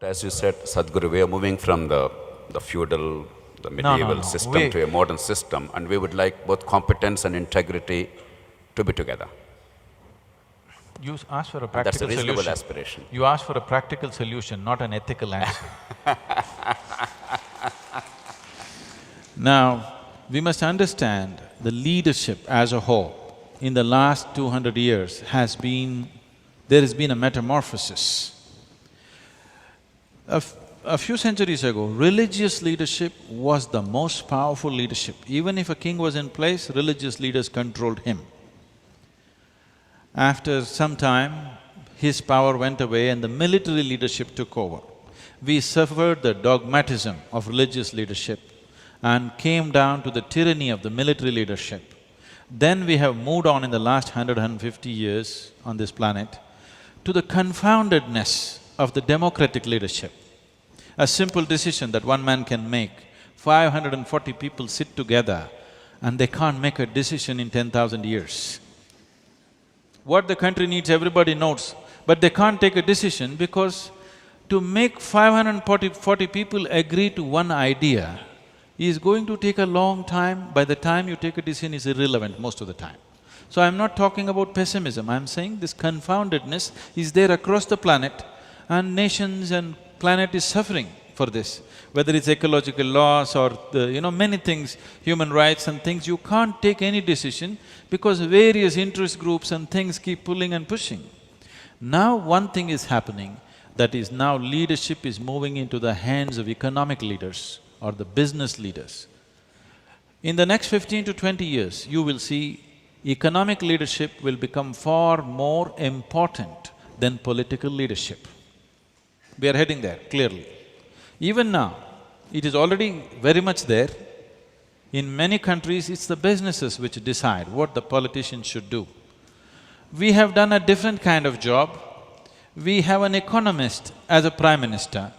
As you said, Sadhguru, we are moving from the feudal, the medieval No. system to a modern system, and we would like both competence and integrity to be together. You asked for a And that's a practical reasonable solution. aspiration. You asked for a practical solution, not an ethical answer. Now, we must understand the leadership as a whole in the last 200 years there has been a metamorphosis. A few centuries ago, religious leadership was the most powerful leadership. Even if a king was in place, religious leaders controlled him. After some time, his power went away and the military leadership took over. We suffered the dogmatism of religious leadership and came down to the tyranny of the military leadership. Then we have moved on in the last 150 years on this planet to the confoundedness of the democratic leadership. A simple decision that one man can make, 540 people sit together and they can't make a decision in 10,000 years. What the country needs, everybody knows, but they can't take a decision because to make 540 people agree to one idea is going to take a long time. By the time you take a decision, is irrelevant most of the time. So I'm not talking about pessimism, I'm saying this confoundedness is there across the planet and nations and planet is suffering for this. Whether it's ecological loss or many things, human rights and things, you can't take any decision because various interest groups and things keep pulling and pushing. Now one thing is happening, that is now leadership is moving into the hands of economic leaders or the business leaders. In the next 15 to 20 years, you will see economic leadership will become far more important than political leadership. We are heading there, clearly. Even now, it is already very much there. In many countries, it's the businesses which decide what the politicians should do. We have done a different kind of job. We have an economist as a prime minister.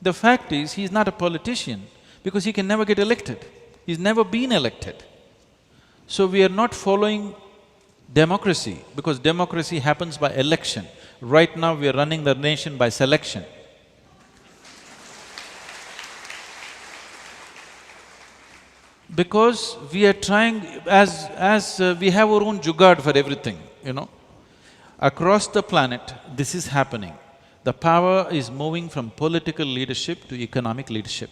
The fact is, he's not a politician because he can never get elected. He's never been elected. So we are not following democracy because democracy happens by election. Right now we are running the nation by selection. Because we are trying… we have our own jugaad for everything, Across the planet, this is happening. The power is moving from political leadership to economic leadership.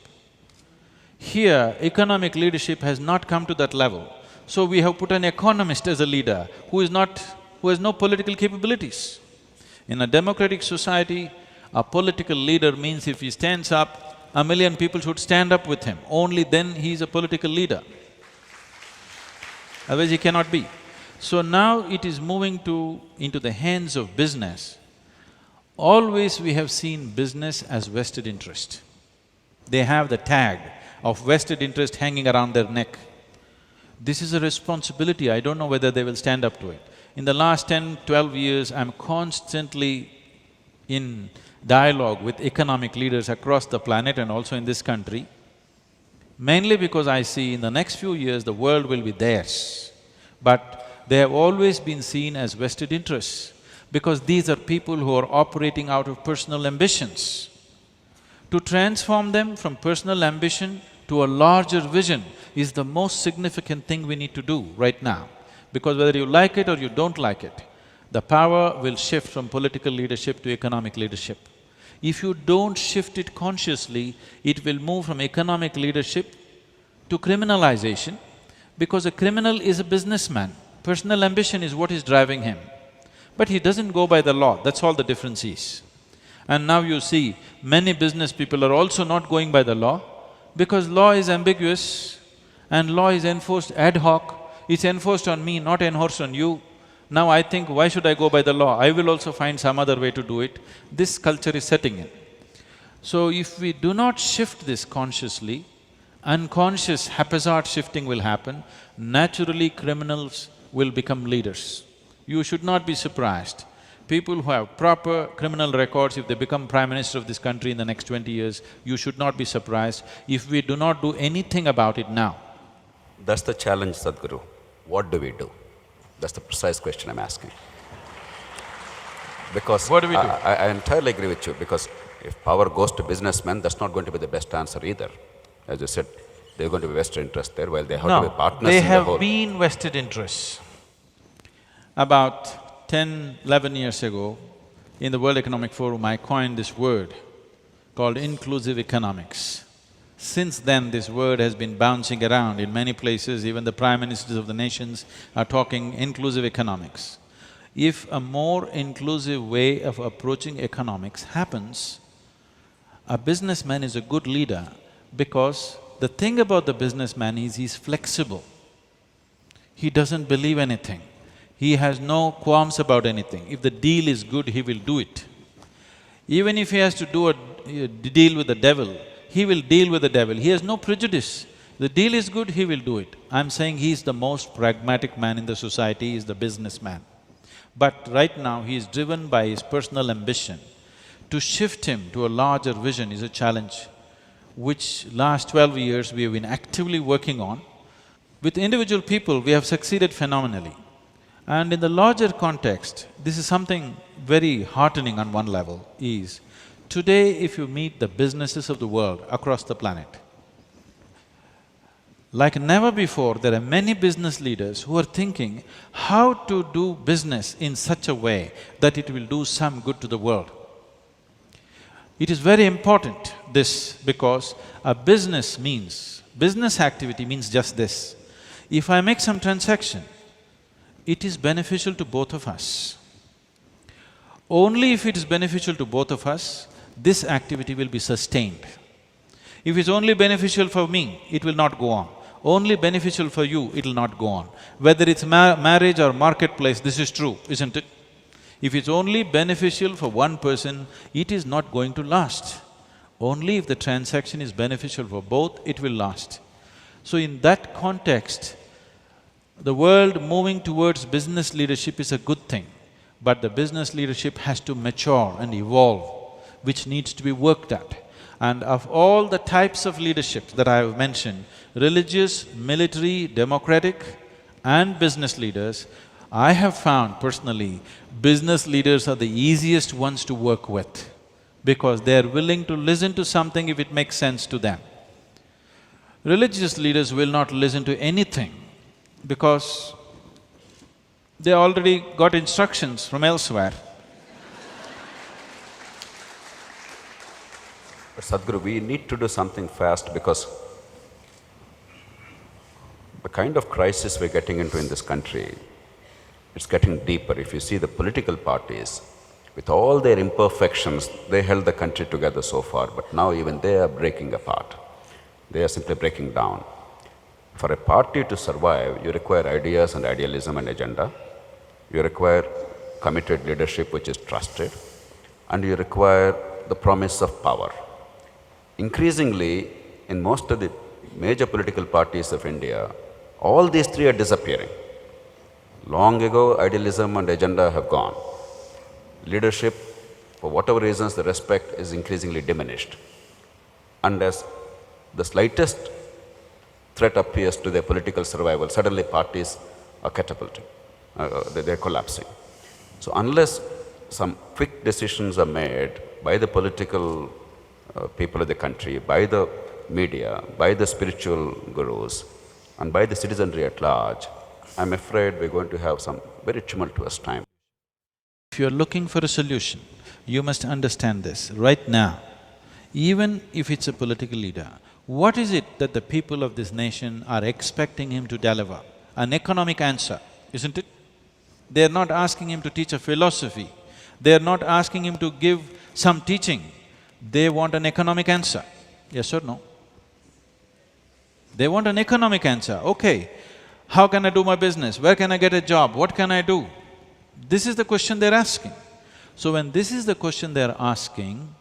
Here, economic leadership has not come to that level. So we have put an economist as a leader who has no political capabilities. In a democratic society, a political leader means if he stands up, 1 million people should stand up with him. Only then he is a political leader. Otherwise he cannot be. So now it is moving into the hands of business. Always we have seen business as vested interest. They have the tag of vested interest hanging around their neck. This is a responsibility, I don't know whether they will stand up to it. In the last 10, 12 years, I'm constantly in dialogue with economic leaders across the planet and also in this country, mainly because I see in the next few years the world will be theirs. But they have always been seen as vested interests because these are people who are operating out of personal ambitions. To transform them from personal ambition to a larger vision is the most significant thing we need to do right now. Because whether you like it or you don't like it, the power will shift from political leadership to economic leadership. If you don't shift it consciously, it will move from economic leadership to criminalization, because a criminal is a businessman. Personal ambition is what is driving him. But he doesn't go by the law, that's all the difference is. And now you see, many business people are also not going by the law because law is ambiguous and law is enforced ad hoc. It's enforced on me, not enforced on you. Now I think, why should I go by the law? I will also find some other way to do it. This culture is setting in. So if we do not shift this consciously, unconscious haphazard shifting will happen, naturally criminals will become leaders. You should not be surprised. People who have proper criminal records, if they become Prime Minister of this country in the next 20 years, you should not be surprised if we do not do anything about it now. That's the challenge, Sadhguru. What do we do? That's the precise question I'm asking. Because What do we do? I entirely agree with you, because If power goes to businessmen, that's not going to be the best answer either. As you said, they're going to be vested interest there, while they have to be No, partners they in the have whole. been vested interests. About 10, 11 years ago, in the World Economic Forum, I coined this word called inclusive economics. Since then, this word has been bouncing around in many places, even the prime ministers of the nations are talking inclusive economics. If a more inclusive way of approaching economics happens, a businessman is a good leader because the thing about the businessman is he's flexible. He doesn't believe anything. He has no qualms about anything. If the deal is good, he will do it. Even if he has to do a deal with the devil, he will deal with the devil. He has no prejudice. The deal is good, he will do it. I'm saying he's the most pragmatic man in the society, he's the businessman. But right now, he is driven by his personal ambition. To shift him to a larger vision is a challenge, which last 12 years we have been actively working on. With individual people, we have succeeded phenomenally. And in the larger context, this is something very heartening on one level, is today if you meet the businesses of the world across the planet, like never before, there are many business leaders who are thinking how to do business in such a way that it will do some good to the world. It is very important, this, because a business activity means just this. If I make some transaction, it is beneficial to both of us. Only if it is beneficial to both of us, this activity will be sustained. If it's only beneficial for me, it will not go on. Only beneficial for you, it will not go on. Whether it's marriage or marketplace, this is true, isn't it? If it's only beneficial for one person, it is not going to last. Only if the transaction is beneficial for both, it will last. So in that context, the world moving towards business leadership is a good thing, but the business leadership has to mature and evolve, which needs to be worked at. And of all the types of leadership that I have mentioned, religious, military, democratic and business leaders, I have found personally, business leaders are the easiest ones to work with because they are willing to listen to something if it makes sense to them. Religious leaders will not listen to anything because they already got instructions from elsewhere. But Sadhguru, we need to do something fast because the kind of crisis we're getting into in this country, it's getting deeper. If you see the political parties, with all their imperfections, they held the country together so far, but now even they are breaking apart. They are simply breaking down. For a party to survive, you require ideas and idealism and agenda. You require committed leadership which is trusted, and you require the promise of power. Increasingly, in most of the major political parties of India, all these three are disappearing. Long ago, idealism and agenda have gone. Leadership, for whatever reasons, the respect is increasingly diminished. And as the slightest threat appears to their political survival, suddenly parties are catapulting, they're collapsing. So unless some quick decisions are made by the political people of the country, by the media, by the spiritual gurus, and by the citizenry at large, I'm afraid we're going to have some very tumultuous time. If you're looking for a solution, you must understand this right now. Even if it's a political leader, what is it that the people of this nation are expecting him to deliver? An economic answer, isn't it? They're not asking him to teach a philosophy, they're not asking him to give some teaching, they want an economic answer, yes or no? They want an economic answer, okay, how can I do my business? Where can I get a job? What can I do? This is the question they're asking. So when this is the question they're asking,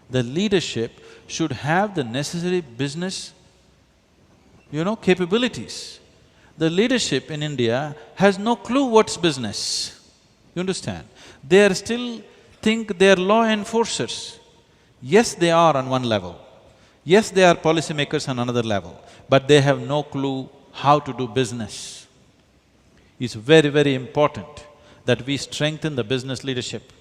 the leadership should have the necessary business, capabilities. The leadership in India has no clue what's business, you understand? They are still think they are law enforcers. Yes, they are on one level. Yes, they are policymakers on another level, but they have no clue how to do business. It's very, very important that we strengthen the business leadership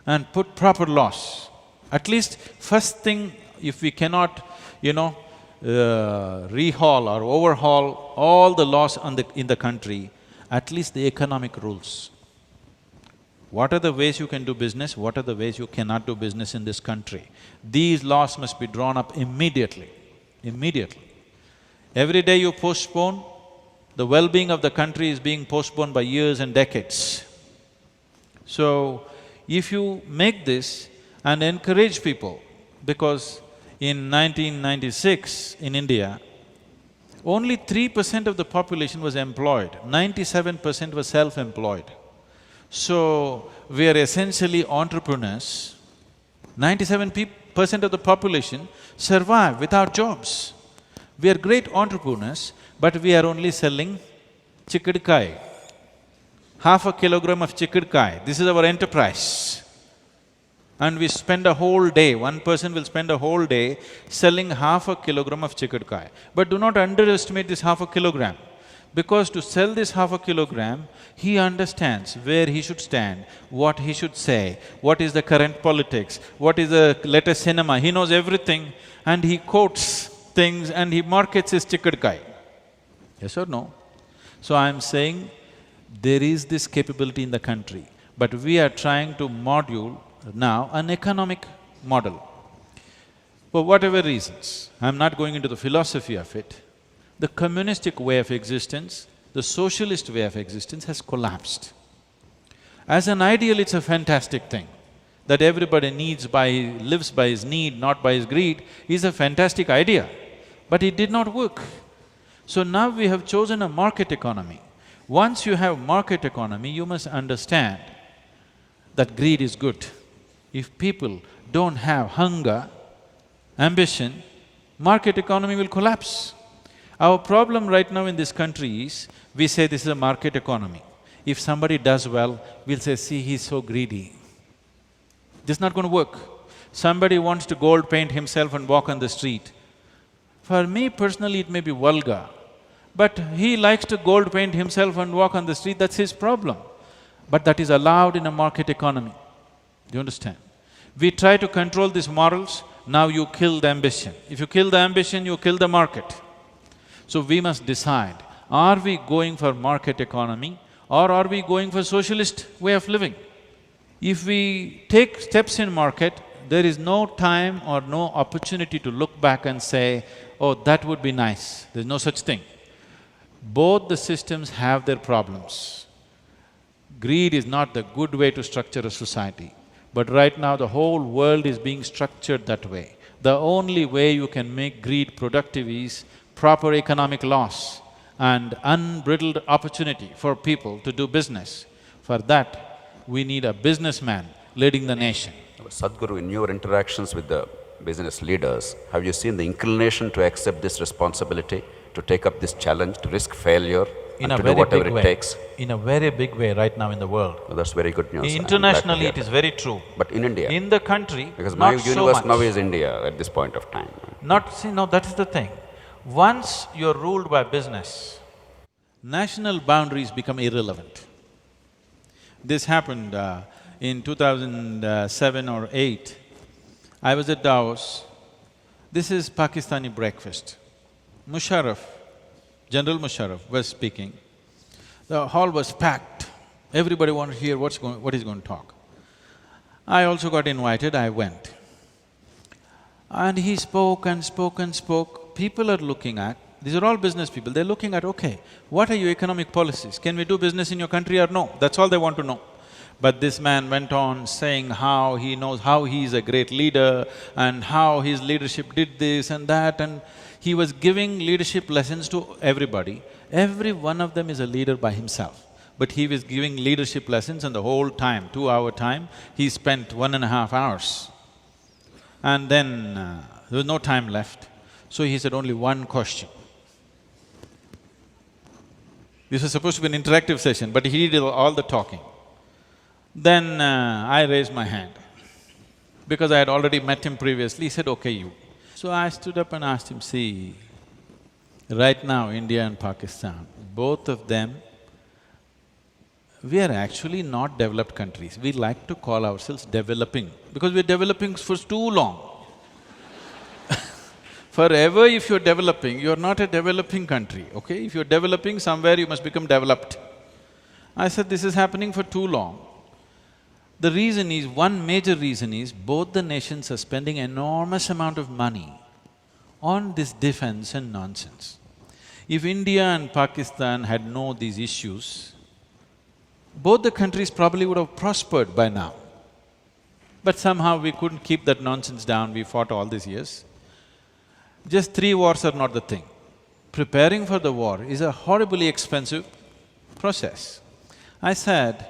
and put proper laws At least first thing, if we cannot, rehaul or overhaul all the laws in the country, at least the economic rules. What are the ways you can do business, what are the ways you cannot do business in this country? These laws must be drawn up immediately, immediately. Every day you postpone, the well-being of the country is being postponed by years and decades. So, if you make this and encourage people, because in 1996 in India, only 3% of the population was employed, 97% was self-employed. So, we are essentially entrepreneurs. 97% of the population survive without jobs. We are great entrepreneurs, but we are only selling chikkadkai, half a kilogram of chikkadkai. This is our enterprise. And we spend a whole day, one person will spend a whole day selling half a kilogram of chikkadkai. But do not underestimate this half a kilogram, because to sell this half a kilogram, he understands where he should stand, what he should say, what is the current politics, what is the latest cinema, he knows everything and he quotes things and he markets his chikkadkai. Yes or no? So I'm saying there is this capability in the country, but we are trying to module now an economic model. For whatever reasons, I'm not going into the philosophy of it, the communistic way of existence, the socialist way of existence has collapsed. As an ideal, it's a fantastic thing. That everybody lives by his need, not by his greed, is a fantastic idea. But it did not work. So now we have chosen a market economy. Once you have market economy, you must understand that greed is good. If people don't have hunger, ambition, market economy will collapse. Our problem right now in this country is, we say this is a market economy. If somebody does well, we'll say, see, he's so greedy. This is not going to work. Somebody wants to gold paint himself and walk on the street. For me personally, it may be vulgar, but he likes to gold paint himself and walk on the street, that's his problem. But that is allowed in a market economy. Do you understand? We try to control these morals, now you kill the ambition. If you kill the ambition, you kill the market. So we must decide, are we going for market economy or are we going for socialist way of living? If we take steps in market, there is no time or no opportunity to look back and say, oh, that would be nice. There's no such thing. Both the systems have their problems. Greed is not the good way to structure a society, but right now the whole world is being structured that way. The only way you can make greed productive is proper economic laws and unbridled opportunity for people to do business. For that, we need a businessman leading the nation. Sadhguru, in your interactions with the business leaders, have you seen the inclination to accept this responsibility, to take up this challenge, to risk failure, and to do whatever it takes? In a very big way right now in the world. Well, that's very good news. Internationally, it is very true. But in India? In the country, because my not universe so much. now is India at this point of time. No, that is the thing. Once you're ruled by business, national boundaries become irrelevant. This happened in 2007 or 8. I was at Davos. This is Pakistani breakfast. General Musharraf was speaking. The hall was packed. Everybody wanted to hear what he's going to talk. I also got invited, I went. And he spoke and spoke and spoke. People are looking at, these are all business people, they're looking at, okay, what are your economic policies? Can we do business in your country or no? That's all they want to know. But this man went on saying how he knows how he is a great leader and how his leadership did this and that, and he was giving leadership lessons to everybody. Every one of them is a leader by himself. But he was giving leadership lessons, and the whole time, 2-hour time, he spent 1.5 hours. And then there was no time left. So he said only one question. This was supposed to be an interactive session, but he did all the talking. Then I raised my hand, because I had already met him previously. He said, okay, you. So I stood up and asked him, see, right now India and Pakistan, both of them We are actually not developed countries. We like to call ourselves developing because we're developing for too long. Forever if you're developing, you're not a developing country, okay? If you're developing somewhere, you must become developed. I said this is happening for too long. The reason is, one major reason is, both the nations are spending enormous amount of money on this defense and nonsense. If India and Pakistan had known these issues, both the countries probably would have prospered by now. But somehow we couldn't keep that nonsense down, we fought all these years. Just 3 wars are not the thing. Preparing for the war is a horribly expensive process. I said,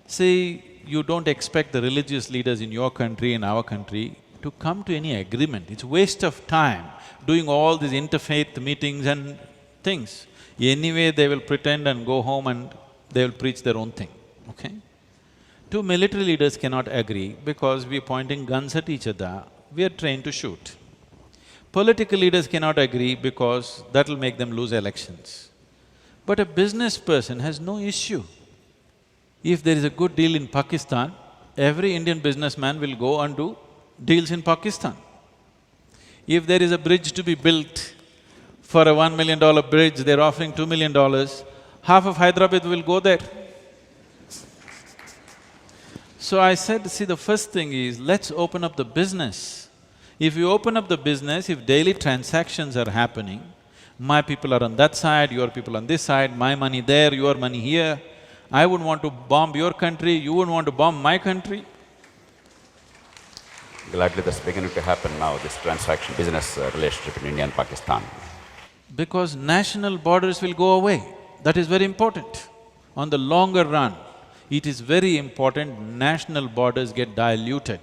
see, you don't expect the religious leaders in your country and our country to come to any agreement. It's waste of time doing all these interfaith meetings and things. Anyway, they will pretend and go home and they will preach their own thing, okay? Two military leaders cannot agree because we're pointing guns at each other, we are trained to shoot. Political leaders cannot agree because that'll make them lose elections. But a business person has no issue. If there is a good deal in Pakistan, every Indian businessman will go and do deals in Pakistan. If there is a bridge to be built, for a $1 million bridge, they're offering $2 million, half of Hyderabad will go there. So I said, see, the first thing is, let's open up the business. If you open up the business, if daily transactions are happening, my people are on that side, your people on this side, my money there, your money here, I wouldn't want to bomb your country, you wouldn't want to bomb my country. Gladly that's beginning to happen now, this transaction business relationship in India and Pakistan. Because national borders will go away, that is very important. On the longer run, it is very important national borders get diluted.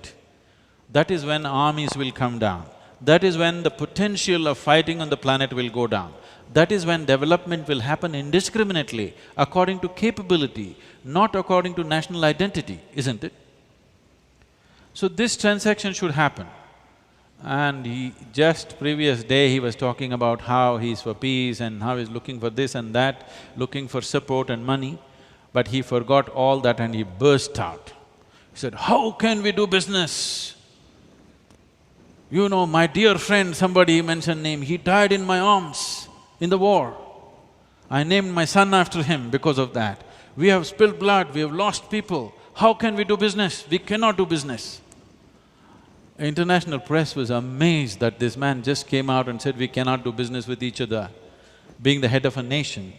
That is when armies will come down. That is when the potential of fighting on the planet will go down. That is when development will happen indiscriminately, according to capability, not according to national identity, isn't it? So this transaction should happen. And just previous day he was talking about how he's for peace and how he's looking for this and that, looking for support and money, but he forgot all that and he burst out. He said, how can we do business? You know, my dear friend, somebody mentioned name, he died in my arms in the war. I named my son after him because of that. We have spilled blood, we have lost people. How can we do business? We cannot do business. International press was amazed that this man just came out and said, we cannot do business with each other, being the head of a nation.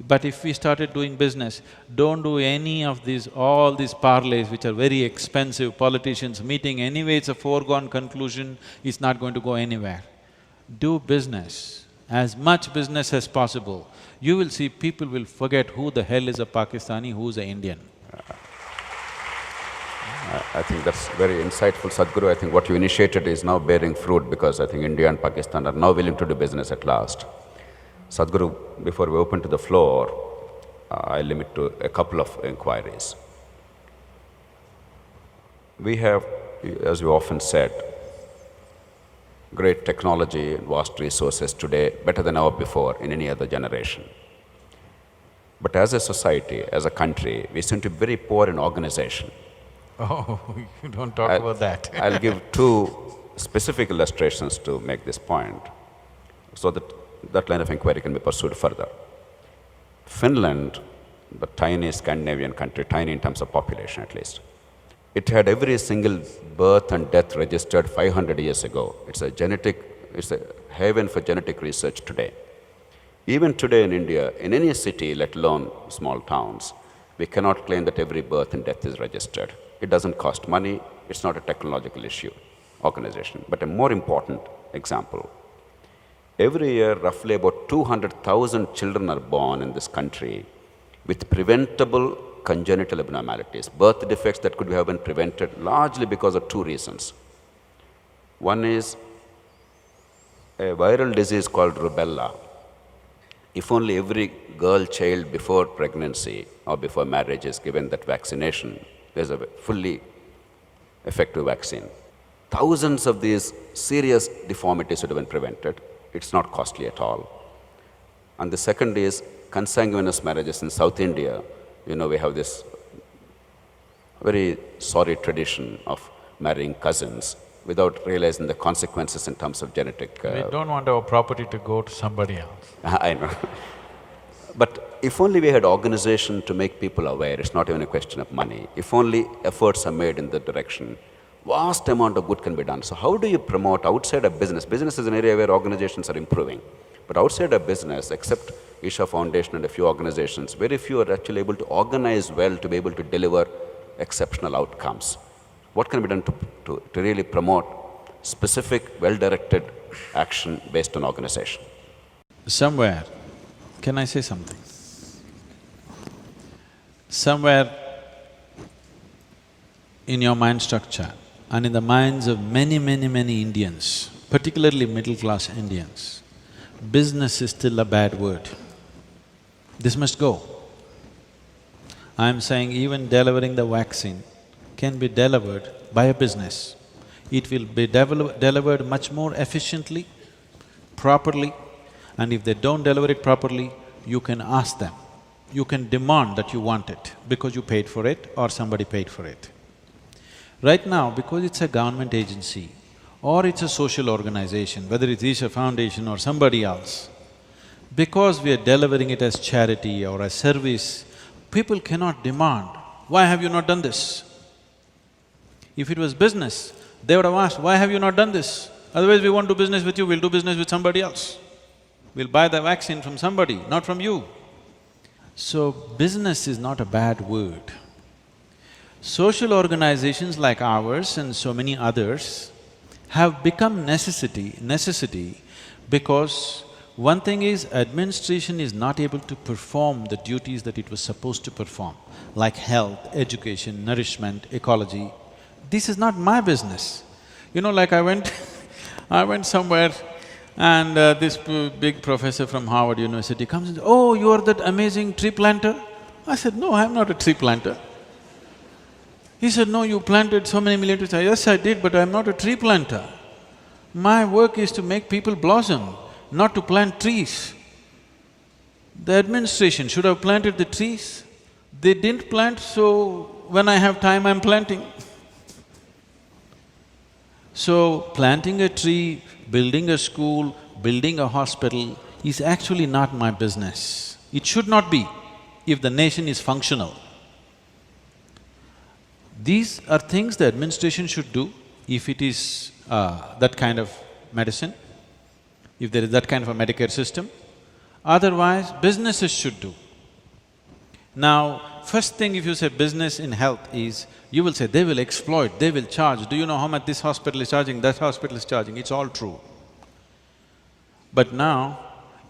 But if we started doing business, don't do any of these… all these parlays which are very expensive, politicians meeting, anyway it's a foregone conclusion, it's not going to go anywhere. Do business, as much business as possible. You will see people will forget who the hell is a Pakistani, who's an Indian. I think that's very insightful, Sadhguru. I think what you initiated is now bearing fruit because I think India and Pakistan are now willing to do business at last. Sadhguru, before we open to the floor, I limit to a couple of inquiries. We have, as you often said, great technology and vast resources today, better than ever before in any other generation. But as a society, as a country, we seem to be very poor in organization. Oh, you don't talk about that. I'll give two specific illustrations to make this point, so that that line of inquiry can be pursued further. Finland, the tiny Scandinavian country, tiny in terms of population at least, it had every single birth and death registered 500 years ago. It's a haven for genetic research today. Even today in India, in any city, let alone small towns, we cannot claim that every birth and death is registered. It doesn't cost money, it's not a technological issue, organization. But a more important example, every year roughly about 200,000 children are born in this country with preventable congenital abnormalities, birth defects that could have been prevented largely because of two reasons. One is a viral disease called rubella. If only every girl child before pregnancy or before marriage is given that vaccination, there's a fully effective vaccine. Thousands of these serious deformities would have been prevented. It's not costly at all. And the second is consanguineous marriages in South India. You know, we have this very sorry tradition of marrying cousins without realizing the consequences in terms of genetic… We don't want our property to go to somebody else. I know. But if only we had organization to make people aware, it's not even a question of money. If only efforts are made in that direction, vast amount of good can be done. So how do you promote outside of business? Business is an area where organizations are improving. But outside of business, except Isha Foundation and a few organizations, very few are actually able to organize well to be able to deliver exceptional outcomes. What can be done to really promote specific, well-directed action based on organization? Somewhere, can I say something? Somewhere in your mind structure and in the minds of many Indians, particularly middle-class Indians, business is still a bad word. This must go. I'm saying even delivering the vaccine can be delivered by a business. It will be delivered much more efficiently, properly, and if they don't deliver it properly, you can ask them. You can demand that you want it because you paid for it or somebody paid for it. Right now, because it's a government agency or it's a social organization, whether it's Isha Foundation or somebody else, because we are delivering it as charity or as service, people cannot demand, why have you not done this? If it was business, they would have asked, why have you not done this? Otherwise we won't do business with you, we'll do business with somebody else. We'll buy the vaccine from somebody, not from you. So, business is not a bad word. Social organizations like ours and so many others have become necessity because one thing is, administration is not able to perform the duties that it was supposed to perform, like health, education, nourishment, ecology. This is not my business. You know, like I went I went somewhere and this big professor from Harvard University comes and says, "Oh, you are that amazing tree planter?" I said, "No, I'm not a tree planter." He said, "No, you planted so many million trees." Yes, I did, but I'm not a tree planter. My work is to make people blossom, not to plant trees. The administration should have planted the trees. They didn't plant, so when I have time, I'm planting. So, planting a tree, building a school, building a hospital is actually not my business. It should not be if the nation is functional. These are things the administration should do if it is that kind of medicine, if there is that kind of a Medicare system. Otherwise, businesses should do. Now, first thing if you say business in health is, you will say they will exploit, they will charge. Do you know how much this hospital is charging, that hospital is charging? It's all true. But now,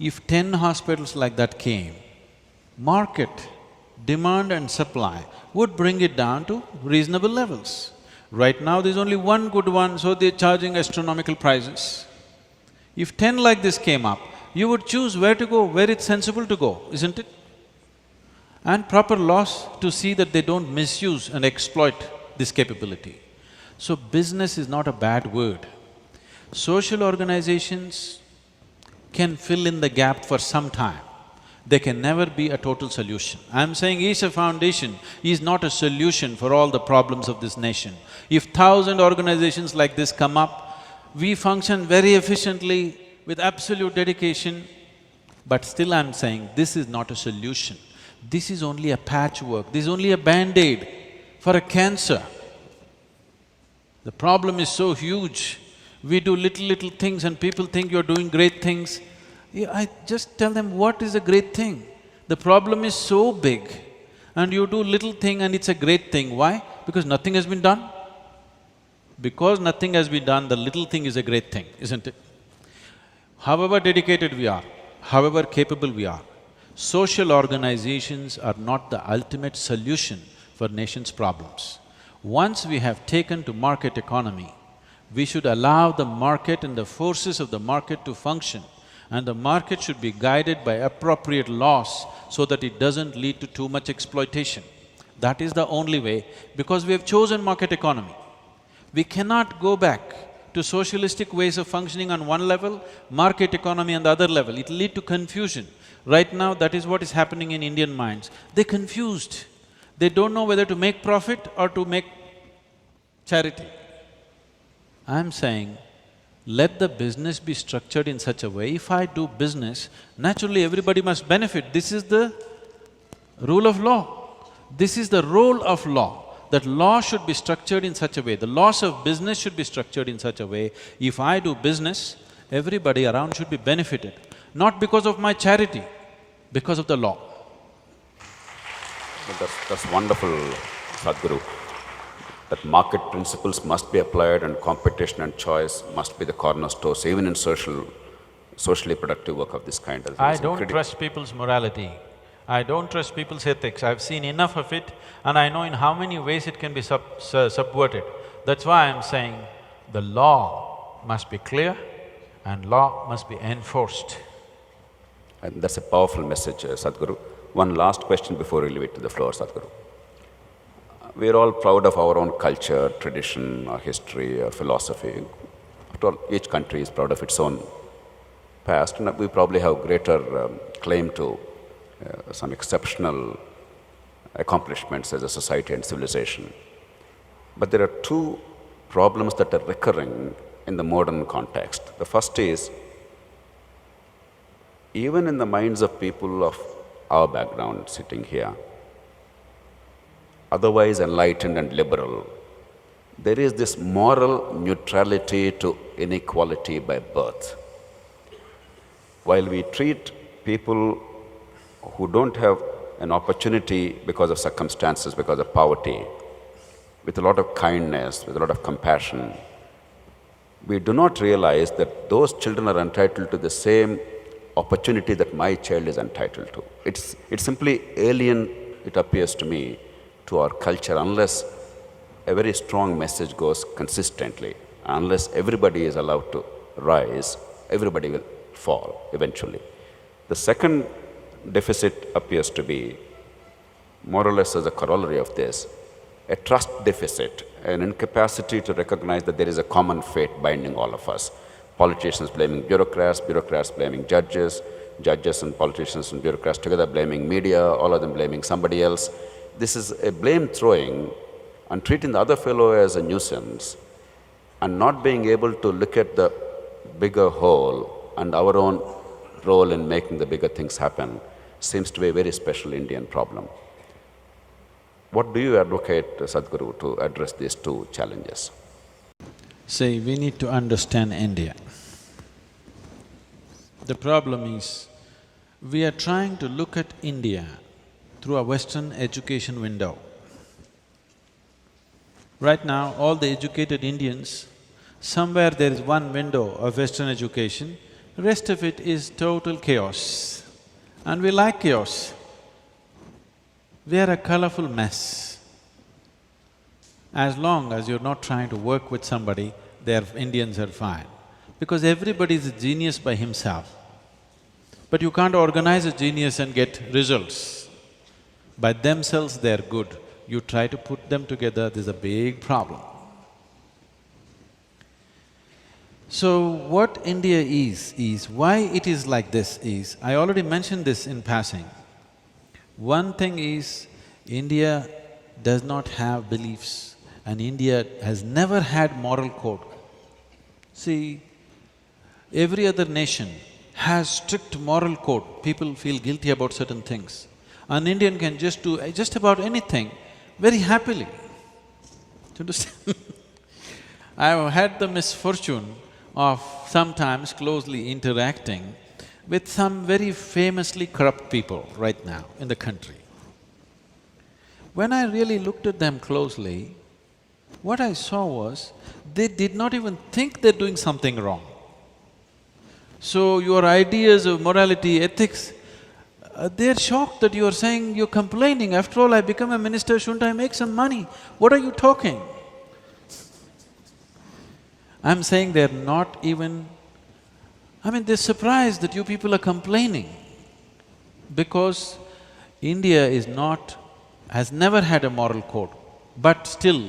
if 10 hospitals like that came, market, demand and supply would bring it down to reasonable levels. Right now there's only one good one, so they're charging astronomical prices. If 10 like this came up, you would choose where to go, where it's sensible to go, isn't it? And proper laws to see that they don't misuse and exploit this capability. So business is not a bad word. Social organizations can fill in the gap for some time. They can never be a total solution. I'm saying Isha Foundation is not a solution for all the problems of this nation. If 1,000 organizations like this come up, we function very efficiently with absolute dedication, but still I'm saying this is not a solution. This is only a patchwork, this is only a band-aid for a cancer. The problem is so huge. We do little things and people think you're doing great things. I just tell them, what is a great thing? The problem is so big and you do little thing and it's a great thing. Why? Because nothing has been done. Because nothing has been done, the little thing is a great thing, isn't it? However dedicated we are, however capable we are, social organizations are not the ultimate solution for nation's problems. Once we have taken to market economy, we should allow the market and the forces of the market to function, and the market should be guided by appropriate laws so that it doesn't lead to too much exploitation. That is the only way, because we have chosen market economy. We cannot go back to socialistic ways of functioning on one level, market economy on the other level. It'll lead to confusion. Right now, that is what is happening in Indian minds. They're confused. They don't know whether to make profit or to make charity. I'm saying, let the business be structured in such a way, if I do business, naturally everybody must benefit. This is the rule of law. This is the role of law, that law should be structured in such a way, the laws of business should be structured in such a way, if I do business, everybody around should be benefited, not because of my charity, because of the law. Well, that's wonderful, Sadhguru. That market principles must be applied and competition and choice must be the cornerstones, even in socially productive work of this kind. I don't trust people's morality. I don't trust people's ethics. I've seen enough of it and I know in how many ways it can be subverted. That's why I'm saying the law must be clear and law must be enforced. And that's a powerful message, Sadhguru. One last question before we leave it to the floor, Sadhguru. We are all proud of our own culture, tradition, our history, our philosophy. After all, each country is proud of its own past, and we probably have greater claim to some exceptional accomplishments as a society and civilization. But there are two problems that are recurring in the modern context. The first is, even in the minds of people of our background sitting here, otherwise enlightened and liberal, there is this moral neutrality to inequality by birth. While we treat people who don't have an opportunity because of circumstances, because of poverty, with a lot of kindness, with a lot of compassion, we do not realize that those children are entitled to the same opportunity that my child is entitled to. It's simply alien, it appears to me, to our culture unless a very strong message goes consistently. Unless everybody is allowed to rise, everybody will fall eventually. The second deficit appears to be, more or less as a corollary of this, a trust deficit, an incapacity to recognize that there is a common fate binding all of us. Politicians blaming bureaucrats, bureaucrats blaming judges, judges and politicians and bureaucrats together blaming media, all of them blaming somebody else. This is a blame throwing and treating the other fellow as a nuisance and not being able to look at the bigger whole and our own role in making the bigger things happen seems to be a very special Indian problem. What do you advocate, Sadhguru, to address these two challenges? See, we need to understand India. The problem is, we are trying to look at India through a Western education window. Right now, all the educated Indians, somewhere there is one window of Western education, the rest of it is total chaos. And we like chaos. We are a colorful mess. As long as you're not trying to work with somebody, Indians are fine. Because everybody is a genius by himself. But you can't organize a genius and get results. By themselves they're good. You try to put them together, there's a big problem. So what India is why it is like this is, I already mentioned this in passing. One thing is, India does not have beliefs and India has never had moral code. See, every other nation has strict moral code, people feel guilty about certain things. An Indian can just do just about anything very happily. Do you understand? I've had the misfortune of sometimes closely interacting with some very famously corrupt people right now in the country. When I really looked at them closely, what I saw was, they did not even think they're doing something wrong. So your ideas of morality, ethics, they're shocked that you're saying, you're complaining, after all I become a minister, shouldn't I make some money? What are you talking? I'm saying they're not even… they're surprised that you people are complaining because India has never had a moral code, but still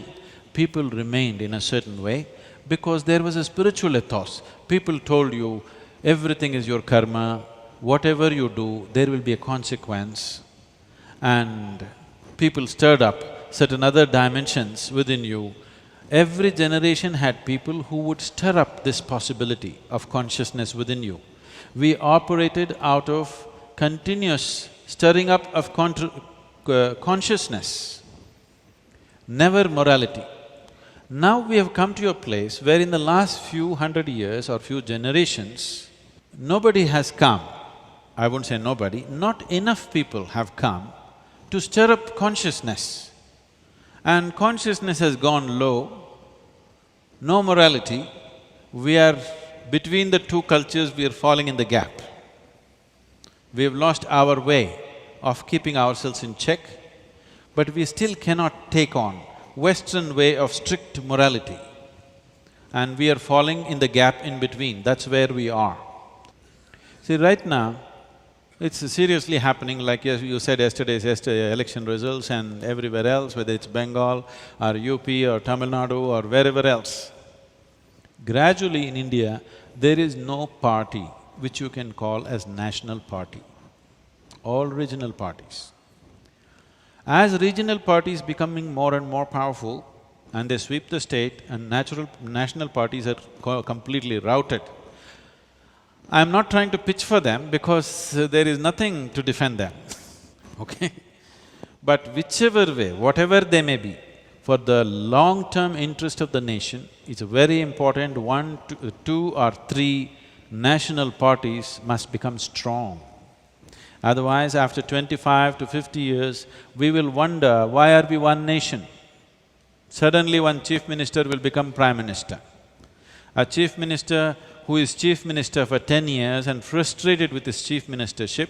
people remained in a certain way because there was a spiritual ethos. People told you, everything is your karma, whatever you do, there will be a consequence. And people stirred up certain other dimensions within you. Every generation had people who would stir up this possibility of consciousness within you. We operated out of continuous stirring up of consciousness, never morality. Now we have come to a place where in the last few hundred years or few generations, nobody has come, I won't say nobody, not enough people have come to stir up consciousness. And consciousness has gone low, no morality, we are between the two cultures, we are falling in the gap. We have lost our way of keeping ourselves in check, but we still cannot take on Western way of strict morality. And we are falling in the gap in between, that's where we are. See, right now, it's seriously happening like you said yesterday's election results and everywhere else, whether it's Bengal or UP or Tamil Nadu or wherever else. Gradually in India, there is no party which you can call as national party, all regional parties. As regional parties becoming more and more powerful and they sweep the state and national parties are completely routed, I'm not trying to pitch for them because there is nothing to defend them, okay? But whichever way, whatever they may be, for the long-term interest of the nation, it's very important two or three national parties must become strong. Otherwise, after 25 to 50 years, we will wonder, why are we one nation? Suddenly one chief minister will become prime minister. A chief minister who is chief minister for 10 years and frustrated with his chief ministership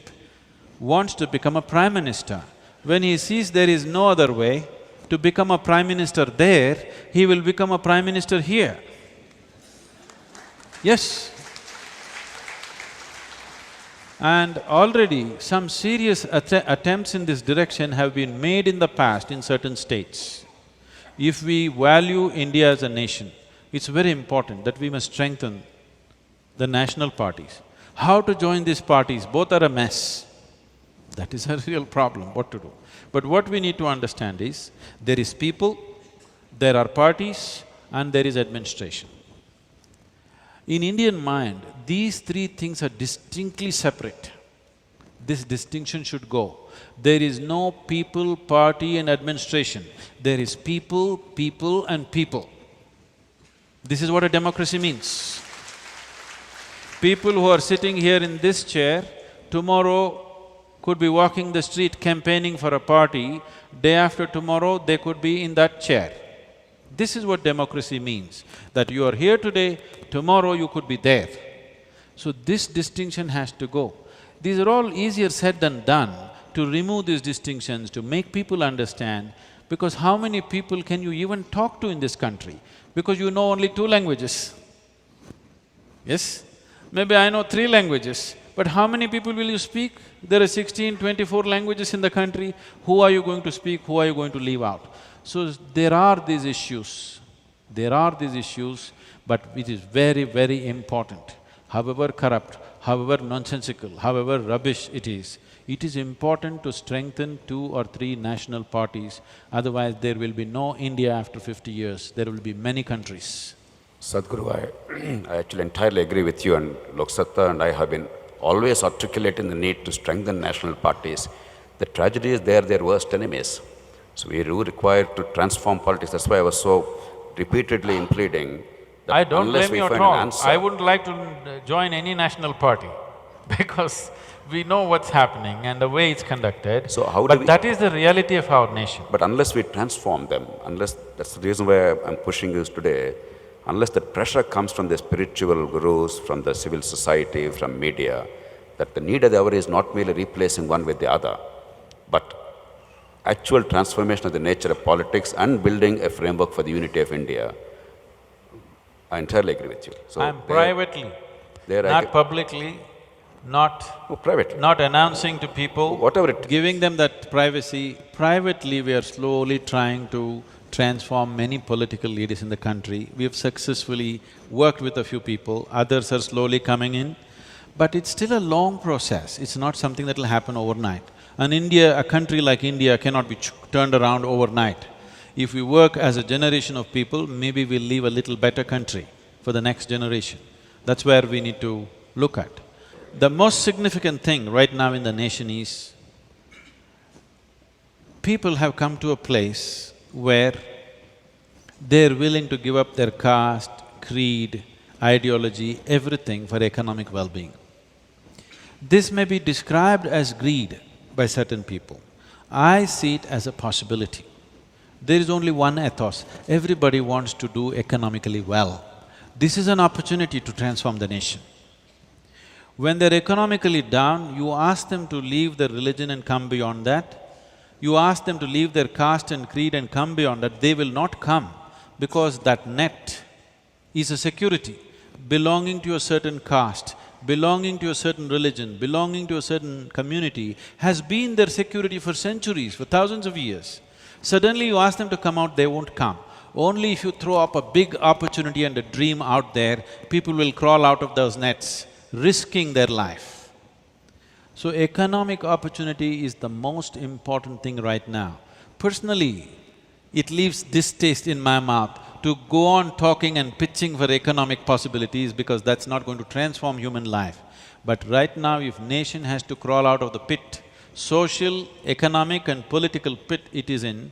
wants to become a prime minister. When he sees there is no other way to become a prime minister there, he will become a prime minister here. Yes. And already some serious attempts in this direction have been made in the past in certain states. If we value India as a nation, it's very important that we must strengthen the national parties. How to join these parties? Both are a mess. That is a real problem, what to do. But what we need to understand is, there is people, there are parties, and there is administration. In Indian mind, these three things are distinctly separate. This distinction should go. There is no people, party and administration. There is people, people and people. This is what a democracy means. People who are sitting here in this chair, tomorrow could be walking the street campaigning for a party, day after tomorrow they could be in that chair. This is what democracy means, that you are here today, tomorrow you could be there. So this distinction has to go. These are all easier said than done, to remove these distinctions, to make people understand, because how many people can you even talk to in this country? Because you know only 2 languages. Yes? Maybe I know 3 languages, but how many people will you speak? There are 16, 24 languages in the country. Who are you going to speak, who are you going to leave out? So there are these issues, but it is very, very important. However corrupt, however nonsensical, however rubbish it is important to strengthen 2 or 3 national parties, otherwise there will be no India after 50 years, there will be many countries. Sadhguru, I actually entirely agree with you, and Loksatta and I have been always articulating the need to strengthen national parties. The tragedy is they are their worst enemies. So we do require to transform politics. That's why I was so repeatedly impleading that I don't unless blame you we at find all. an answer… I wouldn't like to join any national party because we know what's happening and the way it's conducted. So how do but that is the reality of our nation. But unless we transform them, unless… that's the reason why I'm pushing this today, unless the pressure comes from the spiritual gurus, from the civil society, from media, that the need of the hour is not merely replacing one with the other, but actual transformation of the nature of politics and building a framework for the unity of India. I entirely agree with you. So I'm privately, not publicly, not announcing to people, whatever it… giving them that privacy. Privately, we are slowly trying to transform many political leaders in the country. We have successfully worked with a few people, others are slowly coming in. But it's still a long process, it's not something that will happen overnight. And India, a country like India cannot be turned around overnight. If we work as a generation of people, maybe we'll leave a little better country for the next generation. That's where we need to look at. The most significant thing right now in the nation is, people have come to a place where they're willing to give up their caste, creed, ideology, everything for economic well-being. This may be described as greed by certain people. I see it as a possibility. There is only one ethos, everybody wants to do economically well. This is an opportunity to transform the nation. When they're economically down, you ask them to leave their religion and come beyond that. You ask them to leave their caste and creed and come beyond that, they will not come because that net is a security. Belonging to a certain caste, belonging to a certain religion, belonging to a certain community has been their security for centuries, for thousands of years. Suddenly you ask them to come out, they won't come. Only if you throw up a big opportunity and a dream out there, people will crawl out of those nets, risking their life. So economic opportunity is the most important thing right now. Personally, it leaves distaste in my mouth to go on talking and pitching for economic possibilities because that's not going to transform human life. But right now, if nation has to crawl out of the pit, social, economic and political pit it is in,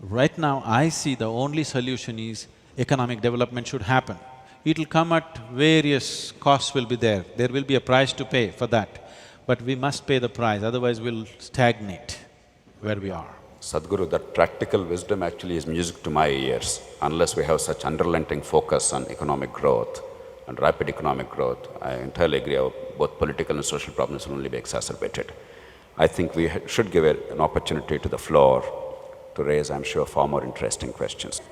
right now I see the only solution is economic development should happen. It'll come at various costs will be there will be a price to pay for that. But we must pay the price, otherwise we'll stagnate where we are. Sadhguru, that practical wisdom actually is music to my ears. Unless we have such unrelenting focus on economic growth and rapid economic growth, I entirely agree, both political and social problems will only be exacerbated. I think we should give an opportunity to the floor to raise, I'm sure, far more interesting questions.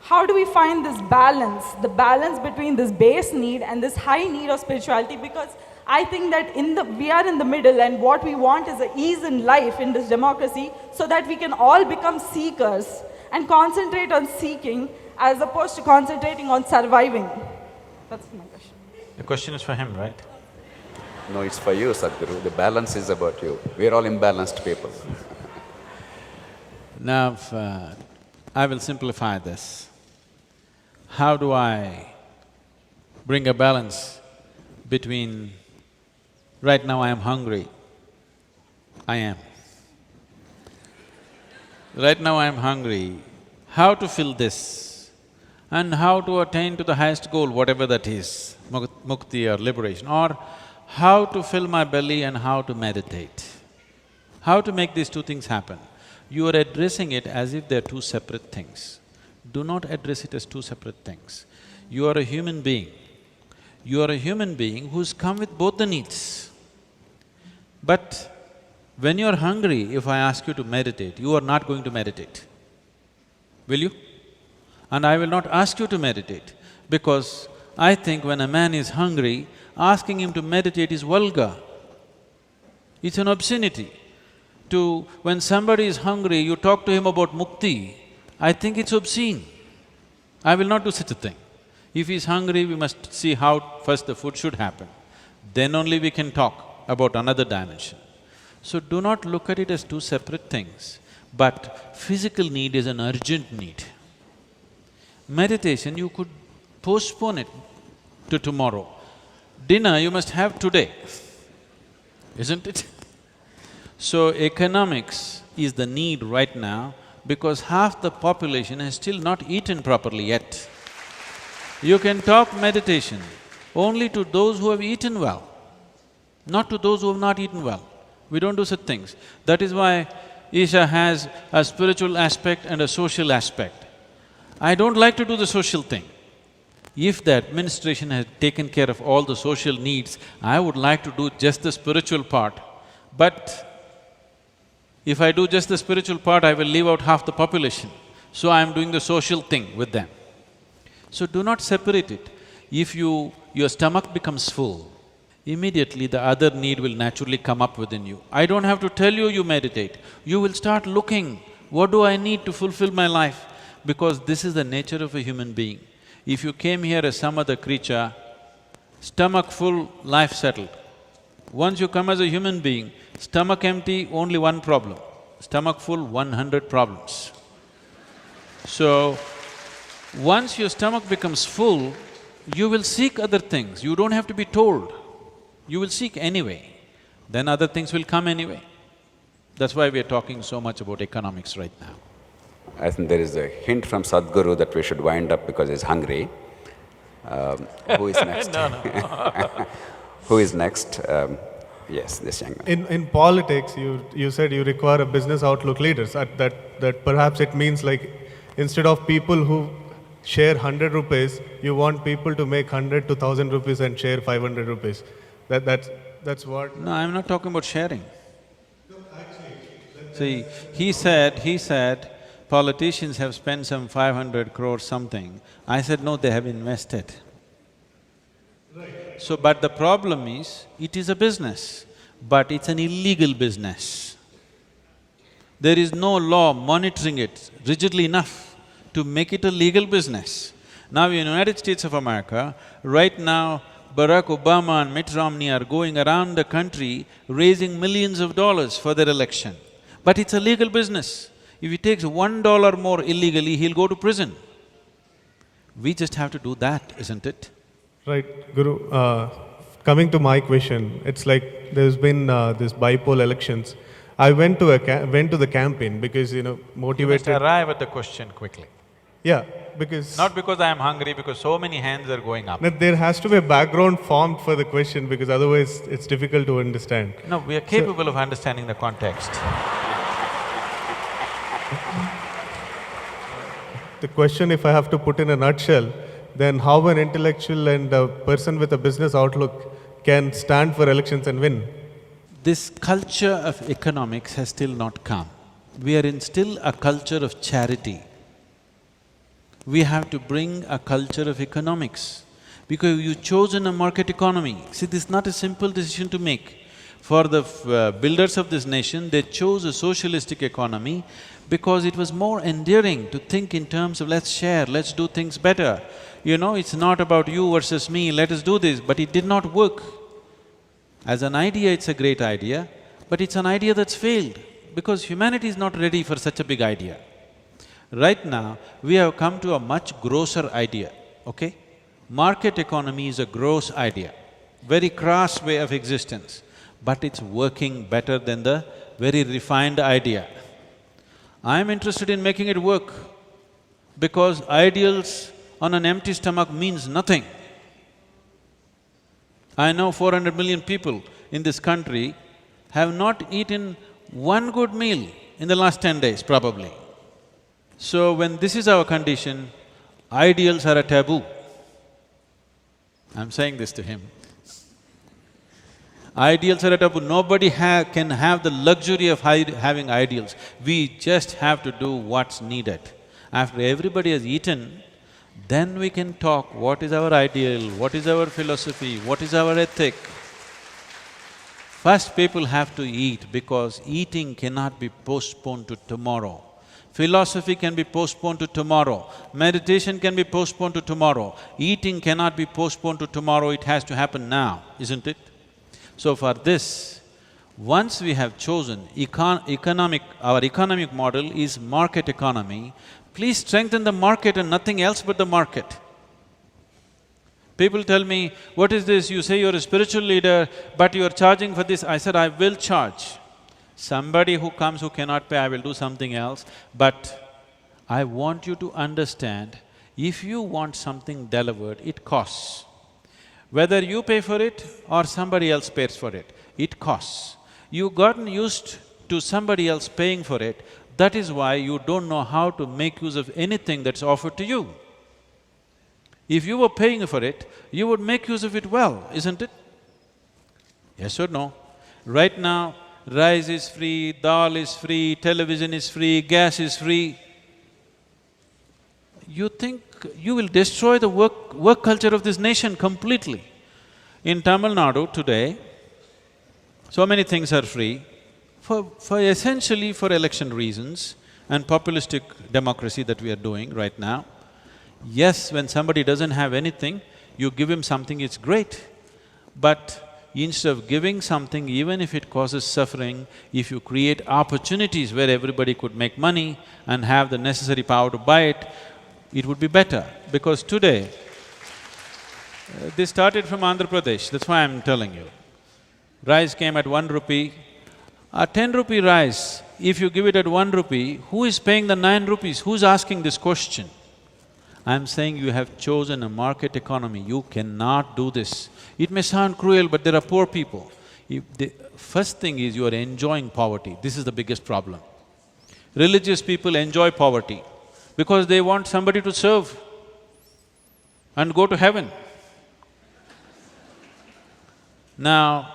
How do we find this balance, the balance between this base need and this high need of spirituality? Because I think that we are in the middle, and what we want is an ease in life in this democracy so that we can all become seekers and concentrate on seeking as opposed to concentrating on surviving. That's my question. The question is for him, right? No, it's for you, Sadhguru. The balance is about you. We're all imbalanced people. Now, I will simplify this. How do I bring a balance between… Right now I am hungry, I am. Right now I am hungry, how to fill this and how to attain to the highest goal, whatever that is, mukti or liberation, or how to fill my belly and how to meditate. How to make these two things happen? You are addressing it as if they're two separate things. Do not address it as two separate things. You are a human being. You are a human being who's come with both the needs. But when you're hungry, if I ask you to meditate, you are not going to meditate. Will you? And I will not ask you to meditate, because I think when a man is hungry, asking him to meditate is vulgar. It's an obscenity. When somebody is hungry, you talk to him about mukti, I think it's obscene. I will not do such a thing. If he's hungry, we must see how first the food should happen. Then only we can talk about another dimension. So do not look at it as two separate things, but physical need is an urgent need. Meditation, you could postpone it to tomorrow. Dinner you must have today, isn't it? So economics is the need right now because half the population has still not eaten properly yet. You can talk meditation only to those who have eaten well, not to those who have not eaten well. We don't do such things. That is why Isha has a spiritual aspect and a social aspect. I don't like to do the social thing. If the administration had taken care of all the social needs, I would like to do just the spiritual part. But if I do just the spiritual part, I will leave out half the population. So I am doing the social thing with them. So do not separate it. If your stomach becomes full, immediately the other need will naturally come up within you. I don't have to tell you, you meditate. You will start looking, what do I need to fulfill my life? because this is the nature of a human being. If you came here as some other creature, stomach full, life settled. Once you come as a human being, stomach empty, only one problem. Stomach full, 100 problems. So, once your stomach becomes full, you will seek other things. You don't have to be told. You will seek anyway. Then other things will come anyway. That's why we are talking so much about economics right now. I think there is a hint from Sadhguru that we should wind up because he's hungry. Who is next? No. Who is next? Yes, this young man. In politics, you said you require a business outlook leaders. That perhaps it means like instead of people who share 100 rupees, you want people to make 100 to 1,000 rupees and share 500 rupees. That's what. No, I'm not talking about sharing. See, he said, politicians have spent some 500 crores something. I said, no, they have invested. So, but the problem is, it is a business, but it's an illegal business. There is no law monitoring it rigidly enough to make it a legal business. Now in the United States of America, right now, Barack Obama and Mitt Romney are going around the country raising millions of dollars for their election. But it's a legal business. If he takes $1 more illegally, he'll go to prison. We just have to do that, isn't it? Right, Guru. Coming to my question, it's like there's been this bipole elections. I went to the campaign because motivated. You must arrive at the question quickly. Yeah, because Not because I am hungry, because so many hands are going up. there has to be a background formed for the question because otherwise it's difficult to understand. No, we are capable of understanding the context. The question, if I have to put in a nutshell, then how an intellectual and a person with a business outlook can stand for elections and win? This culture of economics has still not come. We are in still a culture of charity. We have to bring a culture of economics because you've chosen a market economy. See, this is not a simple decision to make. For the builders of this nation, they chose a socialistic economy because it was more endearing to think in terms of let's share, let's do things better. It's not about you versus me, let us do this, but it did not work. As an idea, it's a great idea, but it's an idea that's failed because humanity is not ready for such a big idea. Right now, we have come to a much grosser idea, okay? Market economy is a gross idea, very crass way of existence, but it's working better than the very refined idea. I'm interested in making it work because ideals on an empty stomach means nothing. I know 400 million people in this country have not eaten one good meal in the last 10 days, probably. So when this is our condition, ideals are a taboo. I'm saying this to him. Ideals are a taboo. Nobody can have the luxury of having ideals. We just have to do what's needed. After everybody has eaten, then we can talk what is our ideal, what is our philosophy, what is our ethic. First people have to eat because eating cannot be postponed to tomorrow. Philosophy can be postponed to tomorrow, meditation can be postponed to tomorrow, eating cannot be postponed to tomorrow, it has to happen now, isn't it? So for this, once we have chosen our economic model is market economy, please strengthen the market and nothing else but the market. People tell me, what is this? You say you're a spiritual leader, but you're charging for this. I said, I will charge. Somebody who comes who cannot pay, I will do something else. But I want you to understand, if you want something delivered, it costs. Whether you pay for it or somebody else pays for it, it costs. You've gotten used to somebody else paying for it, that is why you don't know how to make use of anything that's offered to you. If you were paying for it, you would make use of it well, isn't it? Yes or no? Right now, rice is free, dal is free, television is free, gas is free. You think you will destroy the work culture of this nation completely. In Tamil Nadu today, so many things are free, essentially for election reasons and populistic democracy that we are doing right now. Yes, when somebody doesn't have anything, you give him something, it's great. But instead of giving something, even if it causes suffering, if you create opportunities where everybody could make money and have the necessary power to buy it, it would be better. Because today, this started from Andhra Pradesh, that's why I'm telling you. Rice came at 1 rupee. A 10 rupee rice, if you give it at 1 rupee, who is paying the 9 rupees? Who's asking this question? I'm saying you have chosen a market economy, you cannot do this. It may sound cruel, but there are poor people. The first thing is you are enjoying poverty, this is the biggest problem. Religious people enjoy poverty because they want somebody to serve and go to heaven. Now,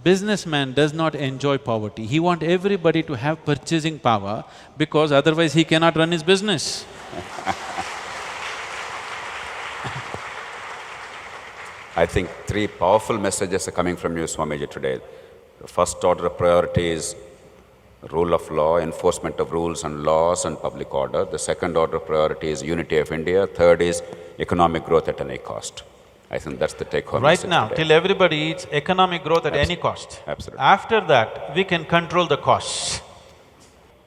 businessman does not enjoy poverty, he wants everybody to have purchasing power because otherwise he cannot run his business. I think three powerful messages are coming from you, Swamiji, today. The first order of priority is rule of law, enforcement of rules and laws and public order. The second order of priority is unity of India. Third is economic growth at any cost. I think that's the take-home Right message now, today. till everybody eats economic growth at any cost. Absolutely. After that, we can control the costs.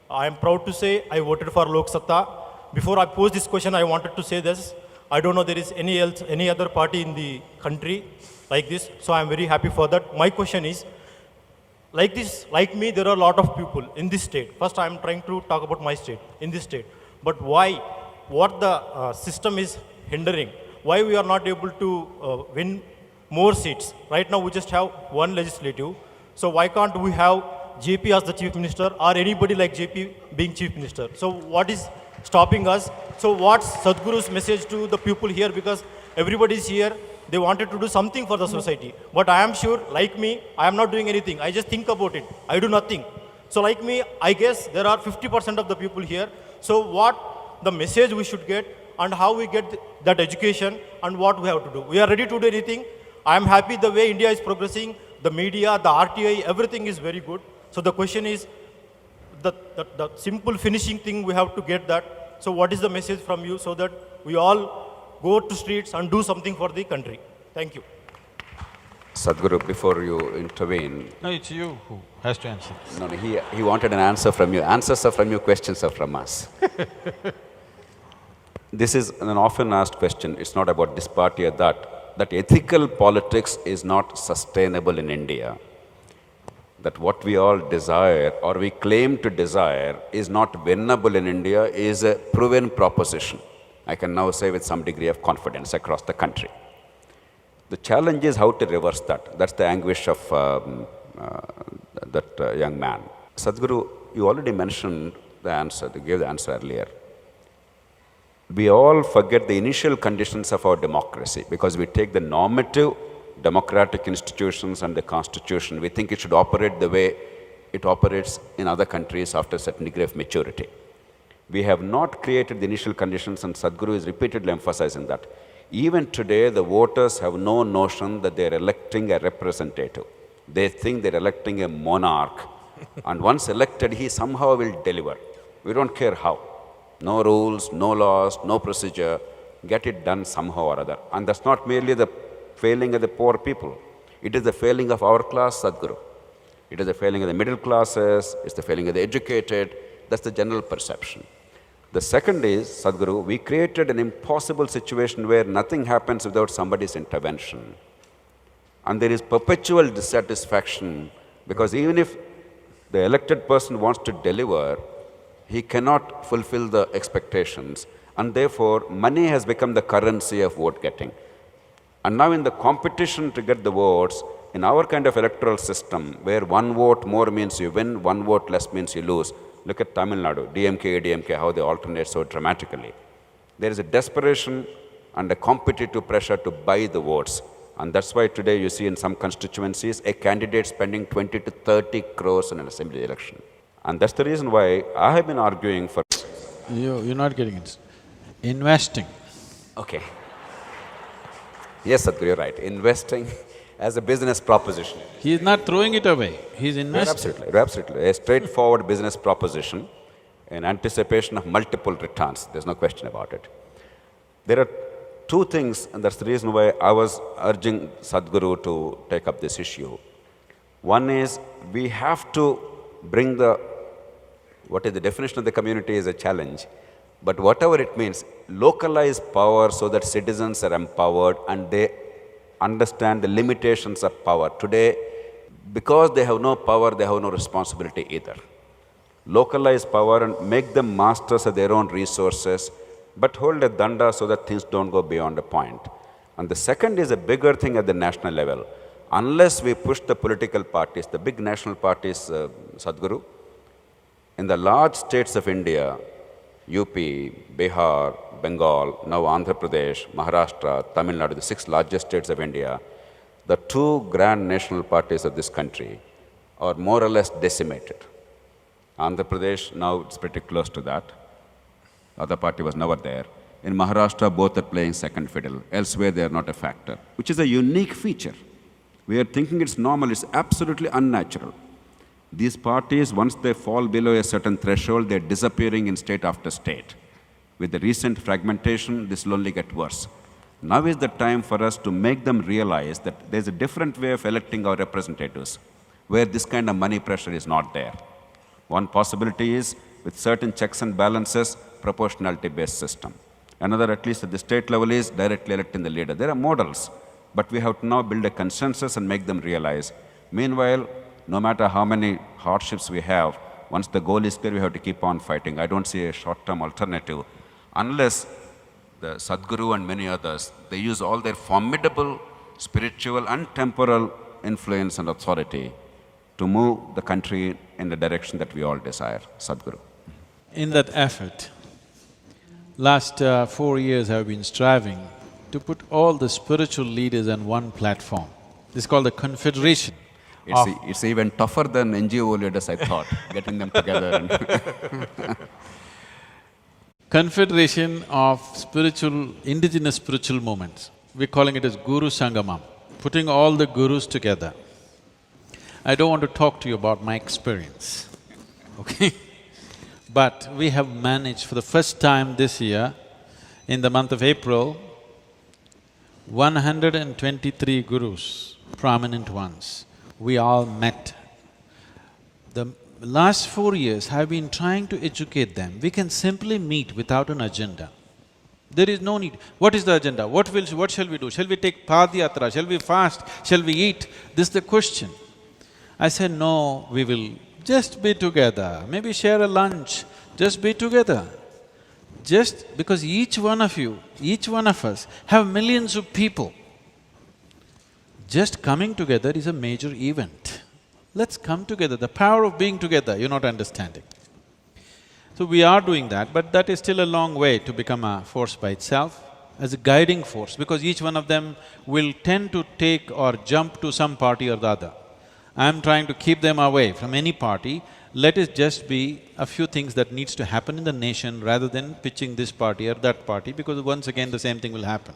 I am proud to say I voted for Lok Satta. Before I pose this question, I wanted to say this. I don't know there is any other party in the country like this, so I am very happy for that. My question is, like this, like me, there are a lot of people in this state. First, I am trying to talk about my state, in this state. But why? What the system is hindering? Why we are not able to win more seats? Right now, we just have one legislative. So why can't we have JP as the chief minister or anybody like JP being chief minister? So what is stopping us? So what's Sadhguru's message to the people here? Because everybody is here, they wanted to do something for the society. But I am sure, like me, I am not doing anything. I just think about it. I do nothing. So like me, I guess there are 50% of the people here. So what the message we should get and how we get that education and what we have to do. We are ready to do anything. I am happy the way India is progressing, the media, the RTI, everything is very good. So the question is, the simple finishing thing, we have to get that. So what is the message from you so that we all go to streets and do something for the country? Thank you. Sadhguru, before you intervene… No, it's you who has to answer. No, he wanted an answer from you. Answers are from you, questions are from us. This is an often asked question, it's not about this party or that ethical politics is not sustainable in India. That what we all desire or we claim to desire is not winnable in India is a proven proposition. I can now say with some degree of confidence across the country. The challenge is how to reverse that. That's the anguish of that young man. Sadhguru, you already mentioned the answer, you gave the answer earlier. We all forget the initial conditions of our democracy because we take the normative democratic institutions and the constitution, we think it should operate the way it operates in other countries after a certain degree of maturity. We have not created the initial conditions, and Sadhguru is repeatedly emphasizing that. Even today, the voters have no notion that they are electing a representative. They think they're electing a monarch, and once elected, he somehow will deliver. We don't care how. No rules, no laws, no procedure, get it done somehow or other. And that's not merely the failing of the poor people. It is the failing of our class, Sadhguru. It is the failing of the middle classes, it's the failing of the educated. That's the general perception. The second is, Sadhguru, we created an impossible situation where nothing happens without somebody's intervention. And there is perpetual dissatisfaction because even if the elected person wants to deliver, he cannot fulfill the expectations. And therefore, money has become the currency of vote getting. And now in the competition to get the votes, in our kind of electoral system, where one vote more means you win, one vote less means you lose. Look at Tamil Nadu, DMK, ADMK, how they alternate so dramatically. There is a desperation and a competitive pressure to buy the votes. And that's why today you see in some constituencies, a candidate spending 20 to 30 crores in an assembly election. And that's the reason why I have been arguing for… You're not getting it. Investing. Okay. Yes, Sadhguru, you're right. Investing as a business proposition. He is not throwing it away, he is investing. Absolutely, absolutely. A straightforward business proposition, in anticipation of multiple returns. There's no question about it. There are two things, and that's the reason why I was urging Sadhguru to take up this issue. One is we have to bring what is the definition of the community is a challenge, but whatever it means, localize power so that citizens are empowered and they understand the limitations of power. Today, because they have no power, they have no responsibility either. Localize power and make them masters of their own resources, but hold a danda so that things don't go beyond a point. And the second is a bigger thing at the national level. Unless we push the political parties, the big national parties, Sadhguru, in the large states of India, UP, Bihar, Bengal, now Andhra Pradesh, Maharashtra, Tamil Nadu, the 6 largest states of India, the 2 grand national parties of this country are more or less decimated. Andhra Pradesh, now it's pretty close to that. The other party was never there. In Maharashtra, both are playing second fiddle. Elsewhere, they are not a factor, which is a unique feature. We are thinking it's normal, it's absolutely unnatural. These parties, once they fall below a certain threshold, they're disappearing in state after state. With the recent fragmentation, this will only get worse. Now is the time for us to make them realize that there's a different way of electing our representatives, where this kind of money pressure is not there. One possibility is, with certain checks and balances, proportionality-based system. Another, at least at the state level, is directly electing the leader. There are models, but we have to now build a consensus and make them realize. Meanwhile, no matter how many hardships we have, once the goal is clear, we have to keep on fighting. I don't see a short-term alternative unless the Sadhguru and many others, they use all their formidable spiritual and temporal influence and authority to move the country in the direction that we all desire. Sadhguru. In that effort, last 4 years I've been striving to put all the spiritual leaders on one platform. This is called the Confederation. It's even tougher than NGO leaders, I thought, getting them together and Confederation of indigenous spiritual movements. We're calling it as Guru Sangamam, putting all the gurus together. I don't want to talk to you about my experience, okay? But we have managed for the first time this year, in the month of April, 123 gurus, prominent ones, we all met. The last 4 years, I've been trying to educate them. We can simply meet without an agenda. There is no need. What is the agenda? What shall we do? Shall we take Padayatra? Shall we fast? Shall we eat? This is the question. I said, no, we will just be together, maybe share a lunch, just be together. Just because each one of you, each one of us have millions of people. Just coming together is a major event. Let's come together, the power of being together, you're not understanding. So we are doing that, but that is still a long way to become a force by itself, as a guiding force, because each one of them will tend to take or jump to some party or the other. I'm trying to keep them away from any party. Let it just be a few things that needs to happen in the nation rather than pitching this party or that party, because once again the same thing will happen.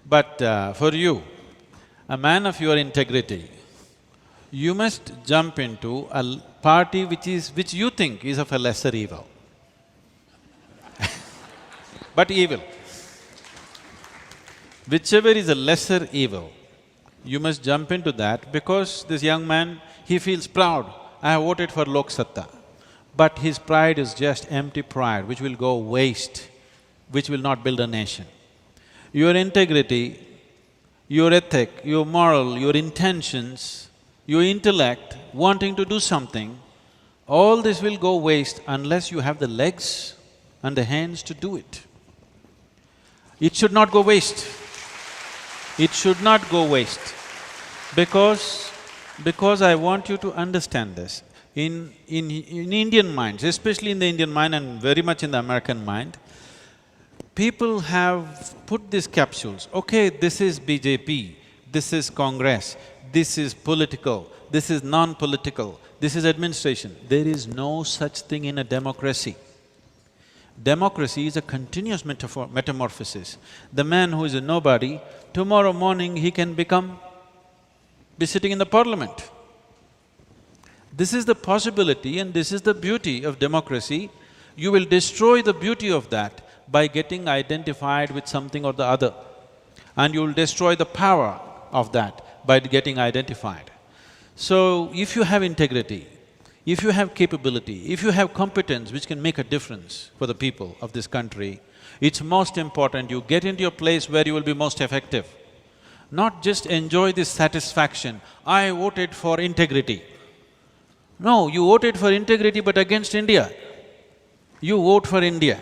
But for you, a man of your integrity, you must jump into a party which you think is of a lesser evil, but evil. Whichever is a lesser evil, you must jump into that, because this young man, he feels proud, I have voted for Lok Satta. But his pride is just empty pride, which will go waste, which will not build a nation. Your integrity, your ethic, your moral, your intentions, your intellect, wanting to do something, all this will go waste unless you have the legs and the hands to do it. It should not go waste. It should not go waste, because I want you to understand this. In Indian minds, especially in the Indian mind and very much in the American mind, people have put these capsules, okay, this is BJP, this is Congress, this is political, this is non-political, this is administration. There is no such thing in a democracy. Democracy is a continuous metamorphosis. The man who is a nobody, tomorrow morning he can be sitting in the parliament. This is the possibility and this is the beauty of democracy, You will destroy the beauty of that by getting identified with something or the other. And you will destroy the power of that by getting identified. So, if you have integrity, if you have capability, if you have competence which can make a difference for the people of this country, it's most important you get into a place where you will be most effective. Not just enjoy this satisfaction, I voted for integrity. No, you voted for integrity but against India. You vote for India.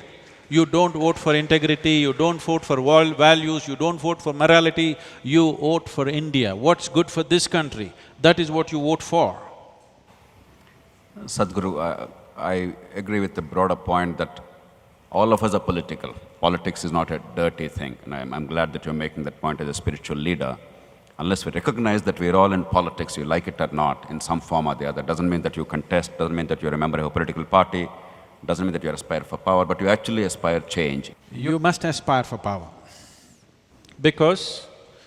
You don't vote for integrity, you don't vote for world values, you don't vote for morality, you vote for India. What's good for this country, that is what you vote for. Sadhguru, I agree with the broader point that all of us are political. Politics is not a dirty thing, and I'm glad that you're making that point as a spiritual leader. Unless we recognize that we're all in politics, you like it or not, in some form or the other, doesn't mean that you contest, doesn't mean that you're a member of a political party, doesn't mean that you aspire for power, but you actually aspire change. You must aspire for power. Because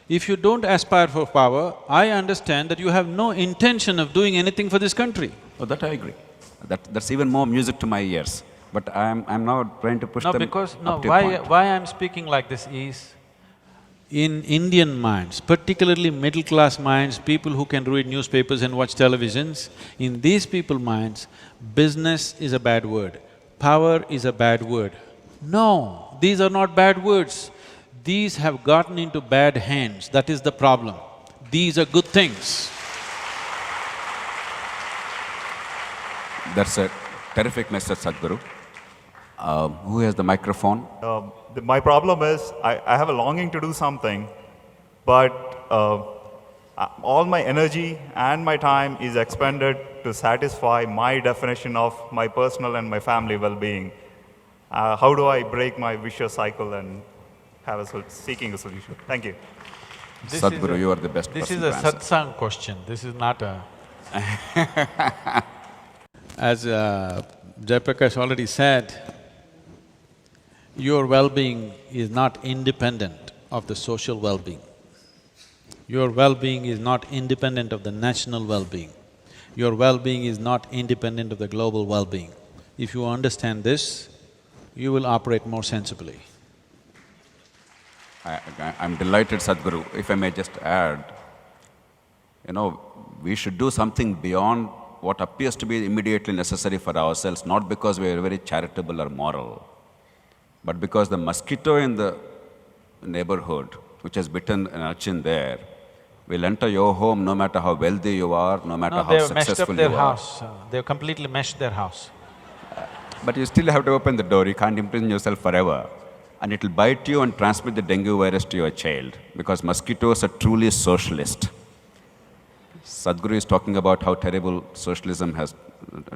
if you don't aspire for power, I understand that you have no intention of doing anything for this country. Oh, that I agree. That's even more music to my ears. But I'm now trying to push them up to a point. Why I'm speaking like this is, in Indian minds, particularly middle-class minds, people who can read newspapers and watch televisions, in these people's minds, business is a bad word, power is a bad word. No, these are not bad words. These have gotten into bad hands, that is the problem. These are good things. That's a terrific message, Sadhguru. Who has the microphone? My problem is, I have a longing to do something, but all my energy and my time is expended to satisfy my definition of my personal and my family well-being. How do I break my vicious cycle and seeking a solution? Thank you. Sadhguru, you are the best This person is a to answer. satsang question, this is not a… As Jayaprakash already said, your well-being is not independent of the social well-being. Your well-being is not independent of the national well-being. Your well-being is not independent of the global well-being. If you understand this, you will operate more sensibly. I'm delighted, Sadhguru. If I may just add, we should do something beyond what appears to be immediately necessary for ourselves, not because we are very charitable or moral, but because the mosquito in the neighborhood, which has bitten an urchin there, will enter your home no matter how wealthy you are, no matter how successful you are. They've meshed up their house, they've completely meshed their house. But you still have to open the door, you can't imprison yourself forever. And it'll bite you and transmit the dengue virus to your child, because mosquitoes are truly socialist. Sadhguru is talking about how terrible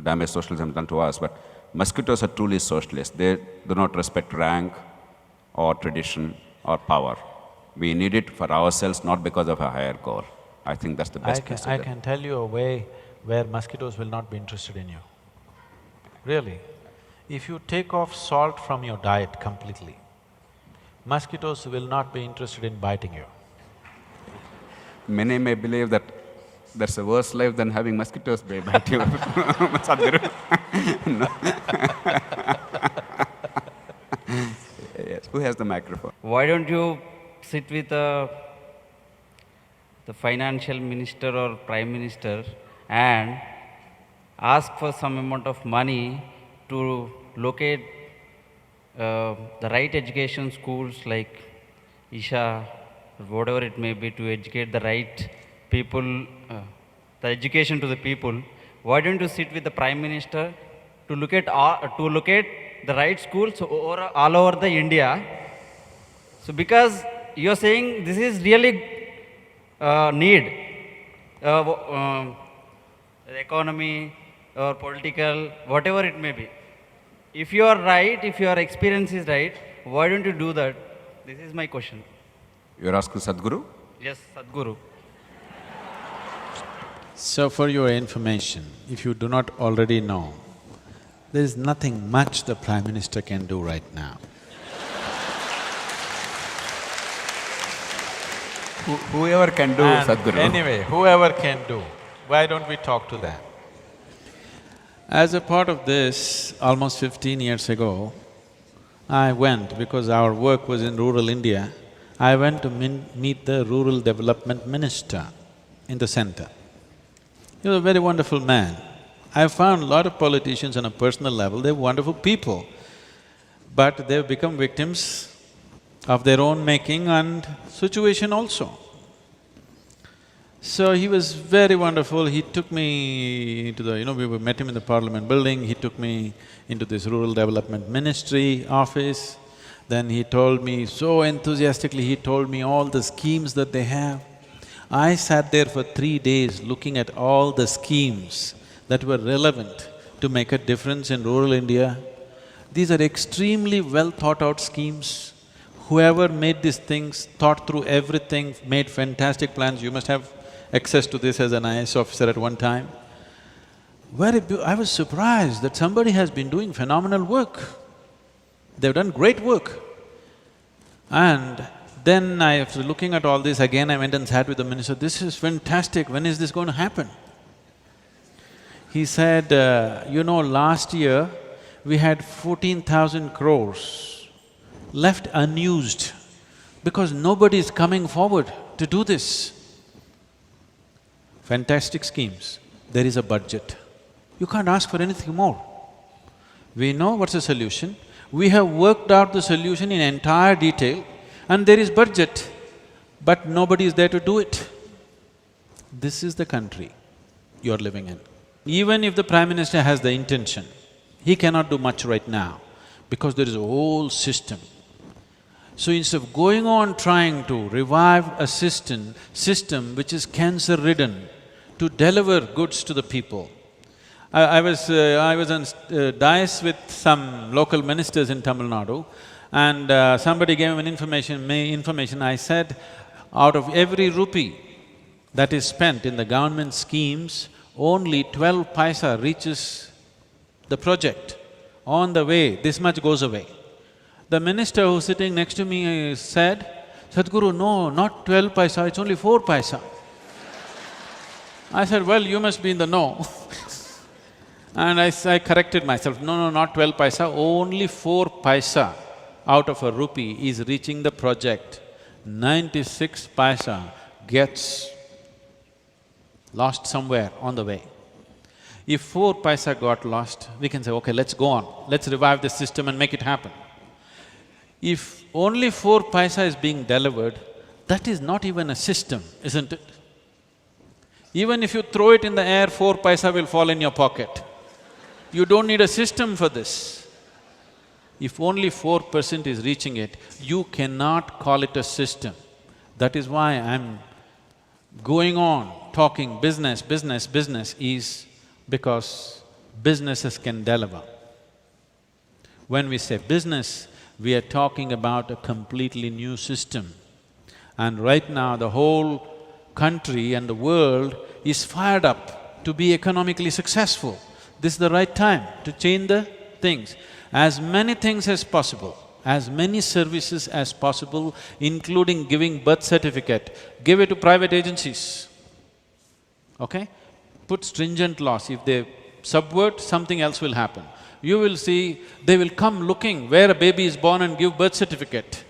damage socialism has done to us, but mosquitoes are truly socialist. They do not respect rank or tradition or power. We need it for ourselves, not because of a higher goal. I think that's the best message. I can tell you a way where mosquitoes will not be interested in you. Really. If you take off salt from your diet completely, mosquitoes will not be interested in biting you. Many may believe that there's a worse life than having mosquitoes bite you. Sadhguru. Yes, who has the microphone? Why don't you sit with the financial minister or prime minister and ask for some amount of money to locate the right education schools like Isha, or whatever it may be, to educate the right people, the education to the people. Why don't you sit with the prime minister to locate the right schools all over the India? So because you're saying this is really need, the economy or political, whatever it may be. If you are right, if your experience is right, why don't you do that? This is my question. You're asking Sadhguru? Yes, Sadhguru. So for your information, if you do not already know, there is nothing much the Prime Minister can do right now. Whoever can do, And Sadhguru. anyway, whoever can do, why don't we talk to them? As a part of this, almost 15 years ago, I went, because our work was in rural India, I went to meet the rural development minister in the center. He was a very wonderful man. I found a lot of politicians on a personal level, they're wonderful people, but they've become victims of their own making and situation also. So he was very wonderful, he took me into the… we met him in the parliament building, he took me into this rural development ministry office. Then he told me, so enthusiastically, he told me all the schemes that they have. I sat there for 3 days looking at all the schemes that were relevant to make a difference in rural India. These are extremely well thought out schemes. Whoever made these things thought through everything, made fantastic plans. You must have access to this as an IAS officer at one time. I was surprised that somebody has been doing phenomenal work. They've done great work. And then after looking at all this, again I went and sat with the minister, this is fantastic, when is this going to happen? He said, last year we had 14,000 crores left unused because nobody is coming forward to do this. Fantastic schemes, there is a budget. You can't ask for anything more. We know what's the solution, we have worked out the solution in entire detail and there is budget, but nobody is there to do it. This is the country you're living in. Even if the Prime Minister has the intention, he cannot do much right now because there is a whole system. So instead of going on trying to revive a system which is cancer-ridden, to deliver goods to the people. I was on dais with some local ministers in Tamil Nadu, and somebody gave me information. I said, out of every rupee that is spent in the government schemes, only 12 paisa reaches the project. On the way, this much goes away. The minister who's sitting next to me said, Sadhguru, no, not 12 paisa, it's only 4 paisa. I said, well, you must be in the know. And I corrected myself, no, not 12 paisa, only 4 paisa out of a rupee is reaching the project. 96 paisa gets lost somewhere on the way. If 4 paisa got lost, we can say, okay, let's go on, let's revive the system and make it happen. If only 4 paisa is being delivered, that is not even a system, isn't it? Even if you throw it in the air, 4 paisa will fall in your pocket. You don't need a system for this. If only 4% is reaching it, you cannot call it a system. That is why I'm going on talking business is because businesses can deliver. When we say business, we are talking about a completely new system. And right now, the whole country and the world is fired up to be economically successful. This is the right time to change the things. As many things as possible, as many services as possible, including giving birth certificate, give it to private agencies, okay? Put stringent laws. If they subvert, something else will happen. You will see, they will come looking where a baby is born and give birth certificate.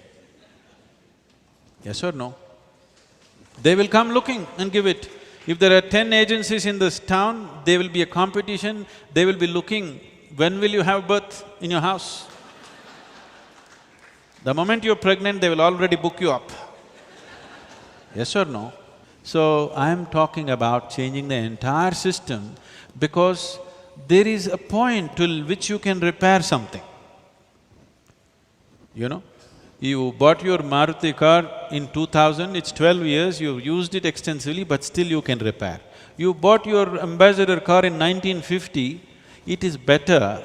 Yes or no? They will come looking and give it. If there are 10 agencies in this town, there will be a competition, they will be looking, when will you have birth in your house? The moment you're pregnant, they will already book you up. Yes or no? So, I am talking about changing the entire system because there is a point till which you can repair something. You bought your Maruti car in 2000, it's 12 years, you've used it extensively, but still you can repair. You bought your Ambassador car in 1950, it is better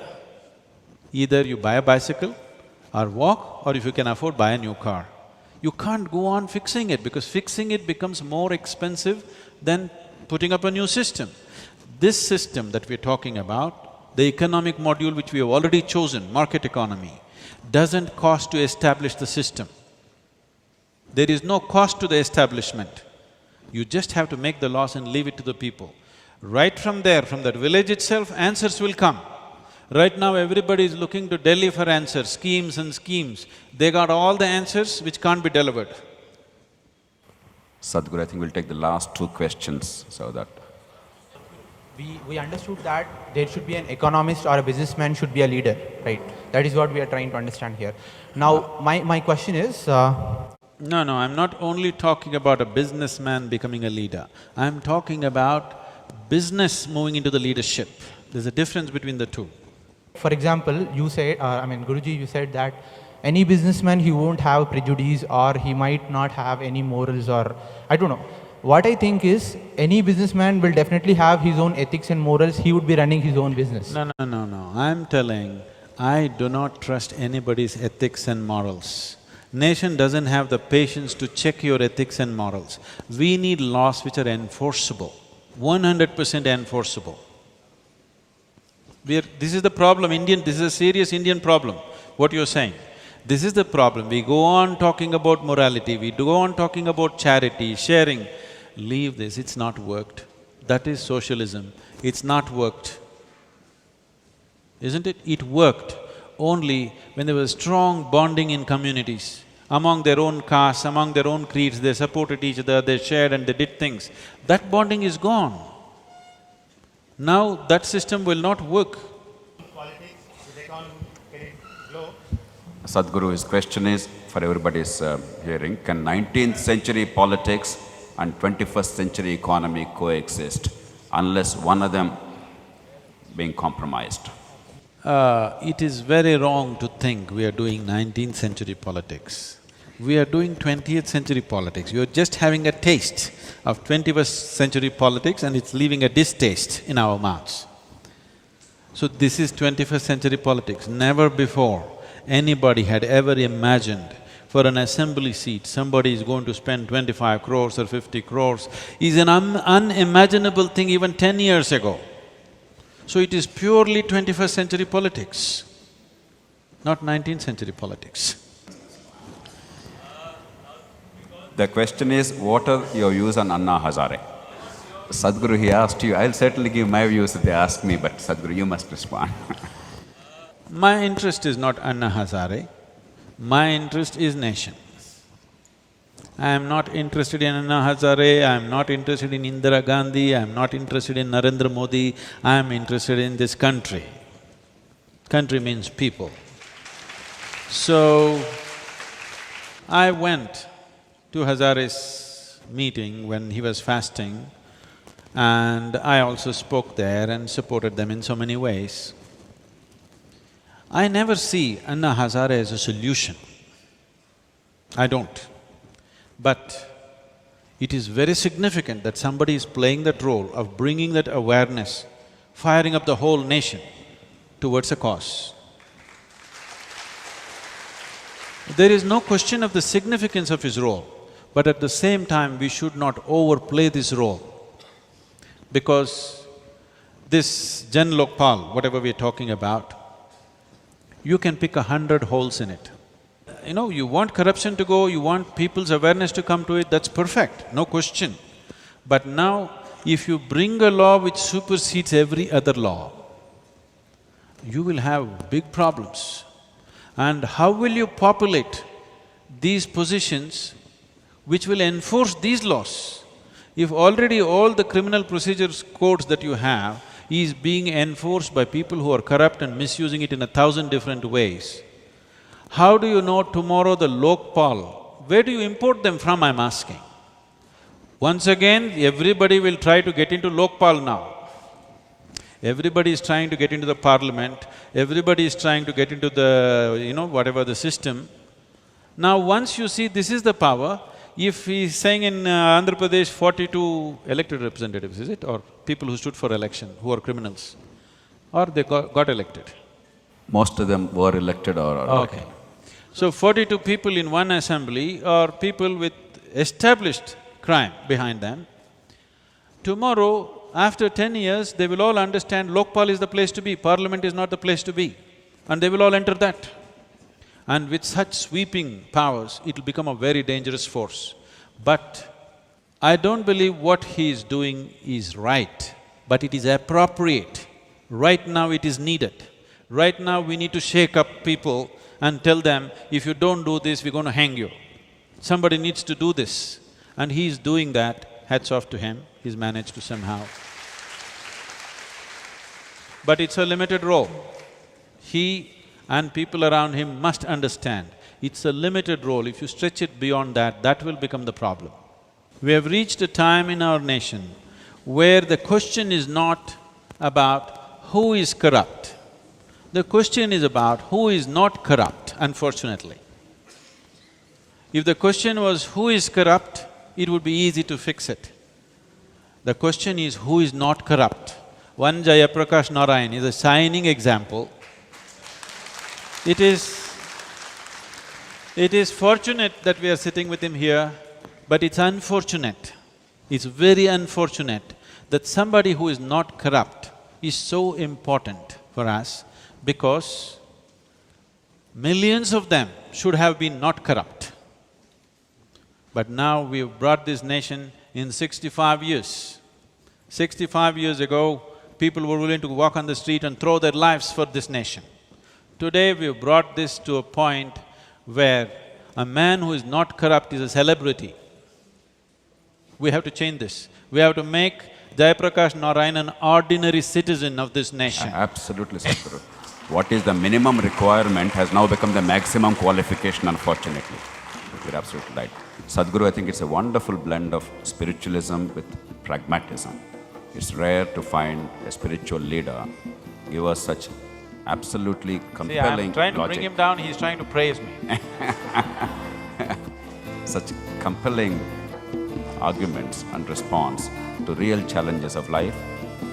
either you buy a bicycle or walk, or if you can afford, buy a new car. You can't go on fixing it because fixing it becomes more expensive than putting up a new system. This system that we're talking about, the economic module which we have already chosen, market economy, doesn't cost to establish the system. There is no cost to the establishment. You just have to make the laws and leave it to the people. Right from there, from that village itself, answers will come. Right now, everybody is looking to Delhi for answers, schemes and schemes. They got all the answers which can't be delivered. Sadhguru, I think we'll take the last two questions so that… We understood that there should be an economist or a businessman should be a leader, right? That is what we are trying to understand here. Now, my question is… No, I'm not only talking about a businessman becoming a leader. I'm talking about business moving into the leadership. There's a difference between the two. For example, you said, Guruji, you said that any businessman, he won't have prejudice or he might not have any morals or… I don't know. What I think is, any businessman will definitely have his own ethics and morals. He would be running his own business. No. I'm telling, I do not trust anybody's ethics and morals. Nation doesn't have the patience to check your ethics and morals. We need laws which are enforceable, 100% enforceable. This is the problem, this is a serious Indian problem, what you're saying. This is the problem. We go on talking about morality, we go on talking about charity, sharing. Leave this, it's not worked. That is socialism, it's not worked. Isn't it? It worked only when there was strong bonding in communities. Among their own castes, among their own creeds, they supported each other, they shared and they did things. That bonding is gone. Now that system will not work. Sadhguru, his question is, for everybody's hearing, can 19th century politics and 21st century economy coexist unless one of them being compromised? It is very wrong to think we are doing 19th century politics. We are doing 20th century politics. You are just having a taste of 21st century politics and it's leaving a distaste in our mouths. So this is 21st century politics. Never before anybody had ever imagined for an assembly seat, somebody is going to spend 25 crores or 50 crores is an unimaginable thing even 10 years ago. So it is purely 21st century politics, not 19th century politics. The question is, what are your views on Anna Hazare? Sadhguru, he asked you, I'll certainly give my views if they ask me, but Sadhguru, you must respond. My interest is not Anna Hazare, my interest is nation. I am not interested in Anna Hazare, I am not interested in Indira Gandhi, I am not interested in Narendra Modi, I am interested in this country. Country means people. So, I went to Hazare's meeting when he was fasting and I also spoke there and supported them in so many ways. I never see Anna Hazare as a solution. I don't. But it is very significant that somebody is playing that role of bringing that awareness, firing up the whole nation towards a cause. There is no question of the significance of his role, but at the same time we should not overplay this role. Because this Jan Lokpal, whatever we're talking about, you can pick 100 holes in it. You know, you want corruption to go, you want people's awareness to come to it, that's perfect, no question. But now, if you bring a law which supersedes every other law, you will have big problems. And how will you populate these positions which will enforce these laws? If already all the criminal procedures codes that you have is being enforced by people who are corrupt and misusing it in 1,000 different ways, how do you know tomorrow the Lokpal, where do you import them from, I'm asking? Once again, everybody will try to get into Lokpal now. Everybody is trying to get into the parliament, everybody is trying to get into the, whatever the system. Now once you see this is the power, if he's saying in Andhra Pradesh 42 elected representatives, is it? Or people who stood for election, who are criminals, or they got elected? Most of them were elected or… Okay. So 42 people in one assembly are people with established crime behind them. Tomorrow, after 10 years, they will all understand Lokpal is the place to be, parliament is not the place to be, and they will all enter that. And with such sweeping powers, it'll become a very dangerous force. But I don't believe what he is doing is right. but it is appropriate. Right now it is needed. Right now we need to shake up people and tell them, if you don't do this, we're going to hang you. Somebody needs to do this, and he is doing that. Hats off to him, he's managed to somehow. But it's a limited role. He and people around him must understand, it's a limited role. If you stretch it beyond that, that will become the problem. We have reached a time in our nation where the question is not about who is corrupt. The question is about who is not corrupt, unfortunately. If the question was who is corrupt, it would be easy to fix it. The question is who is not corrupt. One Jayaprakash Narayan is a shining example. It is fortunate that we are sitting with him here, but it's unfortunate, it's very unfortunate that somebody who is not corrupt is so important for us, because millions of them should have been not corrupt. But now we've brought this nation in 65 years. 65 years ago, people were willing to walk on the street and throw their lives for this nation. Today, we've brought this to a point where a man who is not corrupt is a celebrity. We have to change this. We have to make Jayaprakash Narayan an ordinary citizen of this nation. Absolutely, Sadhguru. What is the minimum requirement has now become the maximum qualification, unfortunately. You're absolutely right. Sadhguru, I think it's a wonderful blend of spiritualism with pragmatism. It's rare to find a spiritual leader give us such absolutely compelling I'm trying to logic. bring him down, he's trying to praise me. Such compelling arguments and response to real challenges of life.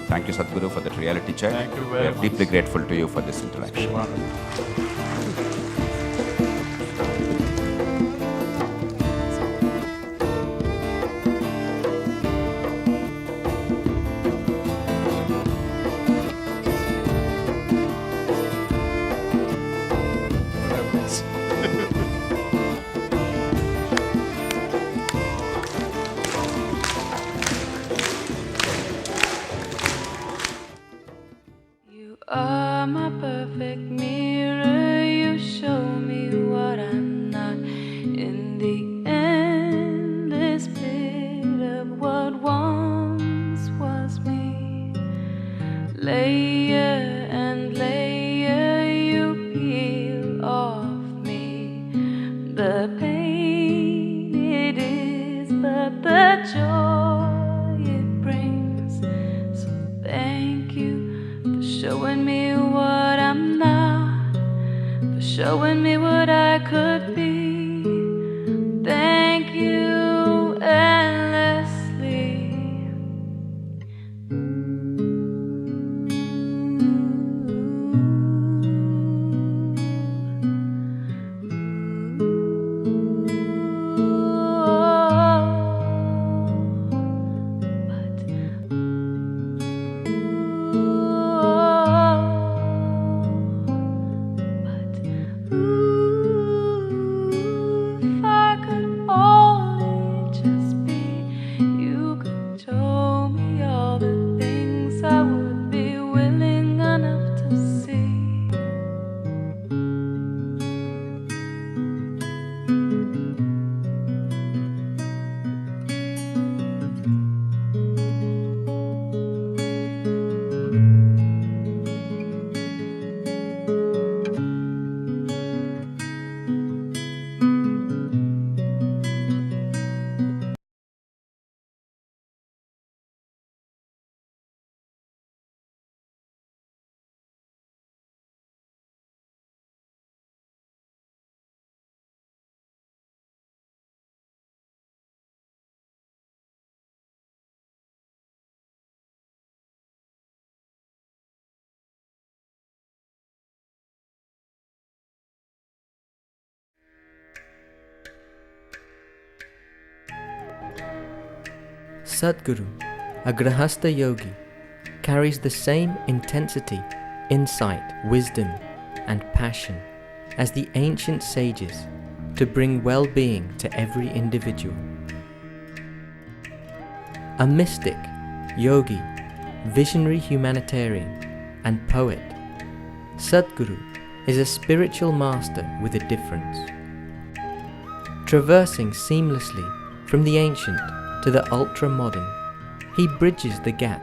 Thank you, Sadhguru, for that reality check. Thank you very much. We are deeply grateful to you for this interaction. You are my perfect mirror, you show me what I'm not. In the endless pit of what once was me, layer and layer you peel off me. The pain it is, but the joy it brings. So thank you for showing me what I'm not, for showing me what I could be. Thank you endlessly. If I could only just be, you could show me all the things I would be willing enough to see. Sadhguru, a Grahastha yogi, carries the same intensity, insight, wisdom, and passion as the ancient sages to bring well-being to every individual. A mystic, yogi, visionary humanitarian, and poet, Sadhguru is a spiritual master with a difference. Traversing seamlessly from the ancient to the ultra-modern, he bridges the gap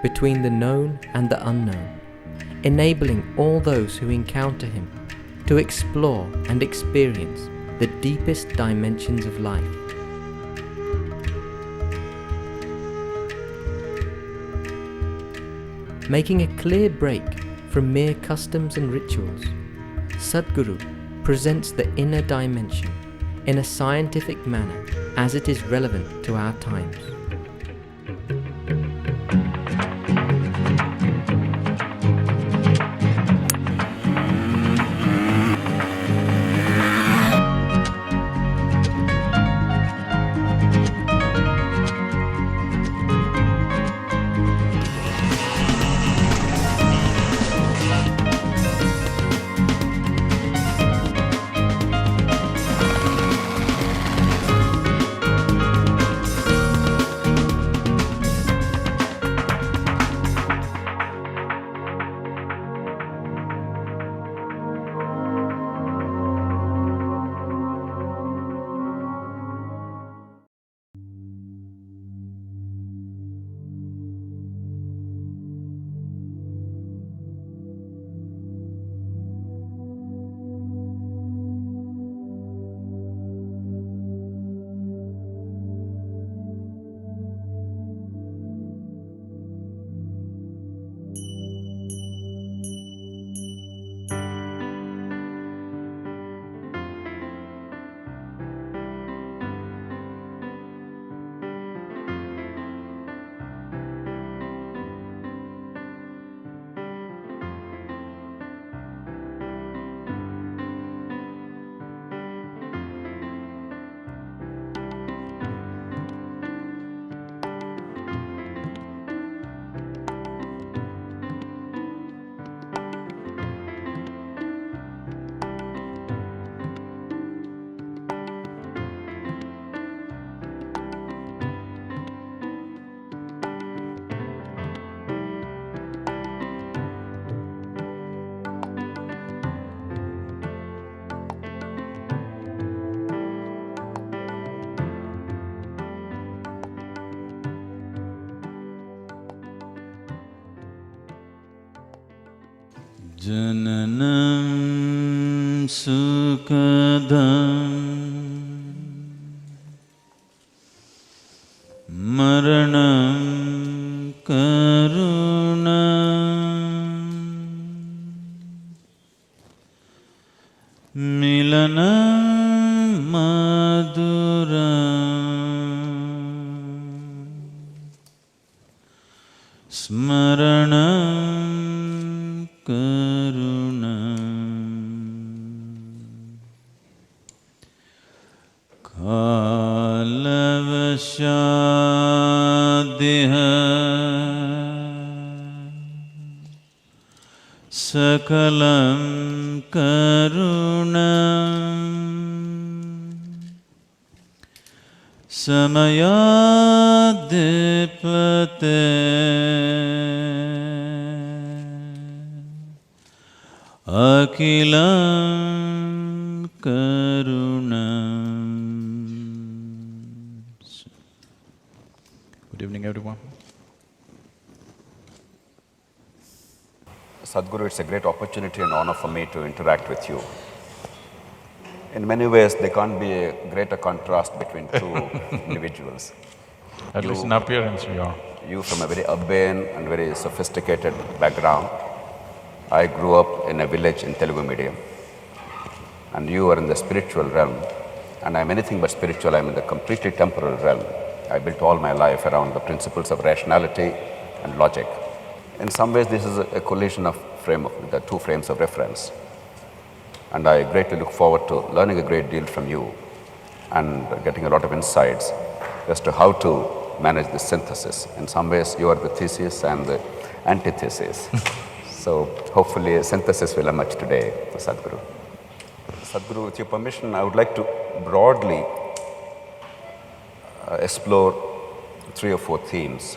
between the known and the unknown, enabling all those who encounter him to explore and experience the deepest dimensions of life. Making a clear break from mere customs and rituals, Sadhguru presents the inner dimension in a scientific manner as it is relevant to our times. Jananam sukadam maranam karunam milanam maduram smaranam kalavashadiha sakalam karunam samayadipate akilam karunam. Good evening, everyone. Sadhguru, it's a great opportunity and honor for me to interact with you. In many ways, there can't be a greater contrast between two individuals. At least in appearance, we are. You from a very urbane and very sophisticated background. I grew up in a village in Telugu medium. And you are in the spiritual realm. And I'm anything but spiritual, I'm in the completely temporal realm. I built all my life around the principles of rationality and logic. In some ways, this is a collision of the two frames of reference. And I greatly look forward to learning a great deal from you and getting a lot of insights as to how to manage this synthesis. In some ways, you are the thesis and the antithesis. So hopefully a synthesis will emerge today for Sadhguru. Sadhguru, with your permission, I would like to broadly explore 3 or 4 themes.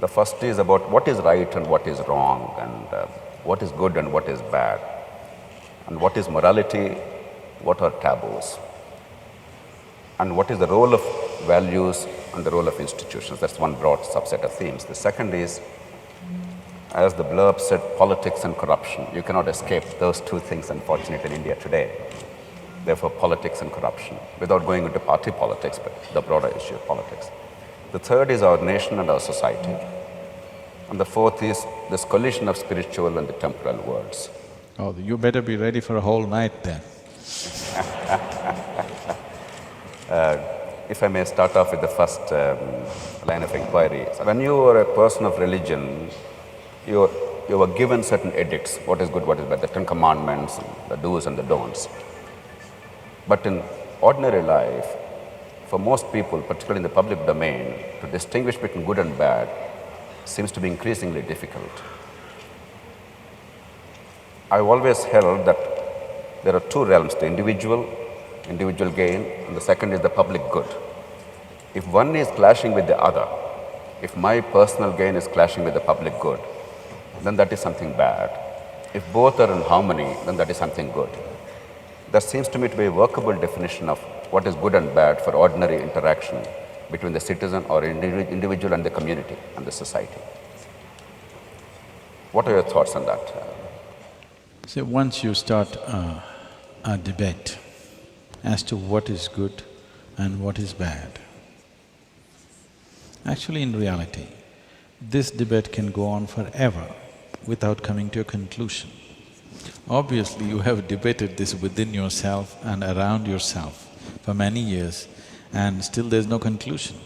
The first is about what is right and what is wrong, and what is good and what is bad, and what is morality, what are taboos, and what is the role of values and the role of institutions. That's one broad subset of themes. The second is, as the blurb said, politics and corruption. You cannot escape those two things, unfortunately, in India today. Therefore, politics and corruption, without going into party politics, but the broader issue of politics. The third is our nation and our society. And the fourth is this collision of spiritual and the temporal worlds. Oh, you better be ready for a whole night then. If I may start off with the first line of inquiry. When you are a person of religion, you were given certain edicts, what is good, what is bad, the 10 commandments, the do's and the don'ts. But in ordinary life, for most people, particularly in the public domain, to distinguish between good and bad seems to be increasingly difficult. I've always held that there are two realms, the individual gain, and the second is the public good. If one is clashing with the other, if my personal gain is clashing with the public good, then that is something bad. If both are in harmony, then that is something good. That seems to me to be a workable definition of what is good and bad for ordinary interaction between the citizen or individual and the community and the society. What are your thoughts on that? See, once you start a debate as to what is good and what is bad, actually in reality, this debate can go on forever without coming to a conclusion. Obviously, you have debated this within yourself and around yourself for many years, and still there's no conclusion.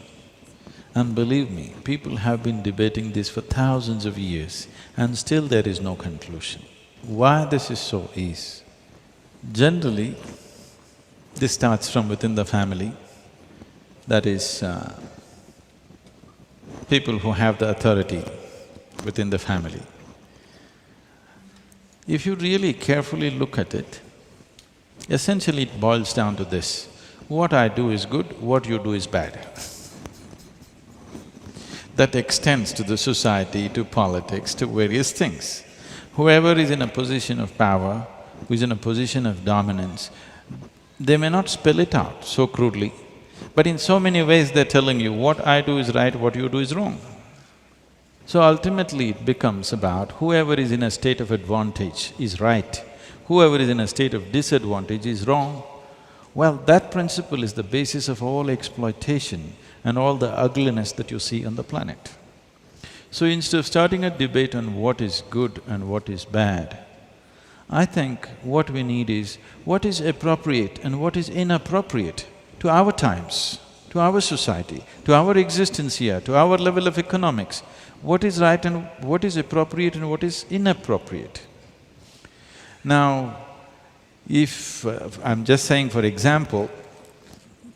And believe me, people have been debating this for thousands of years, and still there is no conclusion. Why this is so is, generally, this starts from within the family, that is, people who have the authority within the family. If you really carefully look at it, essentially it boils down to this: what I do is good, what you do is bad. That extends to the society, to politics, to various things. Whoever is in a position of power, who is in a position of dominance, they may not spell it out so crudely, but in so many ways they're telling you, what I do is right, what you do is wrong. So ultimately it becomes about whoever is in a state of advantage is right, whoever is in a state of disadvantage is wrong. Well, that principle is the basis of all exploitation and all the ugliness that you see on the planet. So instead of starting a debate on what is good and what is bad, I think what we need is what is appropriate and what is inappropriate to our times, to our society, to our existence here, to our level of economics. What is right and what is appropriate and what is inappropriate. Now, if… I'm just saying for example,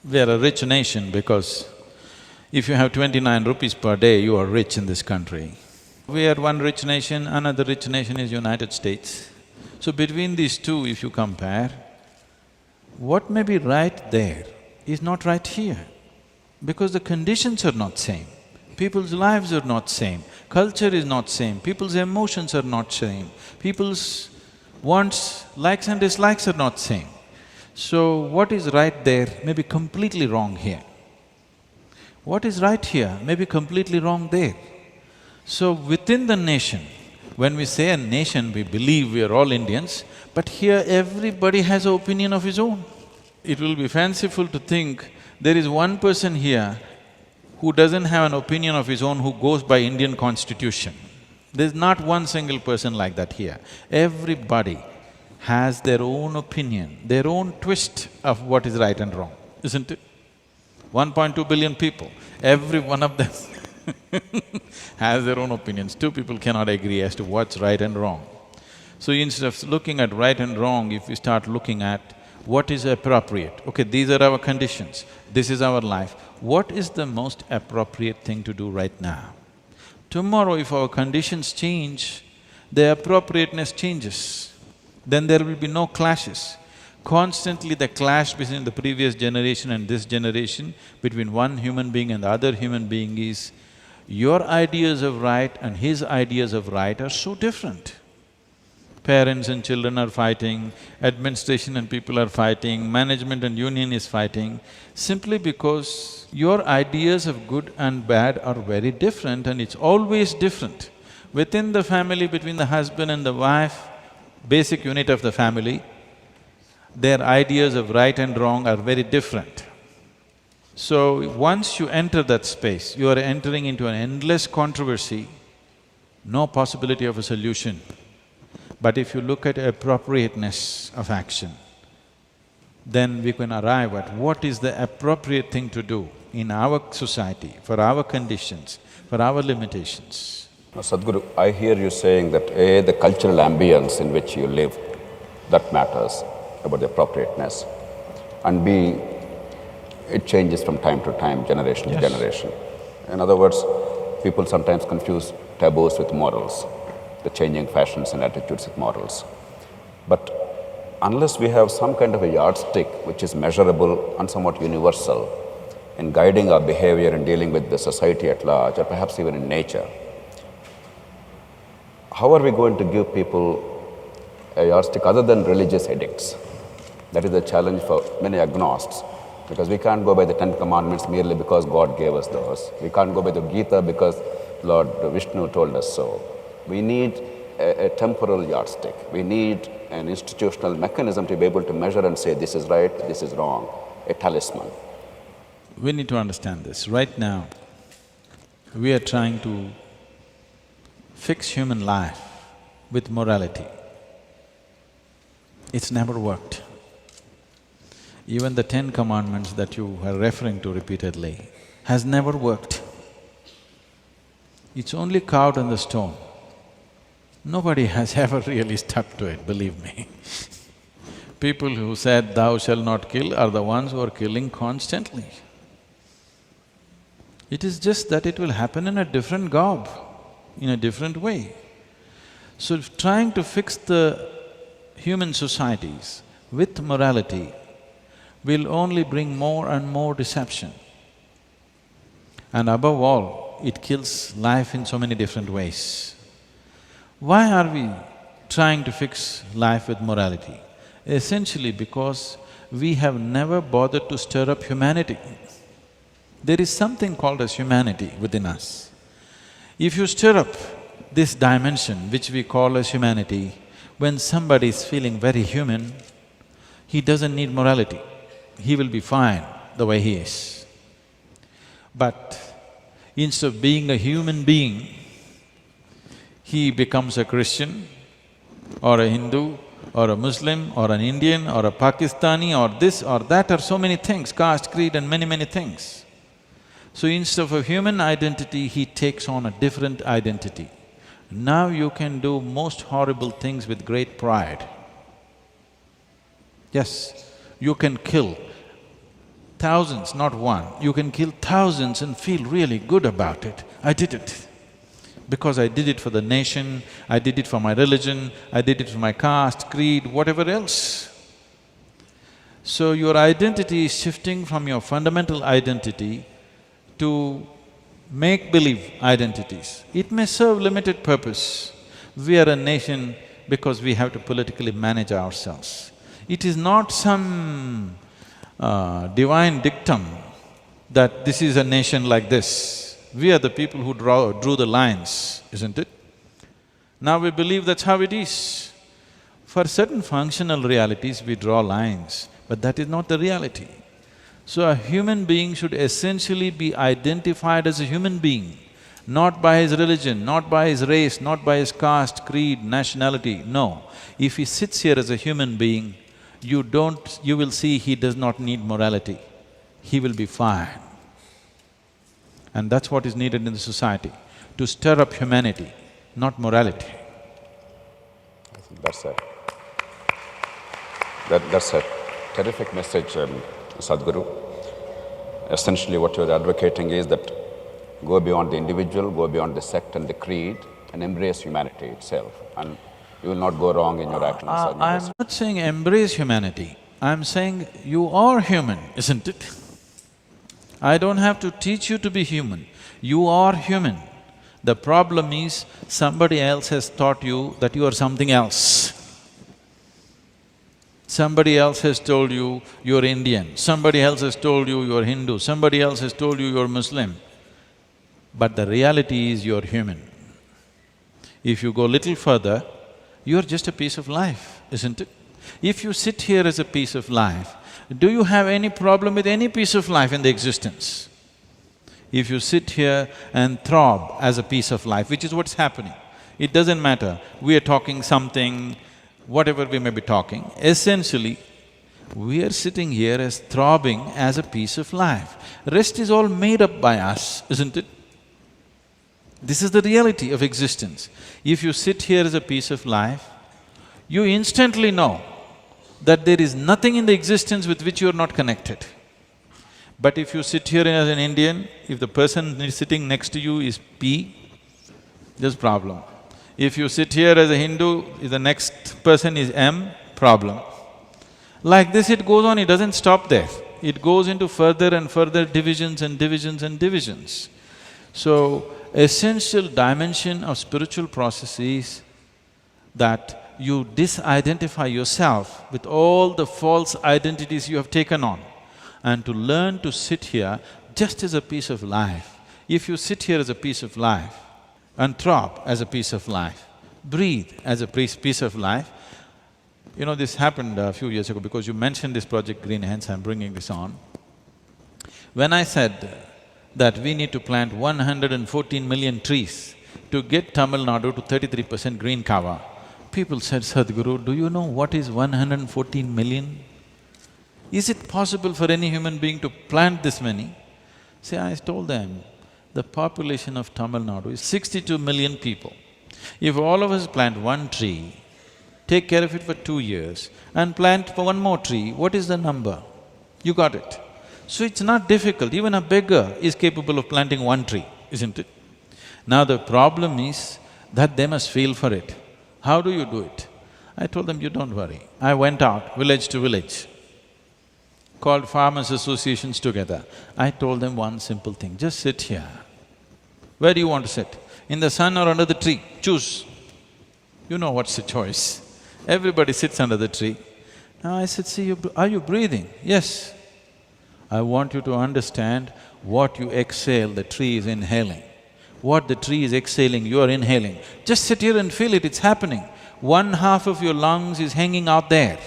we are a rich nation because if you have 29 rupees per day, you are rich in this country. We are one rich nation, another rich nation is United States. So between these two, if you compare, what may be right there is not right here, because the conditions are not same. People's lives are not same, culture is not same, people's emotions are not same, people's wants, likes and dislikes are not same. So what is right there may be completely wrong here. What is right here may be completely wrong there. So within the nation, when we say a nation, we believe we are all Indians, but here everybody has an opinion of his own. It will be fanciful to think there is one person here who doesn't have an opinion of his own, who goes by Indian constitution. There's not one single person like that here. Everybody has their own opinion, their own twist of what is right and wrong, isn't it? 1.2 billion people, every one of them has their own opinions. Two people cannot agree as to what's right and wrong. So instead of looking at right and wrong, if we start looking at what is appropriate, okay, these are our conditions, this is our life, what is the most appropriate thing to do right now? Tomorrow if our conditions change, the appropriateness changes, then there will be no clashes. Constantly the clash between the previous generation and this generation, between one human being and the other human being is Your ideas of right and his ideas of right are so different. Parents and children are fighting, administration and people are fighting, management and union is fighting, simply because your ideas of good and bad are very different and it's always different. Within the family, between the husband and the wife, basic unit of the family, their ideas of right and wrong are very different. So once you enter that space, you are entering into an endless controversy, no possibility of a solution. But if you look at appropriateness of action, then we can arrive at what is the appropriate thing to do in our society, for our conditions, for our limitations. Now, Sadhguru, I hear you saying that A, the cultural ambience in which you live, that matters about the appropriateness, and B, it changes from time to time, generation to generation. In other words, people sometimes confuse taboos with morals, the changing fashions and attitudes with morals. But unless we have some kind of a yardstick which is measurable and somewhat universal in guiding our behavior and dealing with the society at large, or perhaps even in nature, how are we going to give people a yardstick other than religious edicts? That is the challenge for many agnostics, because we can't go by the 10 Commandments merely because God gave us those. We can't go by the Gita because Lord Vishnu told us so. We need a temporal yardstick. We need an institutional mechanism to be able to measure and say this is right, this is wrong, a talisman. We need to understand this. Right now, we are trying to fix human life with morality. It's never worked. Even the 10 Commandments that you are referring to repeatedly has never worked. It's only carved on the stone. Nobody has ever really stuck to it, believe me. People who said, "Thou shalt not kill," are the ones who are killing constantly. It is just that it will happen in a different garb, in a different way. So trying to fix the human societies with morality will only bring more and more deception. And above all, it kills life in so many different ways. Why are we trying to fix life with morality? Essentially because we have never bothered to stir up humanity. There is something called as humanity within us. If you stir up this dimension which we call as humanity, when somebody is feeling very human, he doesn't need morality. He will be fine the way he is. But instead of being a human being, he becomes a Christian or a Hindu or a Muslim or an Indian or a Pakistani or this or that or so many things, caste, creed and many things. So instead of a human identity, he takes on a different identity. Now you can do most horrible things with great pride. Yes, you can kill thousands, not one. You can kill thousands and feel really good about it. I did it. Because I did it for the nation, I did it for my religion, I did it for my caste, creed, whatever else. So your identity is shifting from your fundamental identity to make-believe identities. It may serve limited purpose. We are a nation because we have to politically manage ourselves. It is not some divine dictum that this is a nation like this. We are the people who drew the lines, isn't it? Now we believe that's how it is. For certain functional realities, we draw lines, but that is not the reality. So a human being should essentially be identified as a human being, not by his religion, not by his race, not by his caste, creed, nationality, no. If he sits here as a human being, you will see he does not need morality. He will be fine. And that's what is needed in the society, to stir up humanity, not morality. I think that's a terrific message, Sadhguru. Essentially what you're advocating is that go beyond the individual, go beyond the sect and the creed and embrace humanity itself, and you will not go wrong in your actions. I'm not saying embrace humanity, I'm saying you are human, isn't it? I don't have to teach you to be human. You are human. The problem is somebody else has taught you that you are something else. Somebody else has told you you're Indian, somebody else has told you you're Hindu, somebody else has told you you're Muslim. But the reality is you're human. If you go little further, you're just a piece of life, isn't it? If you sit here as a piece of life, do you have any problem with any piece of life in the existence? If you sit here and throb as a piece of life, which is what's happening, it doesn't matter, we are talking something, whatever we may be talking, essentially, we are sitting here as throbbing as a piece of life. Rest is all made up by us, isn't it? This is the reality of existence. If you sit here as a piece of life, you instantly know that there is nothing in the existence with which you are not connected. But if you sit here as an Indian, if the person sitting next to you is P, there's problem. If you sit here as a Hindu, if the next person is M, problem. Like this it goes on, it doesn't stop there. It goes into further and further divisions and divisions and divisions. So, essential dimension of spiritual process is that you disidentify yourself with all the false identities you have taken on, and to learn to sit here just as a piece of life. If you sit here as a piece of life and throb as a piece of life, breathe as a piece of life. You know, this happened a few years ago because you mentioned this project Green, hence I'm bringing this on. When I said that we need to plant 114 million trees to get Tamil Nadu to 33% green cover, people said, Sadhguru, do you know what is 114 million? Is it possible for any human being to plant this many? See, I told them, the population of Tamil Nadu is 62 million people. If all of us plant one tree, take care of it for 2 years and plant for one more tree, what is the number? You got it. So it's not difficult, even a beggar is capable of planting one tree, isn't it? Now the problem is that they must feel for it. How do you do it? I told them, you don't worry. I went out village to village, called farmers' associations together. I told them one simple thing, just sit here. Where do you want to sit? In the sun or under the tree? Choose. You know what's the choice. Everybody sits under the tree. Now I said, see, are you breathing? Yes. I want you to understand what you exhale, the tree is inhaling. What the tree is exhaling, you are inhaling. Just sit here and feel it, it's happening. One half of your lungs is hanging out there.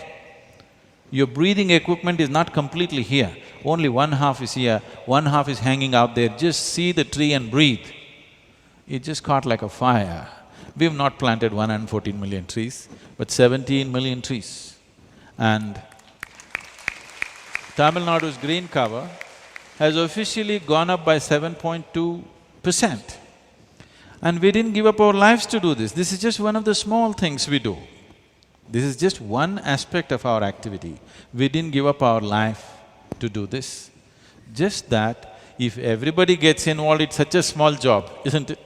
Your breathing equipment is not completely here. Only one half is here, one half is hanging out there. Just see the tree and breathe. It just caught like a fire. We've not planted 114 million trees, but 17 million trees. And Tamil Nadu's green cover has officially gone up by 7.2%. And we didn't give up our lives to do this. This is just one of the small things we do. This is just one aspect of our activity. We didn't give up our life to do this. Just that if everybody gets involved, it's such a small job, isn't it?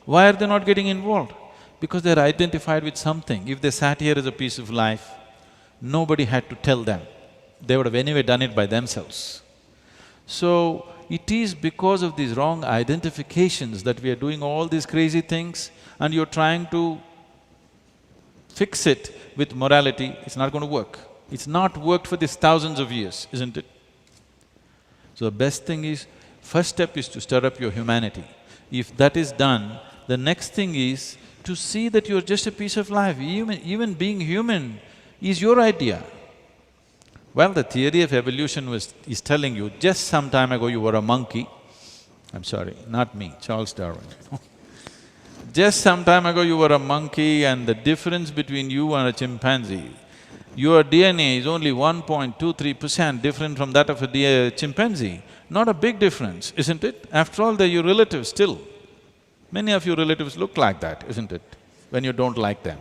Why are they not getting involved? Because they're identified with something. If they sat here as a piece of life, nobody had to tell them. They would have anyway done it by themselves. So, it is because of these wrong identifications that we are doing all these crazy things, and you're trying to fix it with morality, it's not going to work. It's not worked for these thousands of years, isn't it? So the best thing is, first step is to stir up your humanity. If that is done, the next thing is to see that you're just a piece of life. Even being human is your idea. Well, the theory of evolution is telling you, just some time ago you were a monkey. I'm sorry, not me, Charles Darwin. Just some time ago you were a monkey, and the difference between you and a chimpanzee, your DNA is only 1.23% different from that of a chimpanzee. Not a big difference, isn't it? After all, they're your relatives still. Many of your relatives look like that, isn't it? When you don't like them.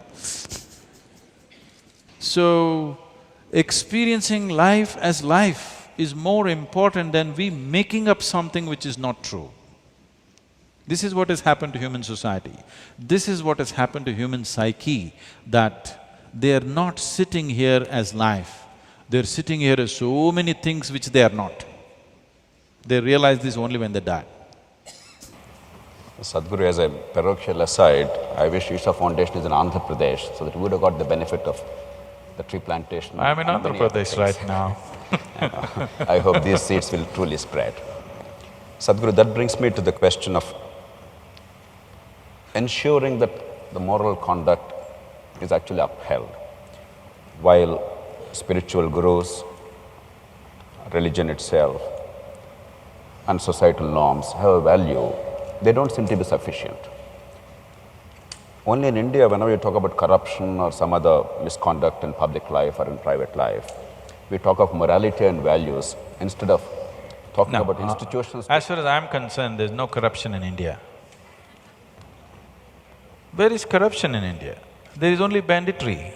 So, experiencing life as life is more important than we making up something which is not true. This is what has happened to human society. This is what has happened to human psyche, that they are not sitting here as life. They're sitting here as so many things which they are not. They realize this only when they die. Sadhguru, as a parochial aside, I wish Isha Foundation is in Andhra Pradesh so that we would have got the benefit of the tree plantation. I'm in and Andhra many other Pradesh things. right now. I hope these seeds will truly spread. Sadhguru, that brings me to the question of ensuring that the moral conduct is actually upheld. While spiritual gurus, religion itself, and societal norms have a value, they don't seem to be sufficient. Only in India, whenever you talk about corruption or some other misconduct in public life or in private life, we talk of morality and values instead of talking about institutions. As far as I'm concerned, there's no corruption in India. Where is corruption in India? There is only banditry.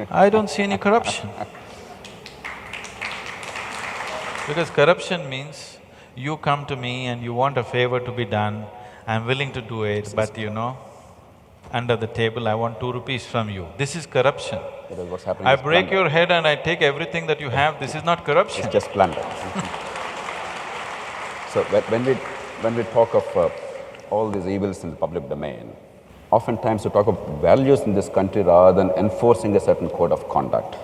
I don't see any corruption. Because corruption means you come to me and you want a favor to be done, I'm willing to do it, but you know, under the table, I want 2 rupees from you. This is corruption. Because what's happening I is break plunder. your head and I take everything that you have, this is not corruption. It's just plunder. So when we talk of all these evils in the public domain, oftentimes we talk of values in this country rather than enforcing a certain code of conduct.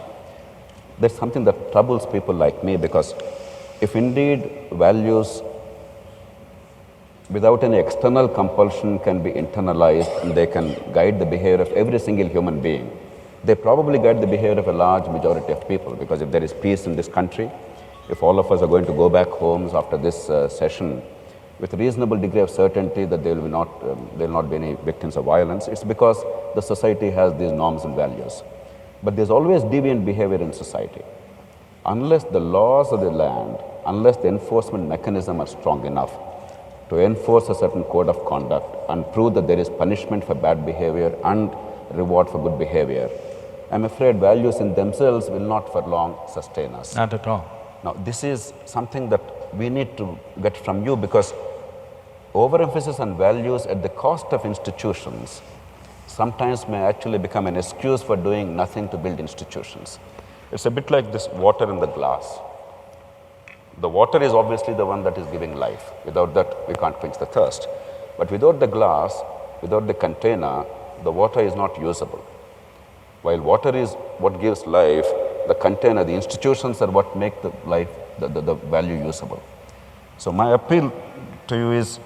That's something that troubles people like me, because if indeed values without any external compulsion can be internalized and they can guide the behavior of every single human being, they probably guide the behavior of a large majority of people. Because if there is peace in this country, if all of us are going to go back homes after this session with a reasonable degree of certainty that there will not be any victims of violence, it's because the society has these norms and values. But there's always deviant behavior in society. Unless the laws of the land, unless the enforcement mechanism are strong enough to enforce a certain code of conduct and prove that there is punishment for bad behavior and reward for good behavior, I'm afraid values in themselves will not for long sustain us. Not at all. Now, this is something that we need to get from you, because overemphasis on values at the cost of institutions sometimes may actually become an excuse for doing nothing to build institutions. It's a bit like this water in the glass. The water is obviously the one that is giving life. Without that, we can't quench the thirst. But without the glass, without the container, the water is not usable. While water is what gives life, the container, the institutions are what make the life, the value usable. So my appeal to you is,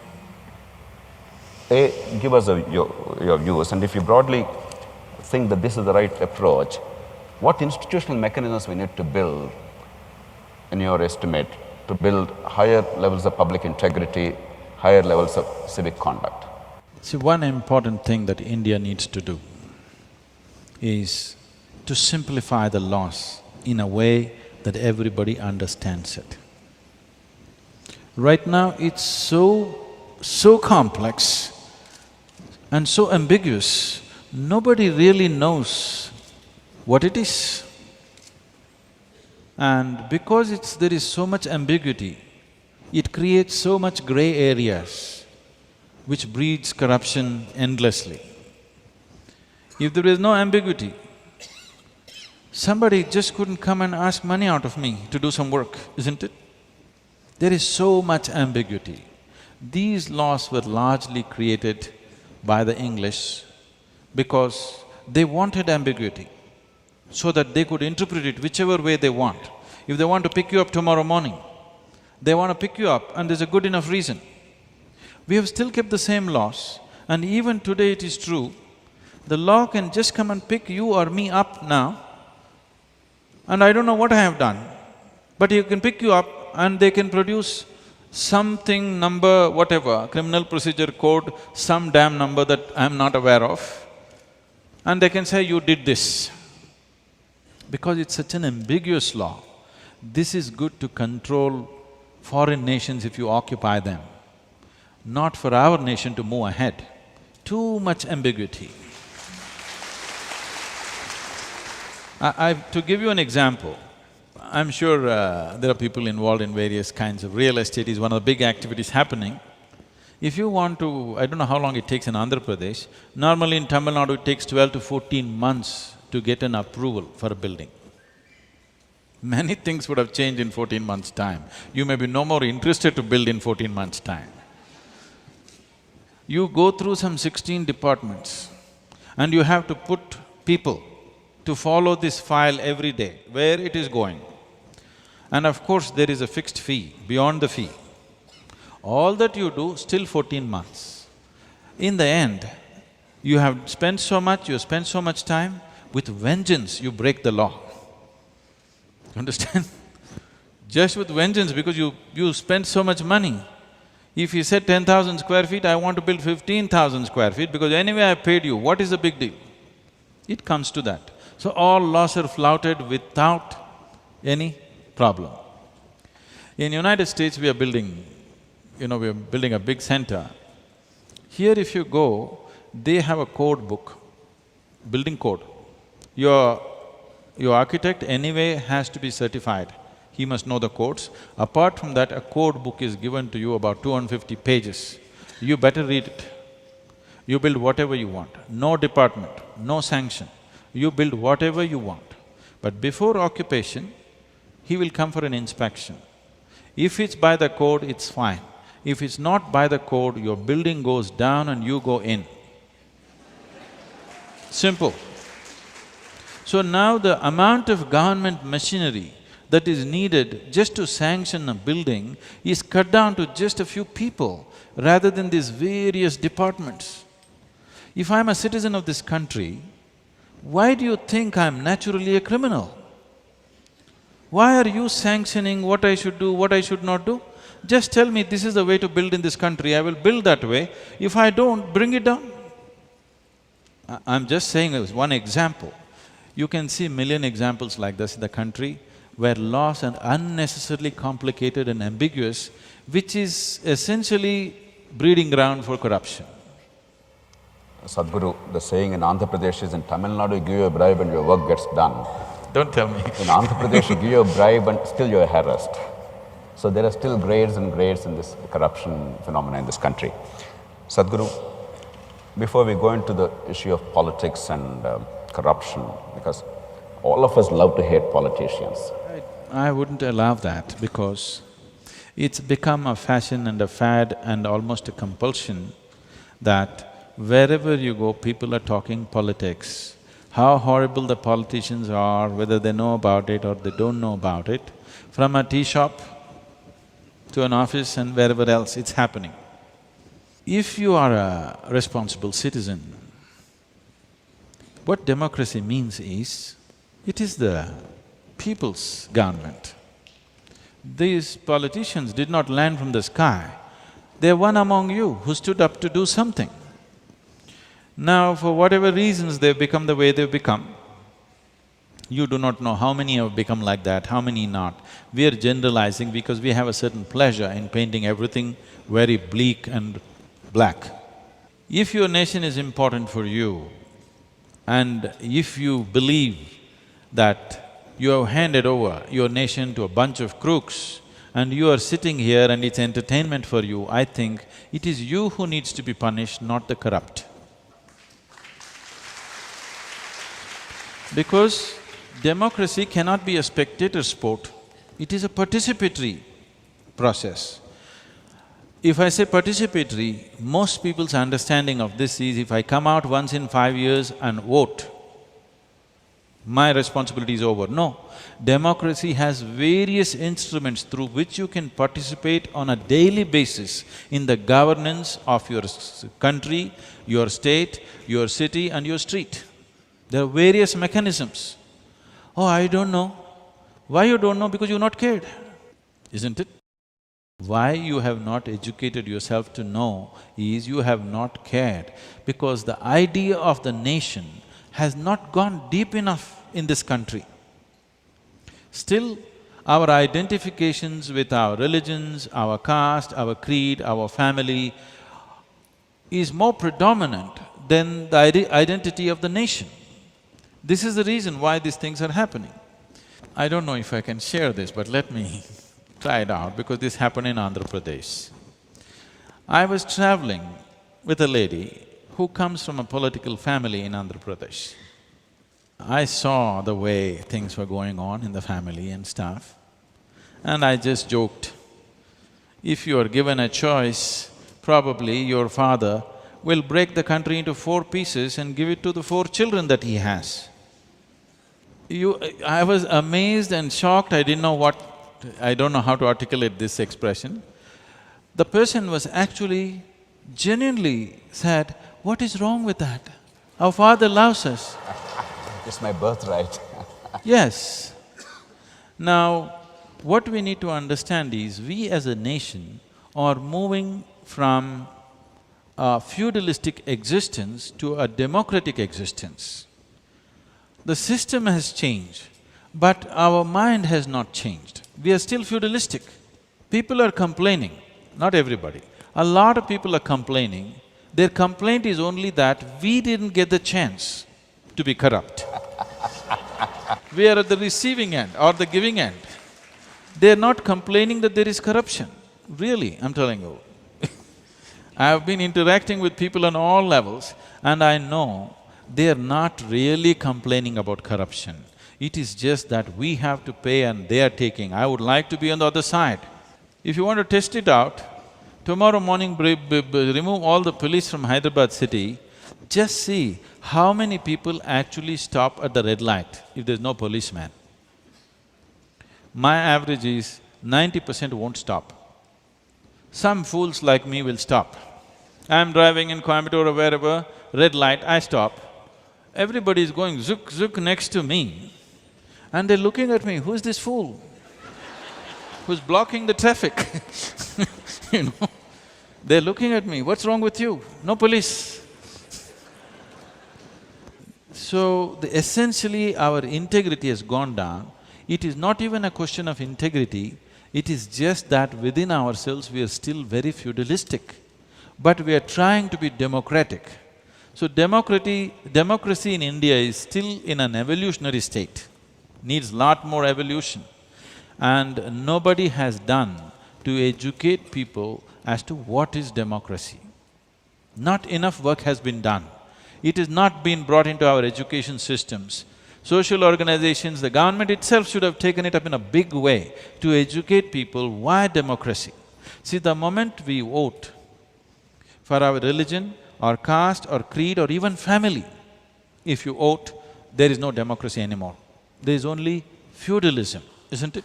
A, give us your views, and if you broadly think that this is the right approach, what institutional mechanisms we need to build, in your estimate, to build higher levels of public integrity, higher levels of civic conduct? See, one important thing that India needs to do is to simplify the laws in a way that everybody understands it. Right now, it's so complex and so ambiguous, nobody really knows what it is. And because there is so much ambiguity, it creates so much gray areas, which breeds corruption endlessly. If there is no ambiguity, somebody just couldn't come and ask money out of me to do some work, isn't it? There is so much ambiguity. These laws were largely created by the English because they wanted ambiguity so that they could interpret it whichever way they want. If they want to pick you up tomorrow morning, they want to pick you up and there's a good enough reason. We have still kept the same laws, and even today it is true, the law can just come and pick you or me up now, and I don't know what I have done, but he can pick you up and they can produce something, number, whatever, criminal procedure code, some damn number that I'm not aware of, and they can say, you did this. Because it's such an ambiguous law, this is good to control foreign nations if you occupy them, not for our nation to move ahead. Too much ambiguity. To give you an example, I'm sure there are people involved in various kinds of real estate, is one of the big activities happening. If you want to… I don't know how long it takes in Andhra Pradesh, normally in Tamil Nadu it takes 12 to 14 months to get an approval for a building. Many things would have changed in 14 months' time. You may be no more interested to build in 14 months' time. You go through some 16 departments and you have to put people to follow this file every day, where it is going. And of course, there is a fixed fee, beyond the fee. All that you do, still 14 months. In the end, you have spent so much, you spend so much time, with vengeance you break the law. Understand? Just with vengeance, because you spent so much money. If you said 10,000 square feet, I want to build 15,000 square feet because anyway I paid you, what is the big deal? It comes to that. So all laws are flouted without any problem. In United States, we are building, we are building a big center. Here if you go, they have a code book, building code. Your architect anyway has to be certified. He must know the codes. Apart from that, a code book is given to you about 250 pages. You better read it. You build whatever you want, no department, no sanction. You build whatever you want. But before occupation, he will come for an inspection. If it's by the code, it's fine. If it's not by the code, your building goes down and you go in. Simple. So now the amount of government machinery that is needed just to sanction a building is cut down to just a few people rather than these various departments. If I'm a citizen of this country, why do you think I'm naturally a criminal? Why are you sanctioning what I should do, what I should not do? Just tell me this is the way to build in this country, I will build that way. If I don't, bring it down. I'm just saying as one example. You can see million examples like this in the country where laws are unnecessarily complicated and ambiguous, which is essentially breeding ground for corruption. Sadhguru, the saying in Andhra Pradesh is in Tamil Nadu, you give you a bribe and your work gets done. Don't tell me. In Andhra Pradesh, you give you a bribe and still you're harassed. So there are still grades and grades in this corruption phenomena in this country. Sadhguru, before we go into the issue of politics and corruption, because all of us love to hate politicians. I wouldn't allow that because it's become a fashion and a fad and almost a compulsion that wherever you go, people are talking politics. How horrible the politicians are, whether they know about it or they don't know about it. From a tea shop to an office and wherever else, it's happening. If you are a responsible citizen, what democracy means is, it is the people's government. These politicians did not land from the sky. They're one among you who stood up to do something. Now, for whatever reasons they've become the way they've become, you do not know how many have become like that, how many not. We are generalizing because we have a certain pleasure in painting everything very bleak and black. If your nation is important for you, and if you believe that you have handed over your nation to a bunch of crooks and you are sitting here and it's entertainment for you, I think it is you who needs to be punished, not the corrupt. Because democracy cannot be a spectator sport, it is a participatory process. If I say participatory, most people's understanding of this is if I come out once in 5 years and vote, my responsibility is over. No, democracy has various instruments through which you can participate on a daily basis in the governance of your country, your state, your city and your street. There are various mechanisms. Oh, I don't know. Why you don't know? Because you've not cared, isn't it? Why you have not educated yourself to know is you have not cared, because the idea of the nation has not gone deep enough in this country. Still, our identifications with our religions, our caste, our creed, our family is more predominant than the identity of the nation. This is the reason why these things are happening. I don't know if I can share this, but let me try it out because this happened in Andhra Pradesh. I was traveling with a lady who comes from a political family in Andhra Pradesh. I saw the way things were going on in the family and stuff, and I just joked, if you are given a choice, probably your father will break the country into 4 pieces and give it to the 4 children that he has. I was amazed and shocked, I didn't know I don't know how to articulate this expression. The person was actually genuinely said, "What is wrong with that? Our Father loves us." It's my birthright. Yes. Now, what we need to understand is, we as a nation are moving from a feudalistic existence to a democratic existence. The system has changed, but our mind has not changed. We are still feudalistic. People are complaining, not everybody. A lot of people are complaining. Their complaint is only that we didn't get the chance to be corrupt. We are at the receiving end or the giving end. They're not complaining that there is corruption. Really, I'm telling you. I have been interacting with people on all levels and I know they're not really complaining about corruption. It is just that we have to pay and they are taking. I would like to be on the other side. If you want to test it out, tomorrow morning remove all the police from Hyderabad city, just see how many people actually stop at the red light if there's no policeman. My average is 90% won't stop. Some fools like me will stop. I'm driving in Coimbatore or wherever, red light, I stop. Everybody is going zook zook next to me and they're looking at me, who's this fool? Who's blocking the traffic? You know? They're looking at me, what's wrong with you? No police. So, essentially our integrity has gone down. It is not even a question of integrity, it is just that within ourselves we are still very feudalistic. But we are trying to be democratic. So democracy in India is still in an evolutionary state, needs lot more evolution. And nobody has done to educate people as to what is democracy. Not enough work has been done. It has not been brought into our education systems. Social organizations, the government itself should have taken it up in a big way to educate people why democracy. See, the moment we vote for our religion or caste or creed or even family, if you vote, there is no democracy anymore. There is only feudalism, isn't it?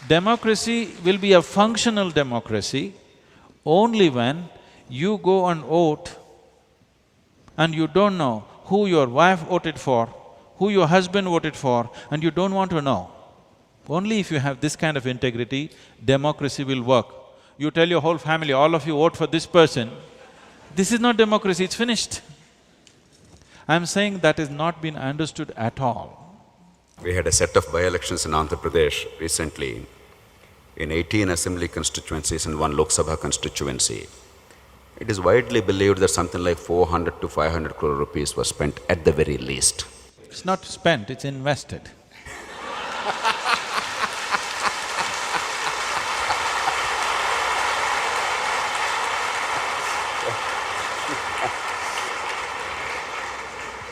Democracy will be a functional democracy only when you go and vote and you don't know who your wife voted for, who your husband voted for, and you don't want to know. Only if you have this kind of integrity, democracy will work. You tell your whole family, all of you vote for this person, this is not democracy, it's finished. I'm saying that has not been understood at all. We had a set of by-elections in Andhra Pradesh recently, in 18 assembly constituencies and 1 Lok Sabha constituency. It is widely believed that something like 400 to 500 crore rupees was spent at the very least. It's not spent, it's invested.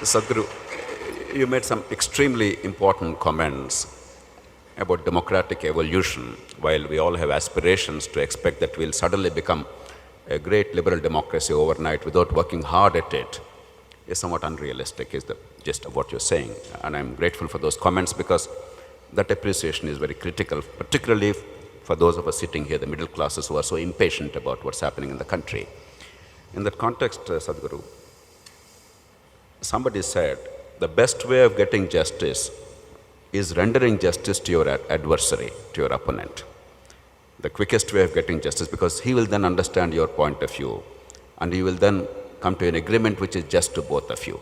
Sadhguru, you made some extremely important comments about democratic evolution. While we all have aspirations to expect that we'll suddenly become a great liberal democracy overnight without working hard at it, is somewhat unrealistic, is the gist of what you're saying. And I'm grateful for those comments because that appreciation is very critical, particularly for those of us sitting here, the middle classes who are so impatient about what's happening in the country. In that context, Sadhguru, somebody said, the best way of getting justice is rendering justice to your adversary, to your opponent. The quickest way of getting justice, because he will then understand your point of view and you will then come to an agreement which is just to both of you.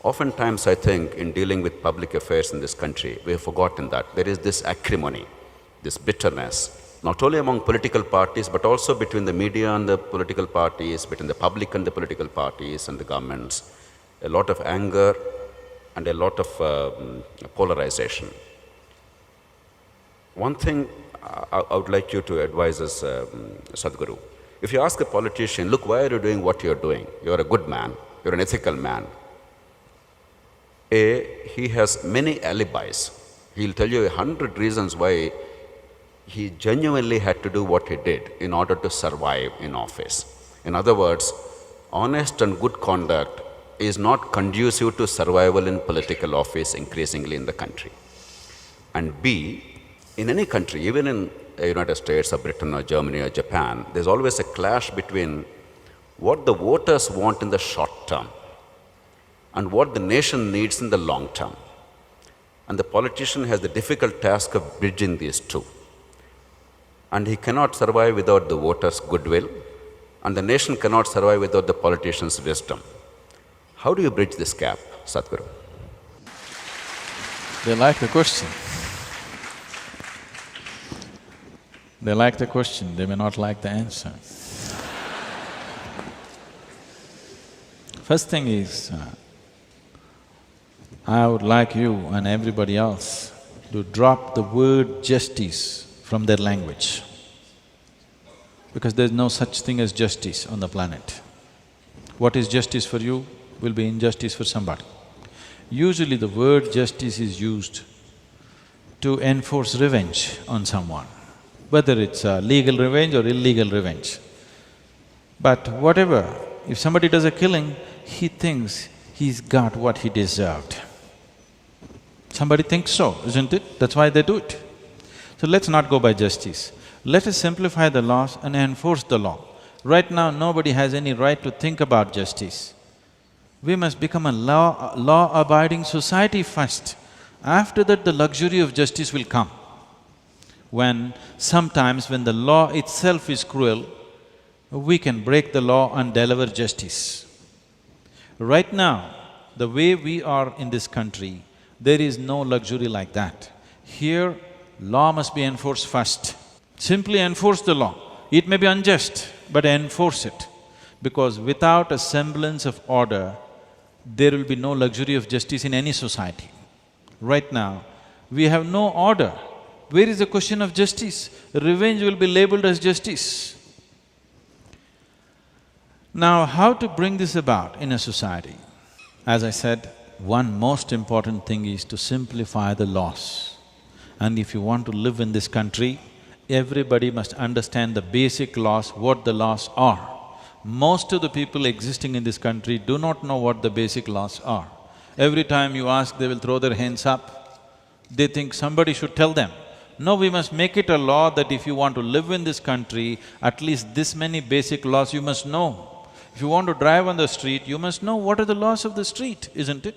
Oftentimes, I think, in dealing with public affairs in this country, we have forgotten that there is this acrimony, this bitterness, not only among political parties, but also between the media and the political parties, between the public and the political parties and the governments. A lot of anger and a lot of polarization. One thing I would like you to advise us, Sadhguru. If you ask a politician, look, why are you doing what you're doing? You're a good man, you're an ethical man. He has many alibis. He'll tell you 100 reasons why he genuinely had to do what he did in order to survive in office. In other words, honest and good conduct is not conducive to survival in political office increasingly in the country. And B, in any country, even in the United States or Britain or Germany or Japan, there's always a clash between what the voters want in the short term and what the nation needs in the long term. And the politician has the difficult task of bridging these two. And he cannot survive without the voters' goodwill, and the nation cannot survive without the politician's wisdom. How do you bridge this gap, Sadhguru? They like the question. They like the question, they may not like the answer. First thing is, I would like you and everybody else to drop the word justice from their language, because there's no such thing as justice on the planet. What is justice for you will be injustice for somebody. Usually the word justice is used to enforce revenge on someone, whether it's legal revenge or illegal revenge. But whatever, if somebody does a killing, he thinks he's got what he deserved. Somebody thinks so, isn't it? That's why they do it. So let's not go by justice. Let us simplify the laws and enforce the law. Right now, nobody has any right to think about justice. We must become a law-abiding society first. After that, the luxury of justice will come. Sometimes when the law itself is cruel, we can break the law and deliver justice. Right now, the way we are in this country, there is no luxury like that. Here, law must be enforced first. Simply enforce the law. It may be unjust, but enforce it. Because without a semblance of order, there will be no luxury of justice in any society. Right now, we have no order. Where is the question of justice? Revenge will be labeled as justice. Now, how to bring this about in a society? As I said, one most important thing is to simplify the laws. And if you want to live in this country, everybody must understand the basic laws, what the laws are. Most of the people existing in this country do not know what the basic laws are. Every time you ask, they will throw their hands up. They think somebody should tell them. No, we must make it a law that if you want to live in this country, at least this many basic laws you must know. If you want to drive on the street, you must know what are the laws of the street, isn't it?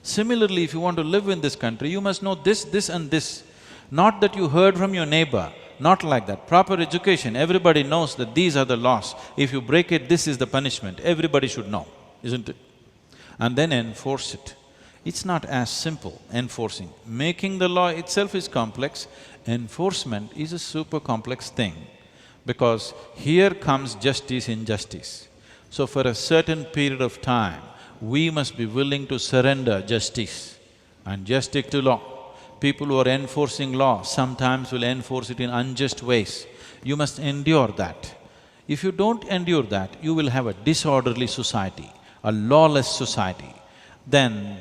Similarly, if you want to live in this country, you must know this, this and this. Not that you heard from your neighbor, not like that. Proper education, everybody knows that these are the laws. If you break it, this is the punishment. Everybody should know, isn't it? And then enforce it. It's not as simple, enforcing. Making the law itself is complex, enforcement is a super complex thing, because here comes justice in justice. So for a certain period of time, we must be willing to surrender justice and just stick to law. People who are enforcing law sometimes will enforce it in unjust ways. You must endure that. If you don't endure that, you will have a disorderly society, a lawless society. Then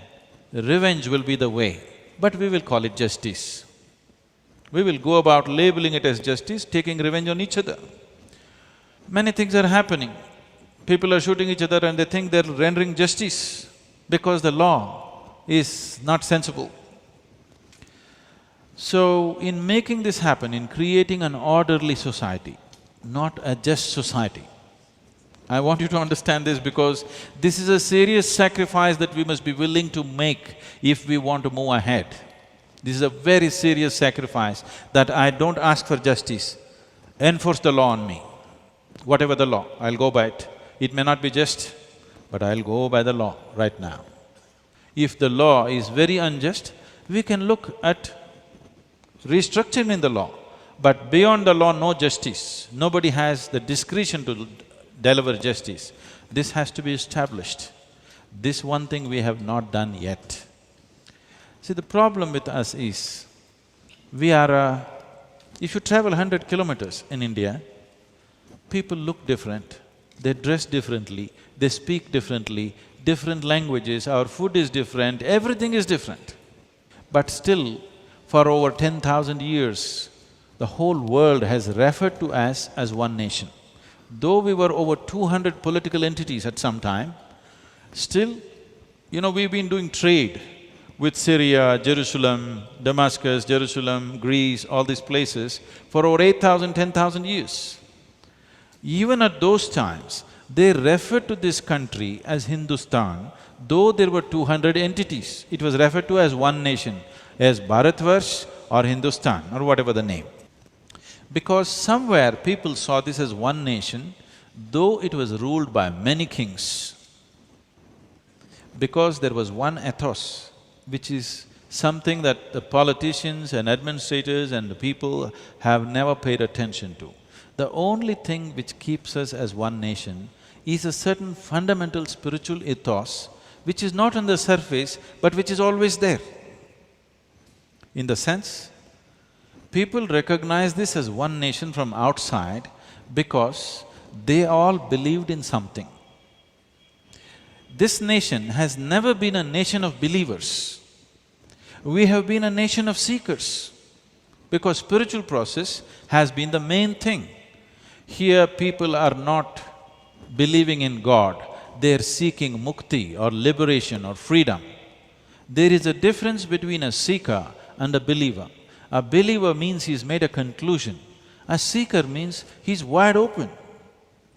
revenge will be the way, but we will call it justice. We will go about labeling it as justice, taking revenge on each other. Many things are happening. People are shooting each other and they think they're rendering justice because the law is not sensible. So, in making this happen, in creating an orderly society, not a just society, I want you to understand this because this is a serious sacrifice that we must be willing to make if we want to move ahead. This is a very serious sacrifice that I don't ask for justice, enforce the law on me. Whatever the law, I'll go by it. It may not be just, but I'll go by the law right now. If the law is very unjust, we can look at restructuring the law, but beyond the law, no justice. Nobody has the discretion to deliver justice. This has to be established. This one thing we have not done yet. See, the problem with us is, if you travel 100 kilometers in India, people look different, they dress differently, they speak differently, different languages, our food is different, everything is different. But still, for over 10,000 years, the whole world has referred to us as one nation. Though we were over 200 political entities at some time, still, we've been doing trade with Syria, Jerusalem, Damascus, Jerusalem, Greece, all these places for over 8,000, 10,000 years. Even at those times, they referred to this country as Hindustan, though there were 200 entities. It was referred to as one nation, as Bharatvarsh or Hindustan or whatever the name. Because somewhere people saw this as one nation, though it was ruled by many kings. Because there was one ethos, which is something that the politicians and administrators and the people have never paid attention to. The only thing which keeps us as one nation is a certain fundamental spiritual ethos, which is not on the surface, but which is always there. In the sense, people recognize this as one nation from outside because they all believed in something. This nation has never been a nation of believers. We have been a nation of seekers because spiritual process has been the main thing. Here people are not believing in God, they are seeking mukti or liberation or freedom. There is a difference between a seeker and a believer. A believer means he's made a conclusion. A seeker means he's wide open.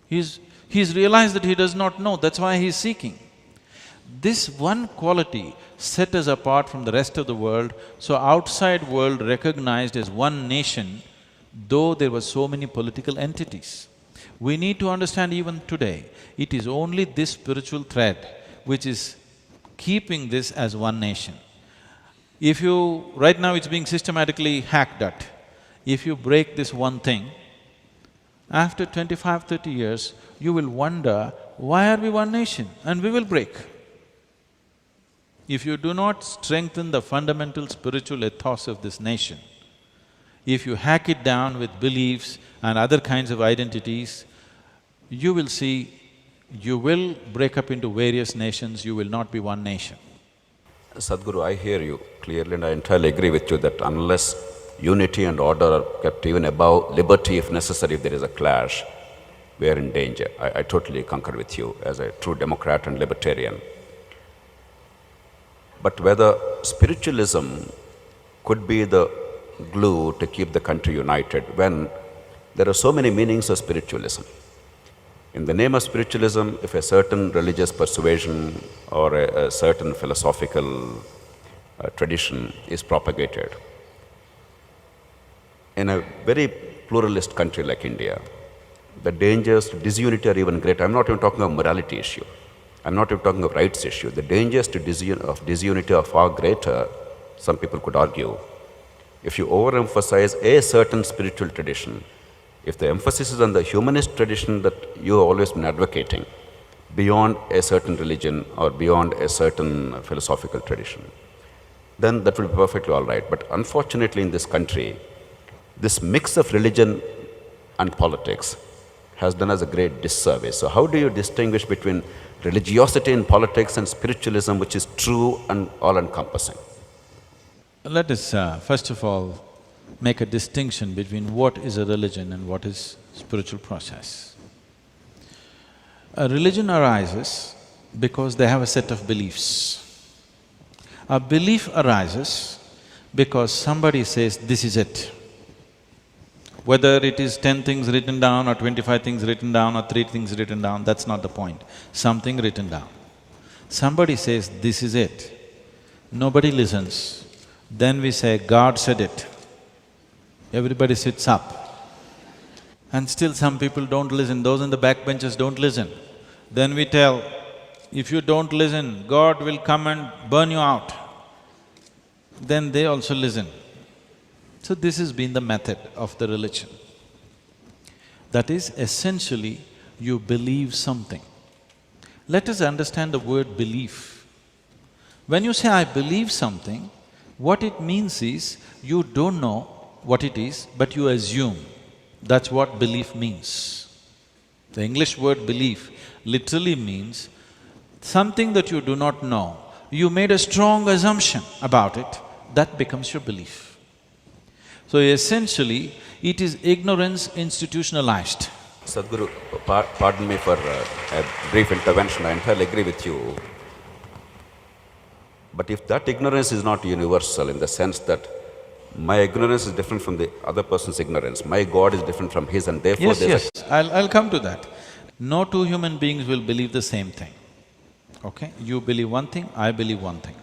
He's realized that he does not know, that's why he's seeking. This one quality set us apart from the rest of the world, so outside world recognized as one nation, though there were so many political entities. We need to understand even today, it is only this spiritual thread which is keeping this as one nation. If you… right now it's being systematically hacked at. If you break this one thing, after 25, 30 years, you will wonder, why are we one nation? And we will break. If you do not strengthen the fundamental spiritual ethos of this nation, if you hack it down with beliefs and other kinds of identities, you will see, you will break up into various nations, you will not be one nation. Sadhguru, I hear you clearly and I entirely agree with you that unless unity and order are kept even above liberty, if necessary, if there is a clash, we are in danger. I totally concur with you as a true democrat and libertarian. But whether spiritualism could be the glue to keep the country united when there are so many meanings of spiritualism. In the name of spiritualism, if a certain religious persuasion or a certain philosophical tradition is propagated, in a very pluralist country like India, the dangers to disunity are even greater. I'm not even talking of morality issue. I'm not even talking of rights issue. The dangers to disunity are far greater, some people could argue, if you overemphasize a certain spiritual tradition, if the emphasis is on the humanist tradition that you have always been advocating, beyond a certain religion or beyond a certain philosophical tradition, then that will be perfectly all right. But unfortunately in this country, this mix of religion and politics has done us a great disservice. So how do you distinguish between religiosity in politics and spiritualism, which is true and all-encompassing? Let us first of all make a distinction between what is a religion and what is spiritual process. A religion arises because they have a set of beliefs. A belief arises because somebody says, this is it. Whether it is 10 things written down or 25 things written down or 3 things written down, that's not the point. Something written down. Somebody says, this is it. Nobody listens. Then we say, God said it. Everybody sits up. And still some people don't listen, those in the back benches don't listen. Then we tell, if you don't listen, God will come and burn you out. Then they also listen. So this has been the method of the religion. That is, essentially, you believe something. Let us understand the word belief. When you say, I believe something, what it means is, you don't know what it is, but you assume. That's what belief means. The English word belief literally means something that you do not know, you made a strong assumption about it, that becomes your belief. So essentially, it is ignorance institutionalized. Sadhguru, pardon me for a brief intervention. I entirely agree with you. But if that ignorance is not universal in the sense that my ignorance is different from the other person's ignorance, my God is different from his, and therefore Yes, there's yes, I'll come to that. No two human beings will believe the same thing, okay? You believe one thing, I believe one thing.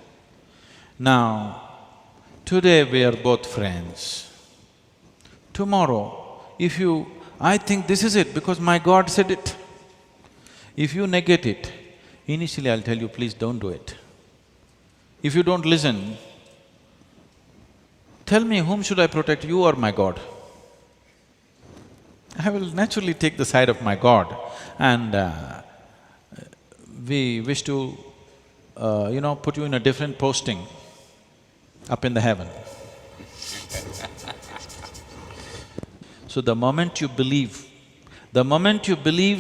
Now, today we are both friends. Tomorrow, if you… I think this is it because my God said it. If you negate it, initially I'll tell you, please don't do it. If you don't listen, tell me, whom should I protect, you or my God? I will naturally take the side of my God, and we wish to, put you in a different posting up in the heaven. So the moment you believe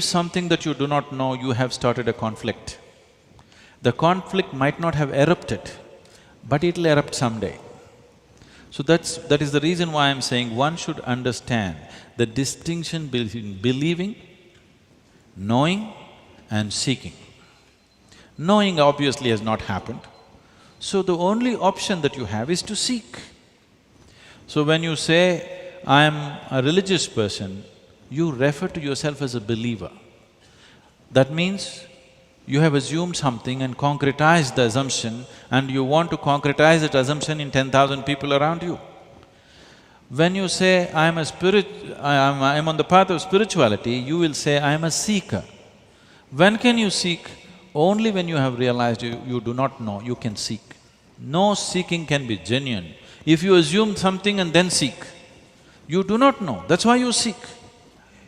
something that you do not know, you have started a conflict. The conflict might not have erupted, but it'll erupt someday. So that is the reason why I'm saying one should understand the distinction between believing, knowing and seeking. Knowing obviously has not happened, so the only option that you have is to seek. So when you say, I am a religious person, you refer to yourself as a believer. That means you have assumed something and concretized the assumption, and you want to concretize that assumption in 10,000 people around you. When you say, I am on the path of spirituality, you will say, I am a seeker. When can you seek? Only when you have realized you do not know, you can seek. No seeking can be genuine. If you assume something and then seek, you do not know, that's why you seek.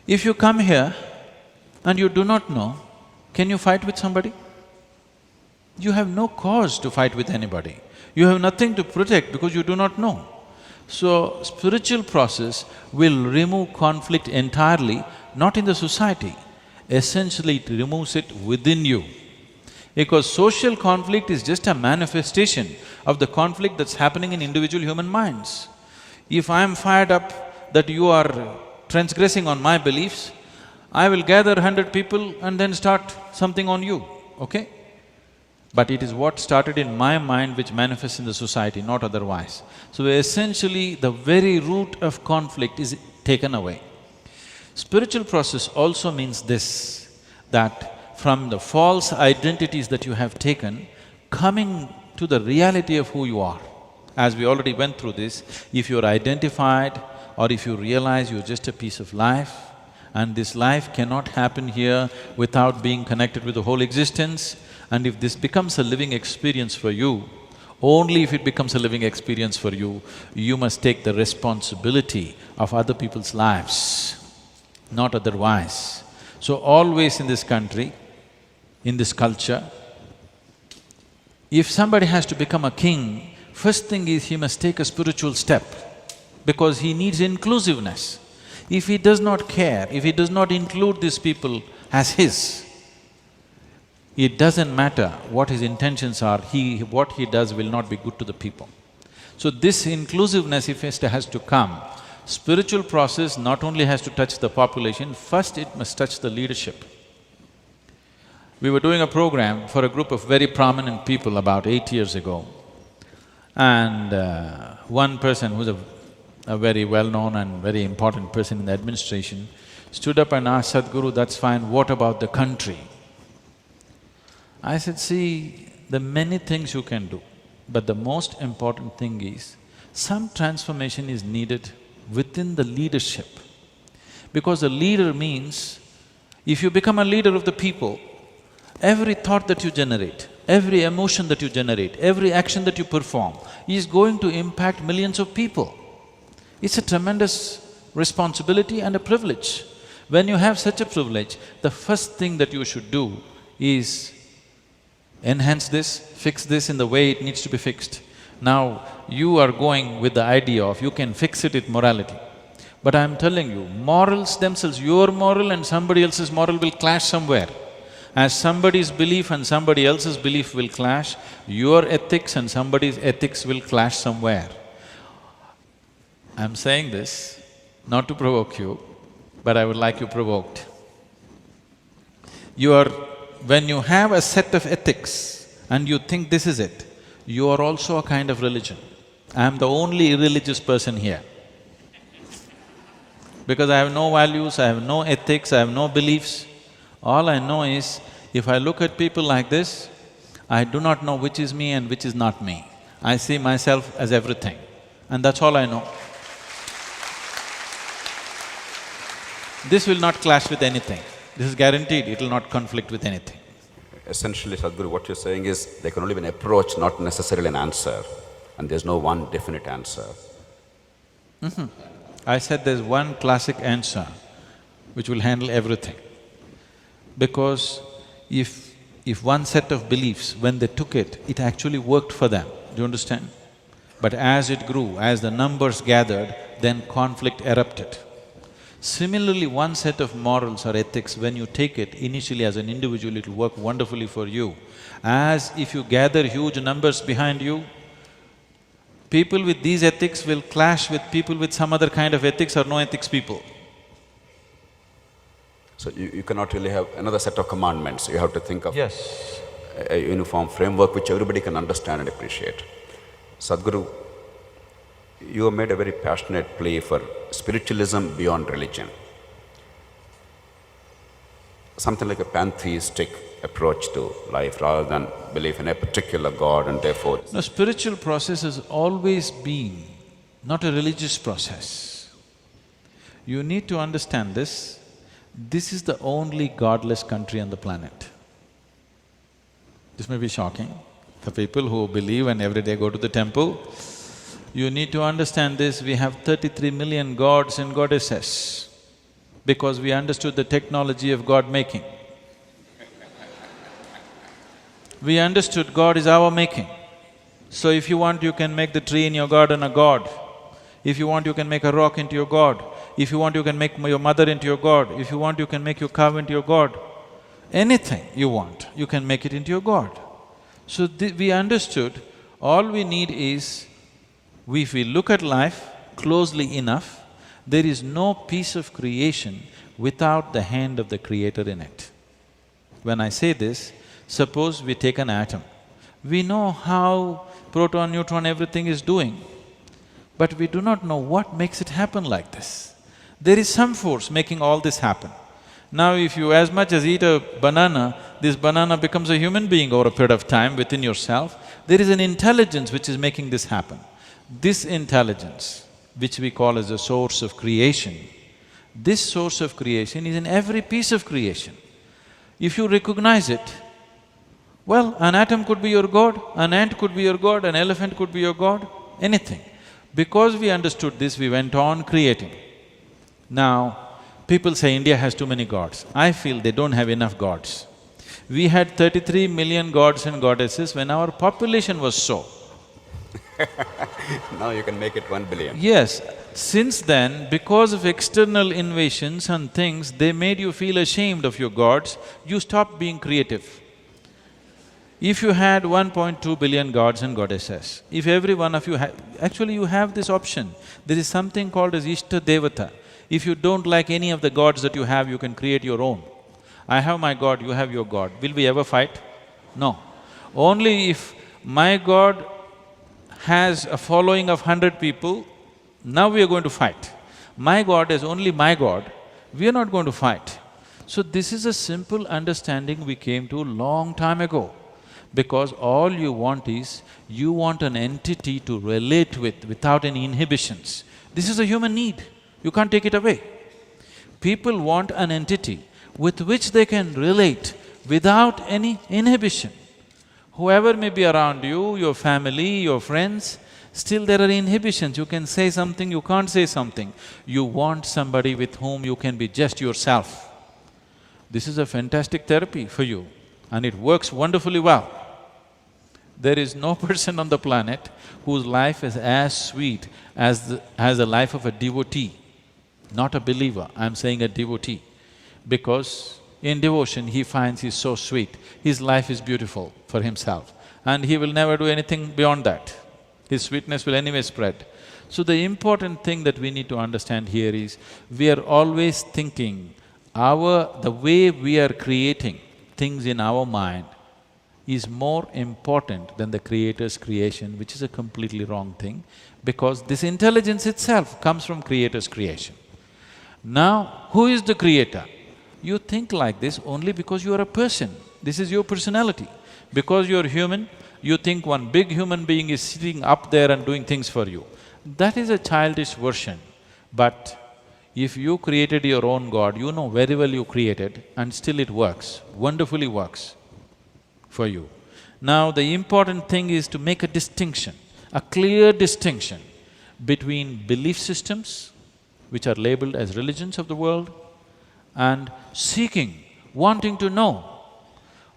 If you come here and you do not know, can you fight with somebody? You have no cause to fight with anybody. You have nothing to protect because you do not know. So, spiritual process will remove conflict entirely, not in the society. Essentially, it removes it within you. Because social conflict is just a manifestation of the conflict that's happening in individual human minds. If I'm fired up that you are transgressing on my beliefs, I will gather 100 people and then start something on you, okay? But it is what started in my mind which manifests in the society, not otherwise. So essentially, the very root of conflict is taken away. Spiritual process also means this, that from the false identities that you have taken, coming to the reality of who you are. As we already went through this, if you're identified or if you realize you're just a piece of life, and this life cannot happen here without being connected with the whole existence, and if this becomes a living experience for you, only if it becomes a living experience for you, you must take the responsibility of other people's lives, not otherwise. So always in this country, in this culture, if somebody has to become a king, first thing is he must take a spiritual step because he needs inclusiveness. If he does not care, if he does not include these people as his, it doesn't matter what his intentions are, what he does will not be good to the people. So this inclusiveness, if it has to come, spiritual process not only has to touch the population, first it must touch the leadership. We were doing a program for a group of very prominent people about 8 years ago, and one person who's a very well-known and very important person in the administration stood up and asked Sadhguru, that's fine, what about the country? I said, see, there are many things you can do, but the most important thing is, some transformation is needed within the leadership. Because a leader means, if you become a leader of the people, every thought that you generate, every emotion that you generate, every action that you perform is going to impact millions of people. It's a tremendous responsibility and a privilege. When you have such a privilege, the first thing that you should do is enhance this, fix this in the way it needs to be fixed. Now, you are going with the idea of you can fix it with morality. But I'm telling you, morals themselves, your moral and somebody else's moral will clash somewhere. As somebody's belief and somebody else's belief will clash, your ethics and somebody's ethics will clash somewhere. I'm saying this not to provoke you, but I would like you provoked. When you have a set of ethics and you think this is it, you are also a kind of religion. I am the only irreligious person here. Because I have no values, I have no ethics, I have no beliefs. All I know is, if I look at people like this, I do not know which is me and which is not me. I see myself as everything, and that's all I know. This will not clash with anything. This is guaranteed, it will not conflict with anything. Essentially, Sadhguru, what you're saying is there can only be an approach, not necessarily an answer, and there's no one definite answer. I said there's one classic answer which will handle everything. Because if one set of beliefs, when they took it, it actually worked for them, do you understand? But as it grew, as the numbers gathered, then conflict erupted. Similarly, one set of morals or ethics, when you take it, initially as an individual, it'll work wonderfully for you. As if you gather huge numbers behind you, people with these ethics will clash with people with some other kind of ethics or no ethics people. So you cannot really have another set of commandments, you have to think of Yes. a uniform framework which everybody can understand and appreciate. Sadhguru, you have made a very passionate plea for spiritualism beyond religion. Something like a pantheistic approach to life rather than belief in a particular God and therefore… No, spiritual process has always been not a religious process. You need to understand this. This is the only godless country on the planet. This may be shocking for people who believe and every day go to the temple. You need to understand this, we have 33 million gods and goddesses because we understood the technology of God making. We understood God is our making. So if you want, you can make the tree in your garden a god. If you want, you can make a rock into your god. If you want, you can make your mother into your god. If you want, you can make your cow into your god. Anything you want, you can make it into your god. So we understood, all we need is, if we look at life closely enough, there is no piece of creation without the hand of the Creator in it. When I say this, suppose we take an atom. We know how proton, neutron, everything is doing, but we do not know what makes it happen like this. There is some force making all this happen. Now if you as much as eat a banana, this banana becomes a human being over a period of time within yourself. There is an intelligence which is making this happen. This intelligence, which we call as the source of creation, this source of creation is in every piece of creation. If you recognize it, well, an atom could be your god, an ant could be your god, an elephant could be your god, anything. Because we understood this, we went on creating. Now, people say India has too many gods. I feel they don't have enough gods. We had 33 million gods and goddesses when our population was so. Now you can make it 1 billion. Yes, since then, because of external invasions and things, they made you feel ashamed of your gods, you stopped being creative. If you had 1.2 billion gods and goddesses, if every one of you actually you have this option, there is something called as Ishta Devata. If you don't like any of the gods that you have, you can create your own. I have my god, you have your god. Will we ever fight? No. Only if my god has a following of 100 people, now we are going to fight. My god is only my god, we are not going to fight. So this is a simple understanding we came to long time ago. Because all you want is, you want an entity to relate with without any inhibitions. This is a human need, you can't take it away. People want an entity with which they can relate without any inhibition. Whoever may be around you, your family, your friends, still there are inhibitions. You can say something, you can't say something. You want somebody with whom you can be just yourself. This is a fantastic therapy for you, and it works wonderfully well. There is no person on the planet whose life is as sweet as the life of a devotee, not a believer, I'm saying a devotee. Because in devotion, he finds he's so sweet, his life is beautiful for himself, and he will never do anything beyond that. His sweetness will anyway spread. So the important thing that we need to understand here is, we are always thinking the way we are creating things in our mind is more important than the Creator's creation, which is a completely wrong thing, because this intelligence itself comes from Creator's creation. Now, who is the Creator? You think like this only because you are a person. This is your personality. Because you're human, you think one big human being is sitting up there and doing things for you. That is a childish version. But if you created your own God, you know very well you created, and still it works, wonderfully works for you. Now, the important thing is to make a distinction, a clear distinction between belief systems, which are labeled as religions of the world, and seeking, wanting to know.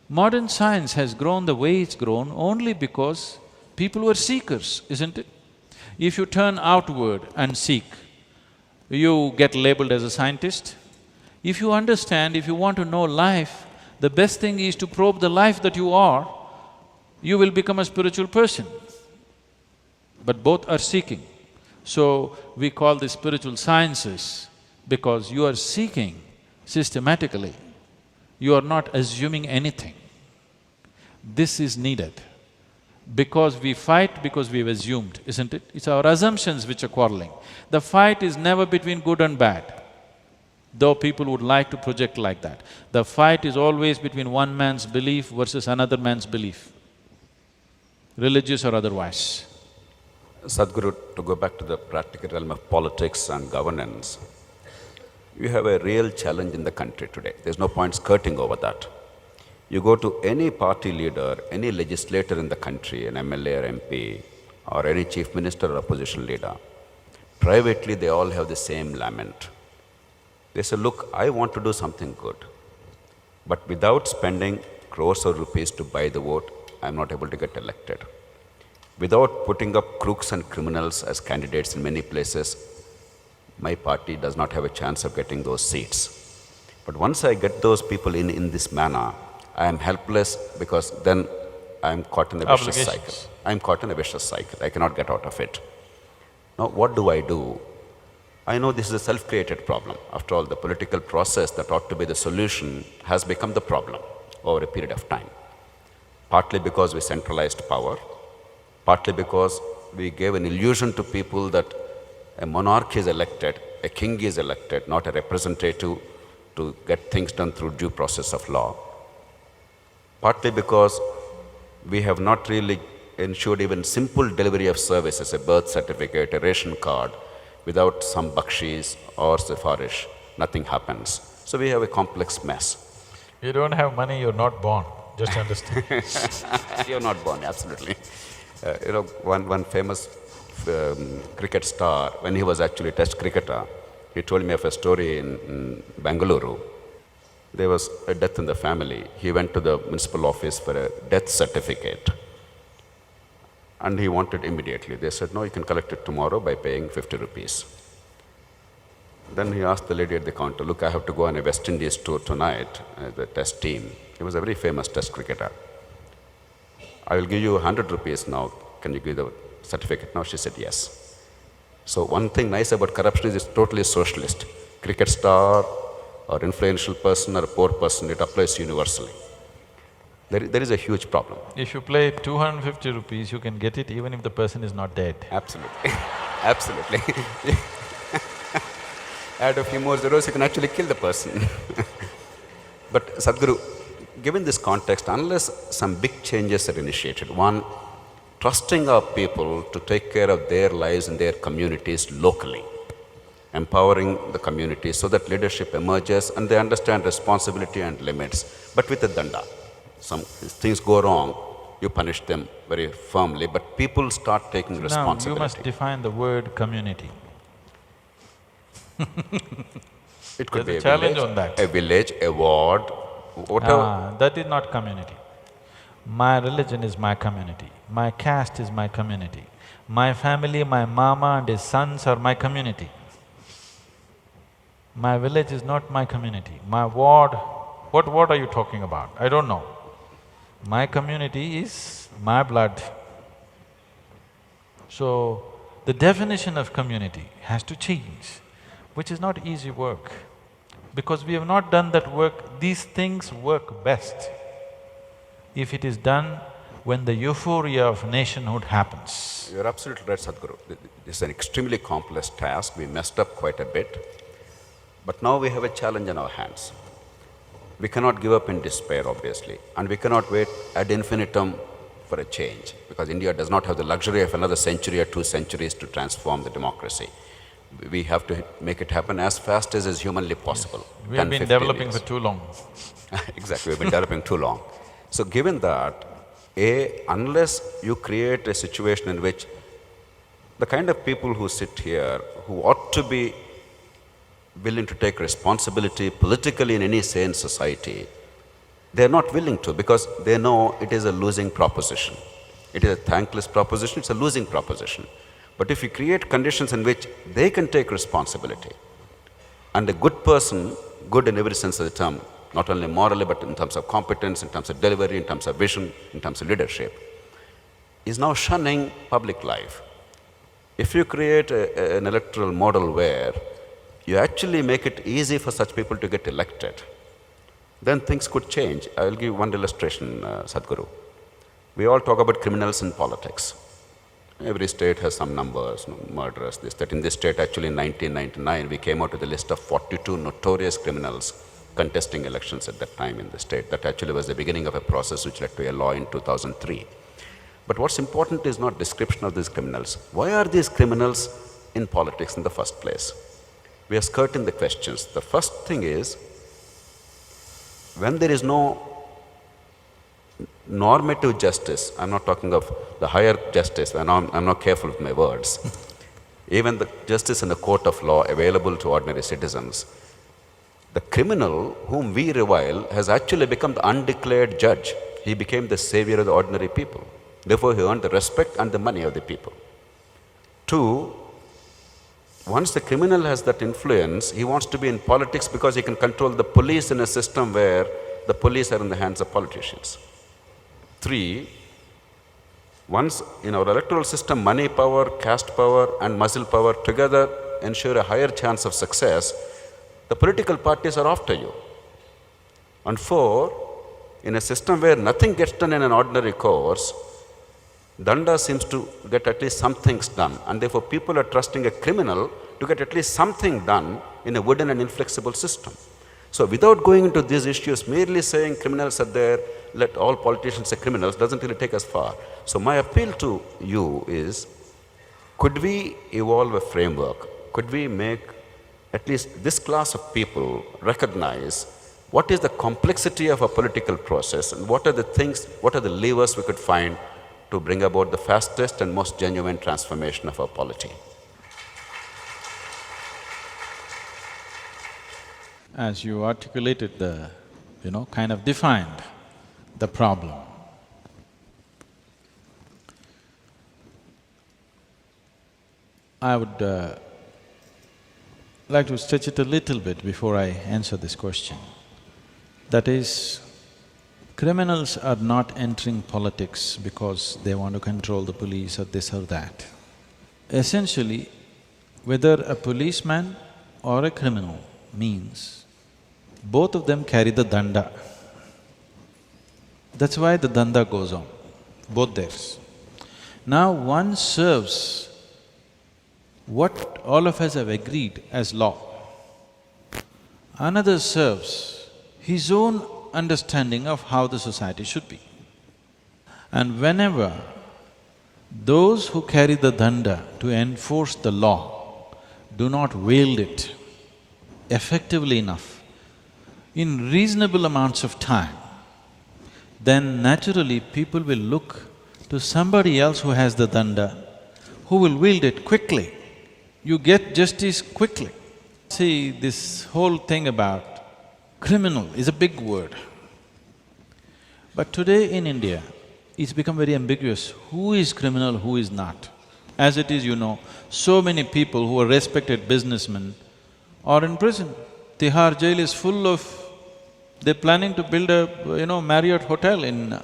Modern science has grown the way it's grown only because people were seekers, isn't it? If you turn outward and seek, you get labeled as a scientist. If you understand, if you want to know life, the best thing is to probe the life that you are, you will become a spiritual person. But both are seeking. So, we call this spiritual sciences because you are seeking systematically. You are not assuming anything. This is needed. Because we fight because we've assumed, isn't it? It's our assumptions which are quarreling. The fight is never between good and bad, though people would like to project like that. The fight is always between one man's belief versus another man's belief, religious or otherwise. Sadhguru, to go back to the practical realm of politics and governance, you have a real challenge in the country today. There's no point skirting over that. You go to any party leader, any legislator in the country, an MLA or MP, or any chief minister or opposition leader, privately they all have the same lament. They say, look, I want to do something good, but without spending crores of rupees to buy the vote, I'm not able to get elected. Without putting up crooks and criminals as candidates in many places, my party does not have a chance of getting those seats. But once I get those people in this manner, I am helpless because then I am caught in a vicious cycle. I am caught in a vicious cycle. I cannot get out of it. Now, what do? I know this is a self-created problem. After all, the political process that ought to be the solution has become the problem over a period of time. Partly because we centralized power, partly because we gave an illusion to people that a monarch is elected, a king is elected, not a representative to get things done through due process of law. Partly because we have not really ensured even simple delivery of services, a birth certificate, a ration card, without some bakshis or sifarish, nothing happens. So we have a complex mess. You don't have money, you're not born, just understand. You're not born, absolutely. One famous cricket star, when he was actually a test cricketer, he told me of a story in Bengaluru. There was a death in the family. He went to the municipal office for a death certificate. And he wanted immediately. They said, no, you can collect it tomorrow by paying 50 rupees. Then he asked the lady at the counter, look, I have to go on a West Indies tour tonight, the test team. He was a very famous test cricketer. I will give you 100 rupees now. Can you give the certificate now? She said, yes. So one thing nice about corruption is it's totally socialist. Cricket star or influential person or a poor person, it applies universally. There is a huge problem. If you play 250 rupees, you can get it even if the person is not dead. Absolutely. Absolutely. Add a few more zeros, you can actually kill the person. But Sadhguru, given this context, unless some big changes are initiated, one, trusting our people to take care of their lives in their communities locally, empowering the community so that leadership emerges and they understand responsibility and limits, but with a danda. Some things go wrong, you punish them very firmly, but people start taking responsibility. Now, you must define the word community. It could There's be a challenge on that. A village, a ward, whatever. That is not community. My religion is my community. My caste is my community. My family, my mama and his sons are my community. My village is not my community. My ward, what ward are you talking about? I don't know. My community is my blood. So, the definition of community has to change, which is not easy work. Because we have not done that work, these things work best if it is done when the euphoria of nationhood happens. You're absolutely right, Sadhguru. This is an extremely complex task. We messed up quite a bit. But now we have a challenge in our hands. We cannot give up in despair, obviously, and we cannot wait ad infinitum for a change, because India does not have the luxury of another century or 2 centuries to transform the democracy. We have to make it happen as fast as is humanly possible. Yes. We have been developing for too long. Exactly, we've been developing too long. So given that, unless you create a situation in which the kind of people who sit here, who ought to be willing to take responsibility politically in any sane society, they're not willing to, because they know it is a losing proposition. It is a thankless proposition, it's a losing proposition. But if you create conditions in which they can take responsibility, and a good person, good in every sense of the term, not only morally but in terms of competence, in terms of delivery, in terms of vision, in terms of leadership, is now shunning public life. If you create an electoral model where you actually make it easy for such people to get elected, then things could change. I will give one illustration, Sadhguru. We all talk about criminals in politics. Every state has some numbers, murderers, this, that. In this state, actually in 1999, we came out with a list of 42 notorious criminals contesting elections at that time in the state. That actually was the beginning of a process which led to a law in 2003. But what's important is not description of these criminals. Why are these criminals in politics in the first place? We are skirting the questions. The first thing is, when there is no normative justice, I'm not talking of the higher justice, and I'm not careful with my words, even the justice in the court of law available to ordinary citizens, the criminal whom we revile has actually become the undeclared judge. He became the savior of the ordinary people. Therefore, he earned the respect and the money of the people. 2, once the criminal has that influence, he wants to be in politics because he can control the police in a system where the police are in the hands of politicians. 3, once in our electoral system, money power, caste power and muscle power together ensure a higher chance of success, the political parties are after you. And 4, in a system where nothing gets done in an ordinary course, Danda seems to get at least some things done, and therefore people are trusting a criminal to get at least something done in a wooden and inflexible system. So without going into these issues, merely saying criminals are there, let all politicians say criminals, doesn't really take us far. So my appeal to you is, could we evolve a framework? Could we make at least this class of people recognize what is the complexity of a political process, and what are the things, what are the levers we could find to bring about the fastest and most genuine transformation of our polity? As you articulated kind of defined the problem. I would like to stretch it a little bit before I answer this question. That is, criminals are not entering politics because they want to control the police or this or that. Essentially, whether a policeman or a criminal means both of them carry the danda. That's why the danda goes on, both theirs. Now one serves what all of us have agreed as law. Another serves his own understanding of how the society should be. And whenever those who carry the danda to enforce the law do not wield it effectively enough, in reasonable amounts of time, then naturally people will look to somebody else who has the danda, who will wield it quickly. You get justice quickly. See, this whole thing about criminal is a big word. But today in India, it's become very ambiguous, who is criminal, who is not. As it is, so many people who are respected businessmen are in prison. Tihar jail is full of… they're planning to build a, Marriott hotel in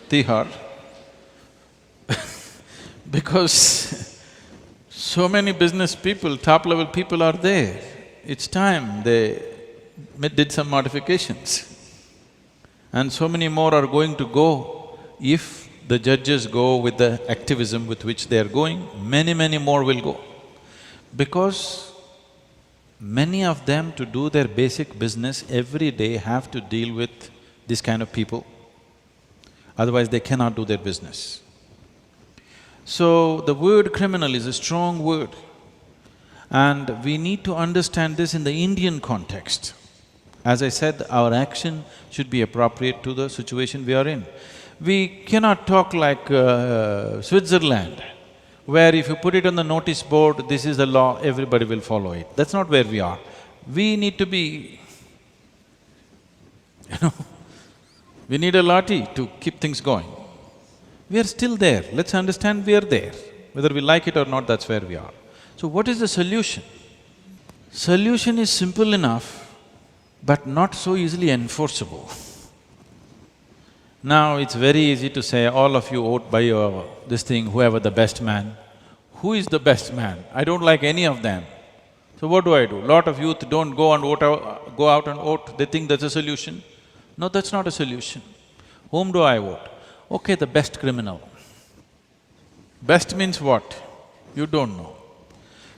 Tihar because So many business people, top-level people are there. It's time they did some modifications. And so many more are going to go. If the judges go with the activism with which they are going, many more will go. Because many of them, to do their basic business every day, have to deal with this kind of people. Otherwise they cannot do their business. So the word criminal is a strong word, and we need to understand this in the Indian context. As I said, our action should be appropriate to the situation we are in. We cannot talk like Switzerland, where if you put it on the notice board, this is the law, everybody will follow it. That's not where we are. We need to be, we need a lathi to keep things going. We are still there, let's understand we are there. Whether we like it or not, that's where we are. So what is the solution? Solution is simple enough, but not so easily enforceable. Now it's very easy to say, all of you vote by your… this thing, whoever the best man. Who is the best man? I don't like any of them. So what do I do? Lot of youth don't go out and vote, they think that's a solution. No, that's not a solution. Whom do I vote? Okay, the best criminal. Best means what? You don't know.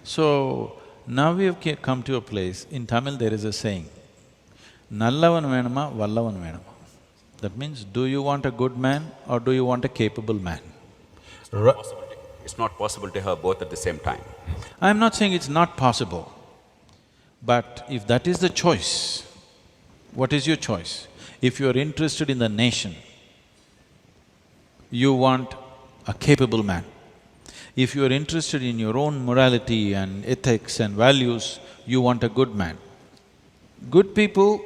So, now we have come to a place, in Tamil there is a saying, Nallavan venuma, vallavan venuma. That means, do you want a good man or do you want a capable man? It's not possible to have both at the same time. I'm not saying it's not possible, but if that is the choice, what is your choice? If you're interested in the nation, you want a capable man. If you are interested in your own morality and ethics and values, you want a good man. Good people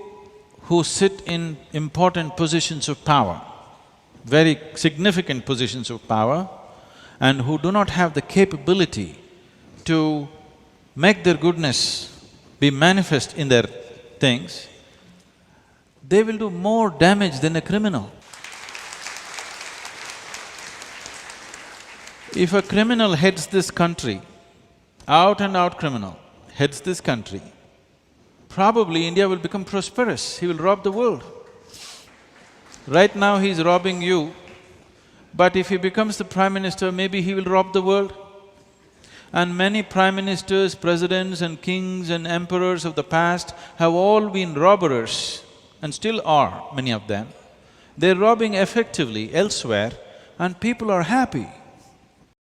who sit in important positions of power, very significant positions of power, and who do not have the capability to make their goodness be manifest in their things, they will do more damage than a criminal. If a criminal heads this country, out and out criminal, heads this country, probably India will become prosperous, he will rob the world. Right now he is robbing you, but if he becomes the Prime Minister, maybe he will rob the world. And many Prime Ministers, Presidents and Kings and Emperors of the past have all been robbers, and still are, many of them. They're robbing effectively elsewhere and people are happy.